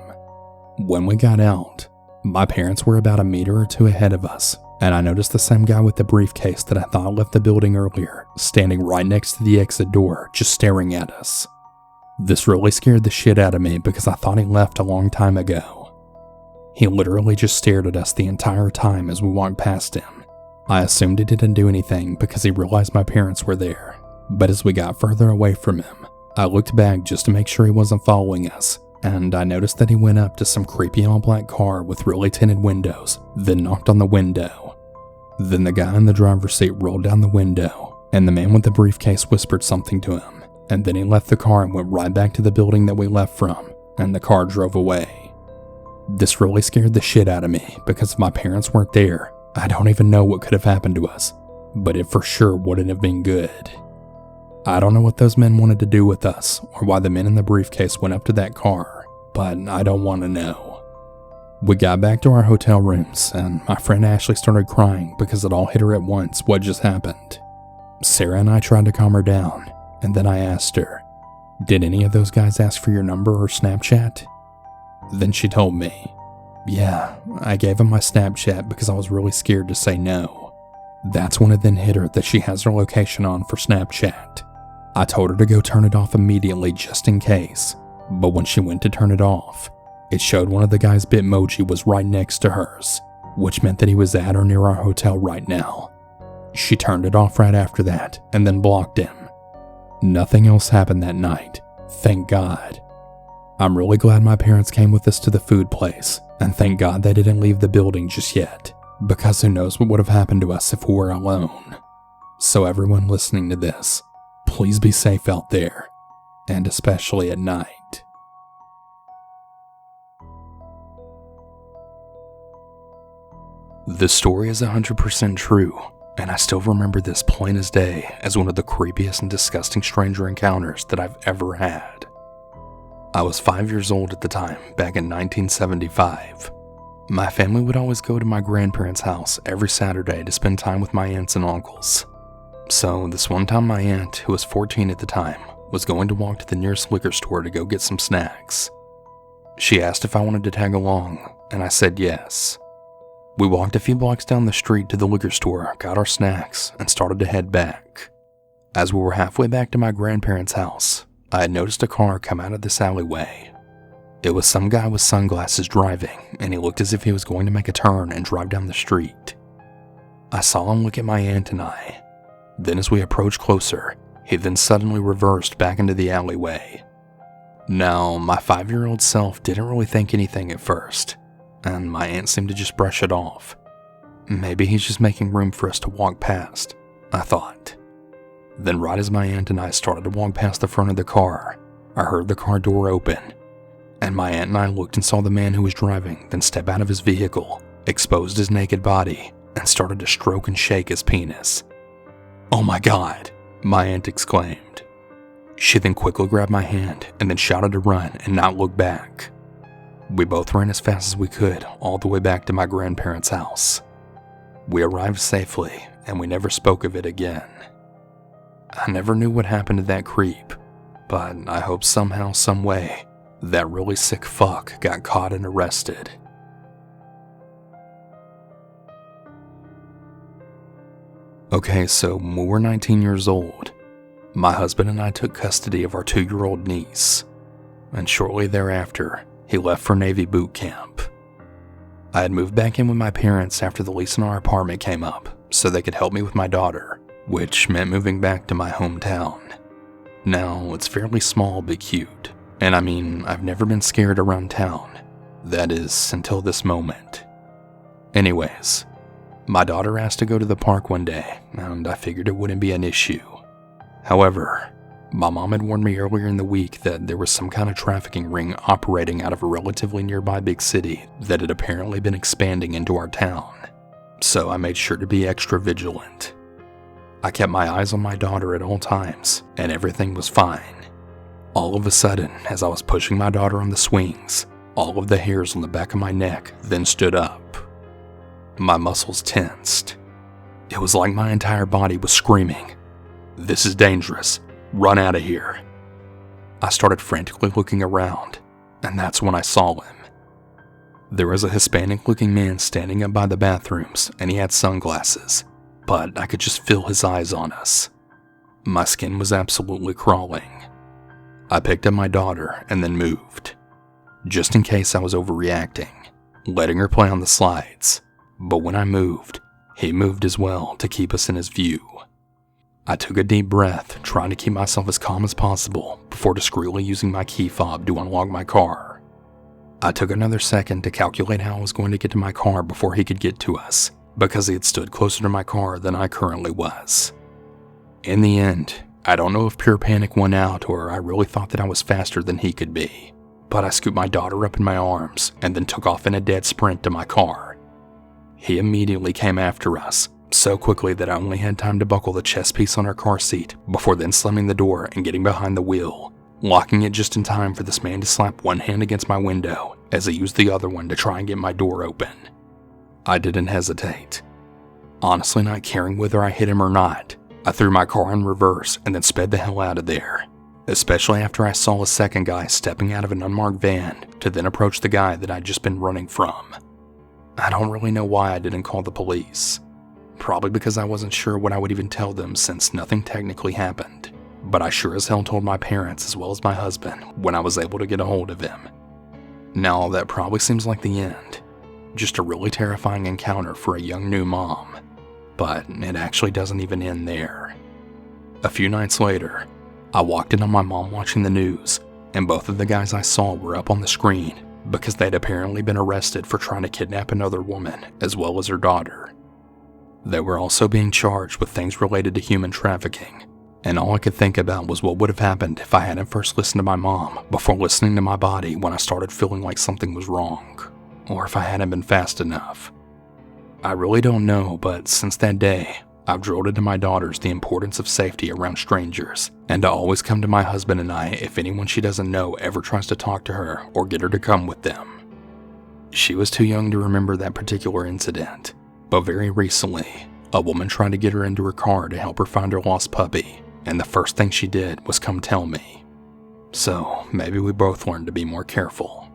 When we got out, my parents were about a meter or two ahead of us, and I noticed the same guy with the briefcase that I thought left the building earlier, standing right next to the exit door, just staring at us. This really scared the shit out of me because I thought he left a long time ago. He literally just stared at us the entire time as we walked past him. I assumed he didn't do anything because he realized my parents were there. But as we got further away from him, I looked back just to make sure he wasn't following us, and I noticed that he went up to some creepy all-black car with really tinted windows, then knocked on the window. Then the guy in the driver's seat rolled down the window, and the man with the briefcase whispered something to him, and then he left the car and went right back to the building that we left from, and the car drove away. This really scared the shit out of me, because if my parents weren't there, I don't even know what could have happened to us, but it for sure wouldn't have been good. I don't know what those men wanted to do with us, or why the men in the briefcase went up to that car, but I don't want to know. We got back to our hotel rooms, and my friend Ashley started crying because it all hit her at once what just happened. Sarah and I tried to calm her down, and then I asked her, "Did any of those guys ask for your number or Snapchat?" Then she told me, "Yeah, I gave them my Snapchat because I was really scared to say no." That's when it then hit her that she has her location on for Snapchat. I told her to go turn it off immediately just in case, but when she went to turn it off, it showed one of the guys' Bitmoji was right next to hers, which meant that he was at or near our hotel right now. She turned it off right after that and then blocked him. Nothing else happened that night, thank God. I'm really glad my parents came with us to the food place, and thank God they didn't leave the building just yet, because who knows what would have happened to us if we were alone. So everyone listening to this, please be safe out there, and especially at night. This story is 100% true, and I still remember this plain as day as one of the creepiest and disgusting stranger encounters that I've ever had. I was 5 years old at the time, back in 1975. My family would always go to my grandparents' house every Saturday to spend time with my aunts and uncles. So this one time my aunt, who was 14 at the time, was going to walk to the nearest liquor store to go get some snacks. She asked if I wanted to tag along, and I said yes. We walked a few blocks down the street to the liquor store, got our snacks, and started to head back. As we were halfway back to my grandparents' house, I had noticed a car come out of this alleyway. It was some guy with sunglasses driving, and he looked as if he was going to make a turn and drive down the street. I saw him look at my aunt and I. Then as we approached closer, he then suddenly reversed back into the alleyway. Now, my 5-year-old self didn't really think anything at first, and my aunt seemed to just brush it off. Maybe he's just making room for us to walk past, I thought. Then right as my aunt and I started to walk past the front of the car, I heard the car door open, and my aunt and I looked and saw the man who was driving then step out of his vehicle, exposed his naked body, and started to stroke and shake his penis. "Oh my God," my aunt exclaimed. She then quickly grabbed my hand and then shouted to run and not look back. We both ran as fast as we could all the way back to my grandparents' house. We arrived safely and we never spoke of it again. I never knew what happened to that creep, but I hope somehow, some way, that really sick fuck got caught and arrested. Okay, so when we were 19 years old, my husband and I took custody of our 2-year-old niece, and shortly thereafter, he left for Navy boot camp. I had moved back in with my parents after the lease in our apartment came up, so they could help me with my daughter, which meant moving back to my hometown. Now, it's fairly small but cute, and I mean, I've never been scared around town. That is, until this moment. Anyways, my daughter asked to go to the park one day, and I figured it wouldn't be an issue. However, my mom had warned me earlier in the week that there was some kind of trafficking ring operating out of a relatively nearby big city that had apparently been expanding into our town, so I made sure to be extra vigilant. I kept my eyes on my daughter at all times, and everything was fine. All of a sudden, as I was pushing my daughter on the swings, all of the hairs on the back of my neck then stood up. My muscles tensed. It was like my entire body was screaming, "This is dangerous. Run out of here." I started frantically looking around, and that's when I saw him. There was a Hispanic-looking man standing up by the bathrooms, and he had sunglasses, but I could just feel his eyes on us. My skin was absolutely crawling. I picked up my daughter and then moved, just in case I was overreacting, letting her play on the slides. But when I moved, he moved as well to keep us in his view. I took a deep breath, trying to keep myself as calm as possible before discreetly using my key fob to unlock my car. I took another second to calculate how I was going to get to my car before he could get to us, because he had stood closer to my car than I currently was. In the end, I don't know if pure panic won out or I really thought that I was faster than he could be, but I scooped my daughter up in my arms and then took off in a dead sprint to my car. He immediately came after us, so quickly that I only had time to buckle the chest piece on our car seat before then slamming the door and getting behind the wheel, locking it just in time for this man to slap one hand against my window as he used the other one to try and get my door open. I didn't hesitate. Honestly, not caring whether I hit him or not, I threw my car in reverse and then sped the hell out of there, especially after I saw a second guy stepping out of an unmarked van to then approach the guy that I'd just been running from. I don't really know why I didn't call the police. Probably because I wasn't sure what I would even tell them since nothing technically happened. But I sure as hell told my parents as well as my husband when I was able to get a hold of him. Now that probably seems like the end. Just a really terrifying encounter for a young new mom. But it actually doesn't even end there. A few nights later, I walked in on my mom watching the news, and both of the guys I saw were up on the screen because they'd apparently been arrested for trying to kidnap another woman as well as her daughter. They were also being charged with things related to human trafficking, and all I could think about was what would have happened if I hadn't first listened to my mom before listening to my body when I started feeling like something was wrong, or if I hadn't been fast enough. I really don't know, but since that day, I've drilled into my daughters the importance of safety around strangers, and to always come to my husband and I if anyone she doesn't know ever tries to talk to her or get her to come with them. She was too young to remember that particular incident, but very recently, a woman tried to get her into her car to help her find her lost puppy, and the first thing she did was come tell me. So maybe we both learned to be more careful.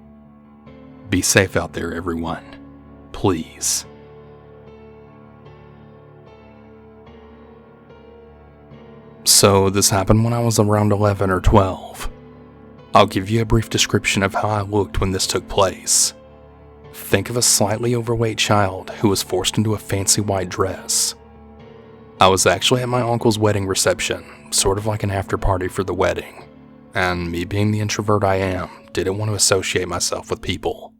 Be safe out there, everyone. Please. So this happened when I was around 11 or 12. I'll give you a brief description of how I looked when this took place. Think of a slightly overweight child who was forced into a fancy white dress. I was actually at my uncle's wedding reception, sort of like an after party for the wedding, and me being the introvert I am, didn't want to associate myself with people.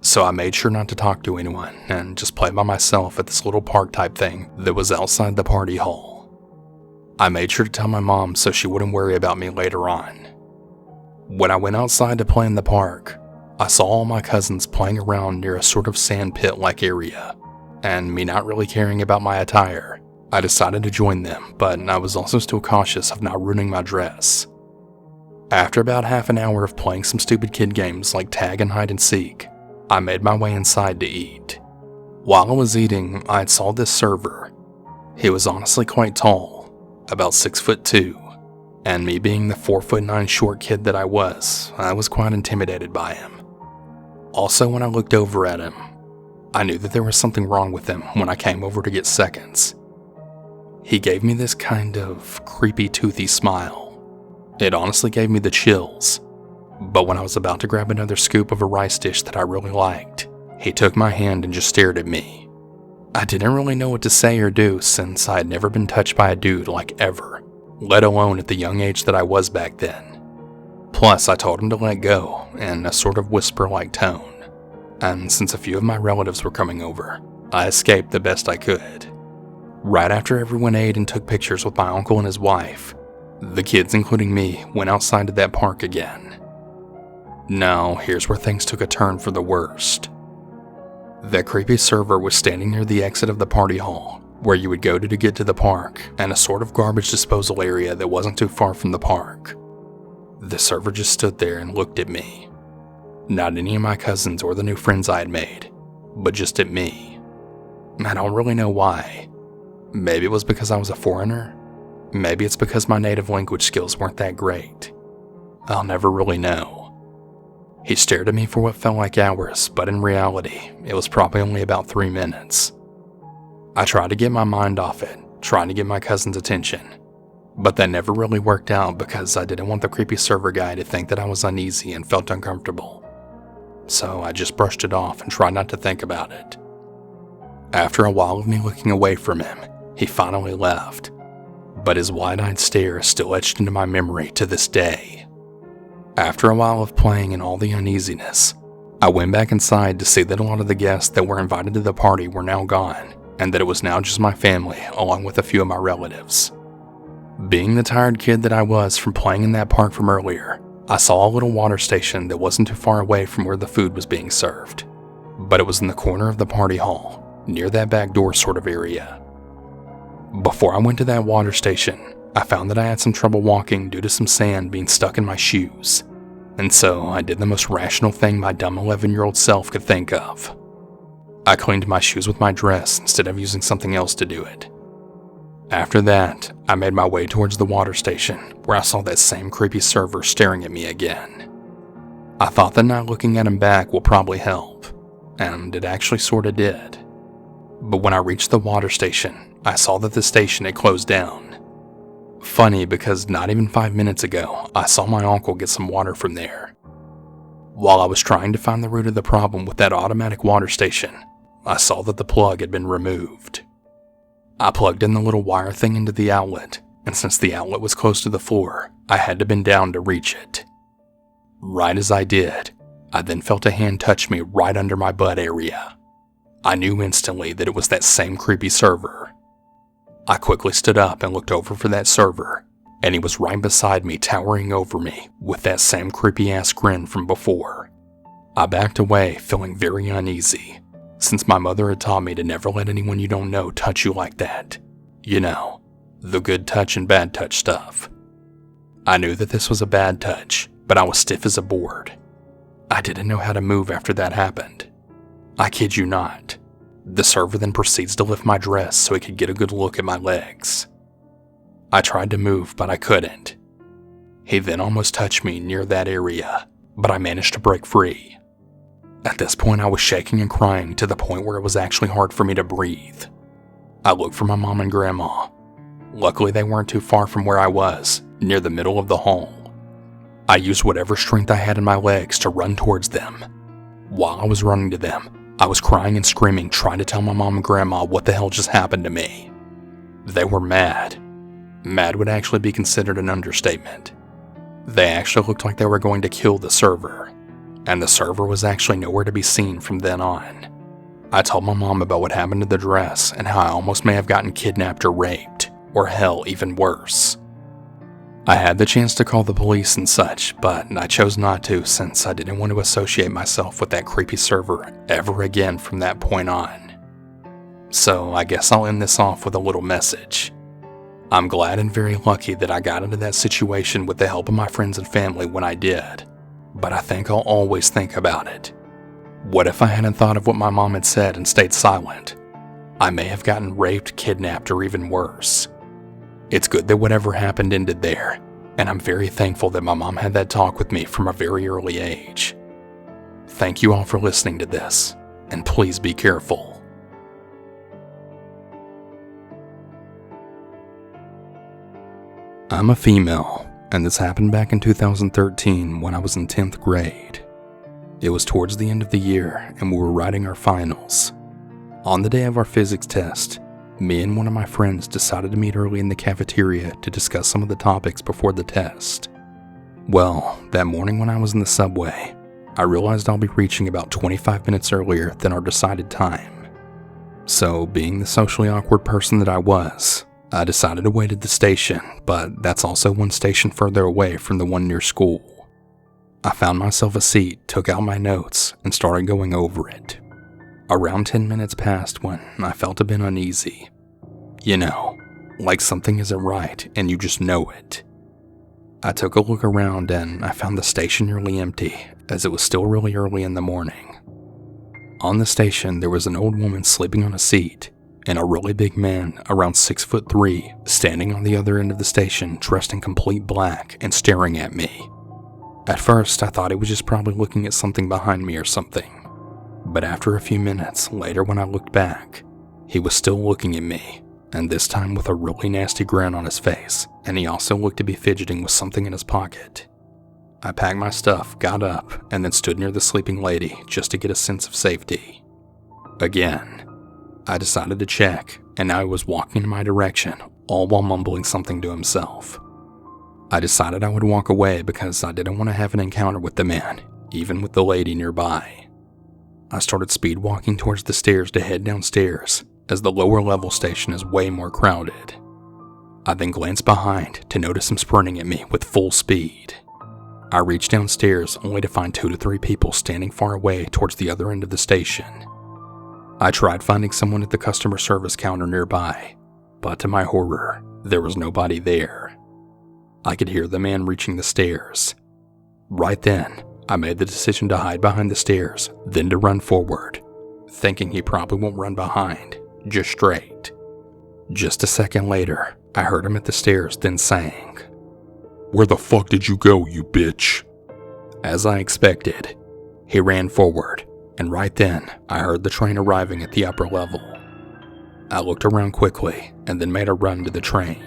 So I made sure not to talk to anyone and just play by myself at this little park type thing that was outside the party hall. I made sure to tell my mom so she wouldn't worry about me later on. When I went outside to play in the park, I saw all my cousins playing around near a sort of sand pit-like area, and me not really caring about my attire, I decided to join them, but I was also still cautious of not ruining my dress. After about half an hour of playing some stupid kid games like tag and hide and seek, I made my way inside to eat. While I was eating, I saw this server. He was honestly quite tall, about 6'2", and me being the 4'9" short kid that I was quite intimidated by him. Also, when I looked over at him, I knew that there was something wrong with him when I came over to get seconds. He gave me this kind of creepy, toothy smile. It honestly gave me the chills. But when I was about to grab another scoop of a rice dish that I really liked, he took my hand and just stared at me. I didn't really know what to say or do since I had never been touched by a dude like ever, let alone at the young age that I was back then. Plus, I told him to let go in a sort of whisper-like tone, and since a few of my relatives were coming over, I escaped the best I could. Right after everyone ate and took pictures with my uncle and his wife, the kids, including me, went outside to that park again. Now, here's where things took a turn for the worst. That creepy server was standing near the exit of the party hall, where you would go to get to the park, and a sort of garbage disposal area that wasn't too far from the park. The server just stood there and looked at me. Not any of my cousins or the new friends I had made, but just at me. I don't really know why. Maybe it was because I was a foreigner. Maybe it's because my native language skills weren't that great. I'll never really know. He stared at me for what felt like hours, but in reality, it was probably only about 3 minutes. I tried to get my mind off it, trying to get my cousin's attention, but that never really worked out because I didn't want the creepy server guy to think that I was uneasy and felt uncomfortable. So I just brushed it off and tried not to think about it. After a while of me looking away from him, he finally left, but his wide-eyed stare is still etched into my memory to this day. After a while of playing and all the uneasiness, I went back inside to see that a lot of the guests that were invited to the party were now gone, and that it was now just my family along with a few of my relatives. Being the tired kid that I was from playing in that park from earlier, I saw a little water station that wasn't too far away from where the food was being served, but it was in the corner of the party hall, near that back door sort of area. Before I went to that water station, I found that I had some trouble walking due to some sand being stuck in my shoes, and so I did the most rational thing my dumb 11-year-old self could think of. I cleaned my shoes with my dress instead of using something else to do it. After that, I made my way towards the water station where I saw that same creepy server staring at me again. I thought that not looking at him back will probably help, and it actually sorta did. But when I reached the water station, I saw that the station had closed down. Funny because not even 5 minutes ago, I saw my uncle get some water from there. While I was trying to find the root of the problem with that automatic water station, I saw that the plug had been removed. I plugged in the little wire thing into the outlet, and since the outlet was close to the floor, I had to bend down to reach it. Right as I did, I then felt a hand touch me right under my butt area. I knew instantly that it was that same creepy server. I quickly stood up and looked over for that server, and he was right beside me, towering over me with that same creepy-ass grin from before. I backed away, feeling very uneasy, since my mother had taught me to never let anyone you don't know touch you like that. You know, the good touch and bad touch stuff. I knew that this was a bad touch, but I was stiff as a board. I didn't know how to move after that happened. I kid you not. The server then proceeds to lift my dress so he could get a good look at my legs. I tried to move, but I couldn't. He then almost touched me near that area, but I managed to break free. At this point, I was shaking and crying to the point where it was actually hard for me to breathe. I looked for my mom and grandma. Luckily, they weren't too far from where I was, near the middle of the hall. I used whatever strength I had in my legs to run towards them. While I was running to them, I was crying and screaming, trying to tell my mom and grandma what the hell just happened to me. They were mad. Mad would actually be considered an understatement. They actually looked like they were going to kill the server, and the server was actually nowhere to be seen from then on. I told my mom about what happened to the dress and how I almost may have gotten kidnapped or raped, or hell, even worse. I had the chance to call the police and such, but I chose not to since I didn't want to associate myself with that creepy server ever again from that point on. So I guess I'll end this off with a little message. I'm glad and very lucky that I got into that situation with the help of my friends and family when I did, but I think I'll always think about it. What if I hadn't thought of what my mom had said and stayed silent? I may have gotten raped, kidnapped, or even worse. It's good that whatever happened ended there, and I'm very thankful that my mom had that talk with me from a very early age. Thank you all for listening to this, and please be careful. I'm a female, and this happened back in 2013 when I was in 10th grade. It was towards the end of the year, and we were writing our finals. On the day of our physics test, me and one of my friends decided to meet early in the cafeteria to discuss some of the topics before the test. Well, that morning when I was in the subway, I realized I'll be reaching about 25 minutes earlier than our decided time. So, being the socially awkward person that I was, I decided to wait at the station, but that's also one station further away from the one near school. I found myself a seat, took out my notes, and started going over it. Around 10 minutes passed when I felt a bit uneasy. You know, like something isn't right and you just know it. I took a look around and I found the station nearly empty, as it was still really early in the morning. On the station, there was an old woman sleeping on a seat, and a really big man, around 6'3", standing on the other end of the station dressed in complete black and staring at me. At first, I thought he was just probably looking at something behind me or something. But after a few minutes later when I looked back, he was still looking at me, and this time with a really nasty grin on his face, and he also looked to be fidgeting with something in his pocket. I packed my stuff, got up, and then stood near the sleeping lady just to get a sense of safety. Again, I decided to check, and now he was walking in my direction, all while mumbling something to himself. I decided I would walk away because I didn't want to have an encounter with the man, even with the lady nearby. I started speed walking towards the stairs to head downstairs, as the lower level station is way more crowded. I then glance behind to notice him sprinting at me with full speed. I reach downstairs only to find 2 to 3 people standing far away towards the other end of the station. I tried finding someone at the customer service counter nearby, but to my horror, there was nobody there. I could hear the man reaching the stairs. Right then, I made the decision to hide behind the stairs, then to run forward, thinking he probably won't run behind, just straight. Just a second later, I heard him at the stairs then saying, "Where the fuck did you go, you bitch?" As I expected, he ran forward, and right then, I heard the train arriving at the upper level. I looked around quickly, and then made a run to the train.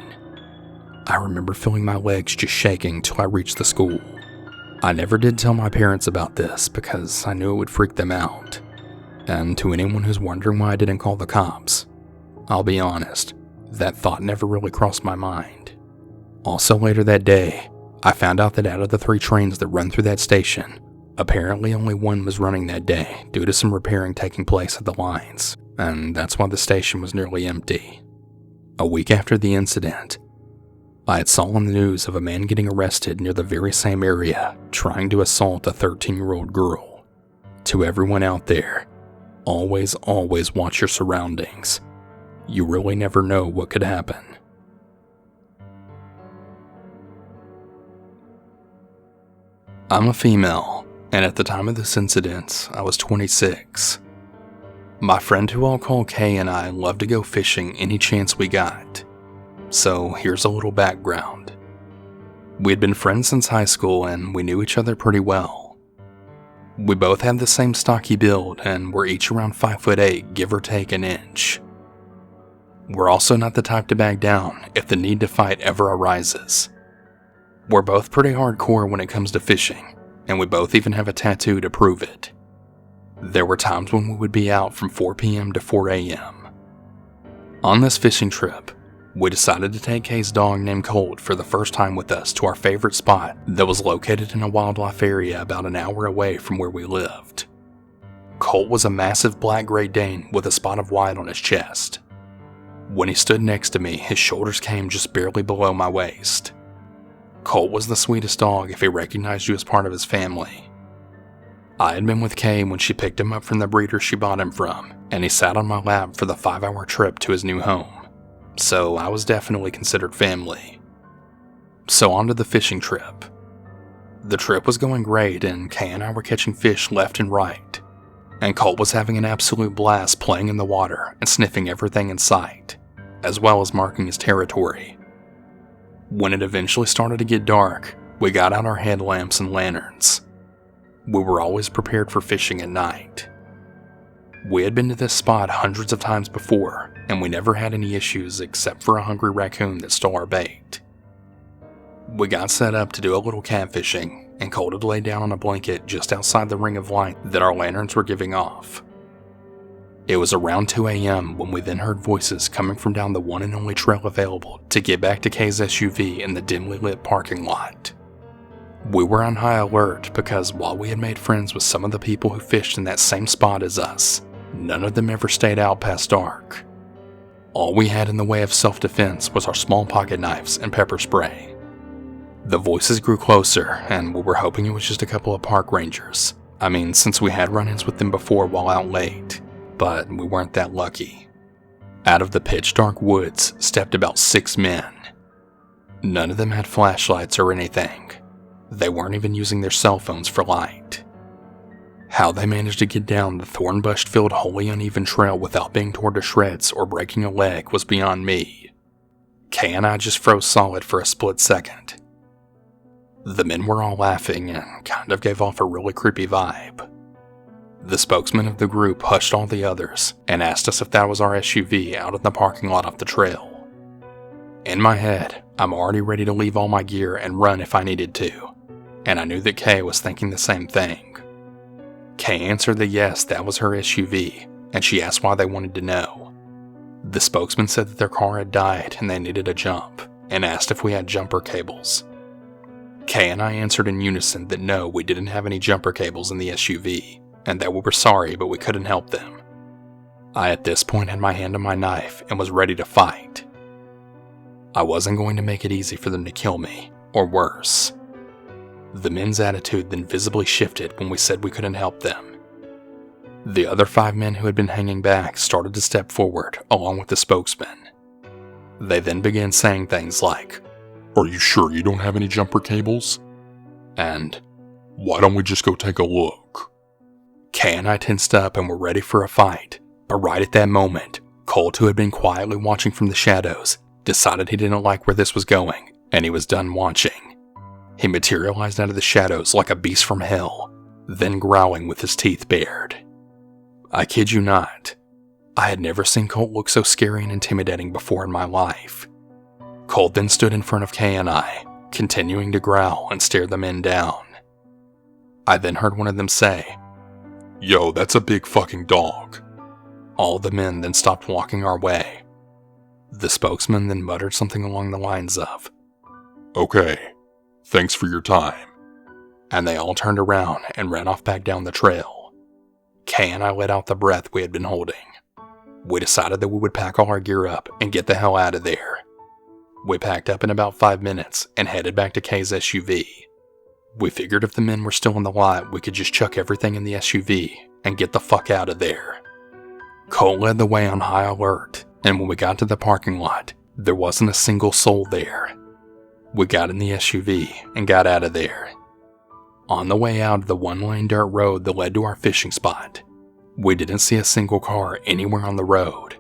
I remember feeling my legs just shaking till I reached the school. I never did tell my parents about this because I knew it would freak them out. And to anyone who's wondering why I didn't call the cops, I'll be honest, that thought never really crossed my mind. Also later that day, I found out that out of the 3 trains that run through that station, apparently only one was running that day due to some repairing taking place at the lines, and that's why the station was nearly empty. A week after the incident, I had saw on the news of a man getting arrested near the very same area trying to assault a 13-year-old girl. To everyone out there, always watch your surroundings. You really never know what could happen. I'm a female, and at the time of this incident, I was 26. My friend who I'll call Kay and I love to go fishing any chance we got. So here's a little background. We had been friends since high school and we knew each other pretty well. We both had the same stocky build and were each around 5'8", give or take an inch. We're also not the type to back down if the need to fight ever arises. We're both pretty hardcore when it comes to fishing, and we both even have a tattoo to prove it. There were times when we would be out from 4 p.m. to 4 a.m. On this fishing trip, we decided to take Kay's dog named Colt for the first time with us to our favorite spot that was located in a wildlife area about an hour away from where we lived. Colt was a massive black Great Dane with a spot of white on his chest. When he stood next to me, his shoulders came just barely below my waist. Colt was the sweetest dog if he recognized you as part of his family. I had been with Kay when she picked him up from the breeder she bought him from, and he sat on my lap for the 5-hour trip to his new home. So I was definitely considered family. So on to the fishing trip. The trip was going great and Kay and I were catching fish left and right. And Colt was having an absolute blast playing in the water and sniffing everything in sight, as well as marking his territory. When it eventually started to get dark, we got out our headlamps and lanterns. We were always prepared for fishing at night. We had been to this spot hundreds of times before, and we never had any issues except for a hungry raccoon that stole our bait. We got set up to do a little catfishing, and Colt had laid down on a blanket just outside the ring of light that our lanterns were giving off. It was around 2 a.m. when we then heard voices coming from down the one and only trail available to get back to Kay's SUV in the dimly lit parking lot. We were on high alert because while we had made friends with some of the people who fished in that same spot as us, none of them ever stayed out past dark. All we had in the way of self-defense was our small pocket knives and pepper spray. The voices grew closer, and we were hoping it was just a couple of park rangers. I mean, since we had run-ins with them before while out late, but we weren't that lucky. Out of the pitch-dark woods stepped about 6 men. None of them had flashlights or anything. They weren't even using their cell phones for light. How they managed to get down the thorn bush-filled, wholly uneven trail without being torn to shreds or breaking a leg was beyond me. Kay and I just froze solid for a split second. The men were all laughing and kind of gave off a really creepy vibe. The spokesman of the group hushed all the others and asked us if that was our SUV out in the parking lot off the trail. In my head, I'm already ready to leave all my gear and run if I needed to, and I knew that Kay was thinking the same thing. Kay answered that yes, that was her SUV, and she asked why they wanted to know. The spokesman said that their car had died and they needed a jump, and asked if we had jumper cables. Kay and I answered in unison that no, we didn't have any jumper cables in the SUV, and that we were sorry but we couldn't help them. I at this point had my hand on my knife and was ready to fight. I wasn't going to make it easy for them to kill me, or worse. The men's attitude then visibly shifted when we said we couldn't help them. The other 5 men who had been hanging back started to step forward along with the spokesman. They then began saying things like, "Are you sure you don't have any jumper cables?" and "Why don't we just go take a look?" Kay and I tensed up and were ready for a fight, but right at that moment, Colt, who had been quietly watching from the shadows, decided he didn't like where this was going, and he was done watching. He materialized out of the shadows like a beast from hell, then growling with his teeth bared. I kid you not, I had never seen Colt look so scary and intimidating before in my life. Colt then stood in front of Kay and I, continuing to growl and stare the men down. I then heard one of them say, "Yo, that's a big fucking dog." All the men then stopped walking our way. The spokesman then muttered something along the lines of, "Okay, thanks for your time." And they all turned around and ran off back down the trail. Kay and I let out the breath we had been holding. We decided that we would pack all our gear up and get the hell out of there. We packed up in about 5 minutes and headed back to Kay's SUV. We figured if the men were still in the lot, we could just chuck everything in the SUV and get the fuck out of there. Cole led the way on high alert, and when we got to the parking lot, there wasn't a single soul there. We got in the SUV and got out of there. On the way out of the 1-lane dirt road that led to our fishing spot, we didn't see a single car anywhere on the road,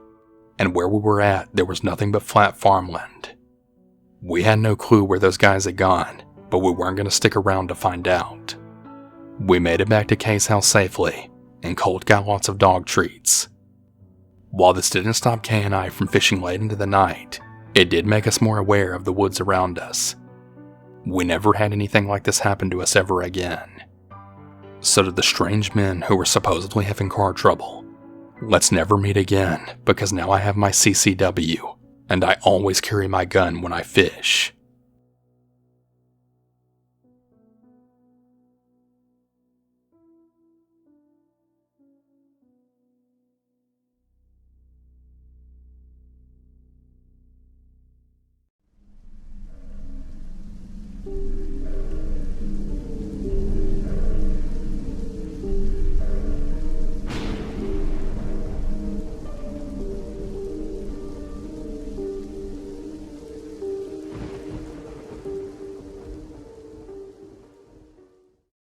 and where we were at, there was nothing but flat farmland. We had no clue where those guys had gone, but we weren't going to stick around to find out. We made it back to Kay's house safely, and Colt got lots of dog treats. While this didn't stop Kay and I from fishing late into the night, it did make us more aware of the woods around us. We never had anything like this happen to us ever again. So to the strange men who were supposedly having car trouble, let's never meet again, because now I have my CCW, and I always carry my gun when I fish.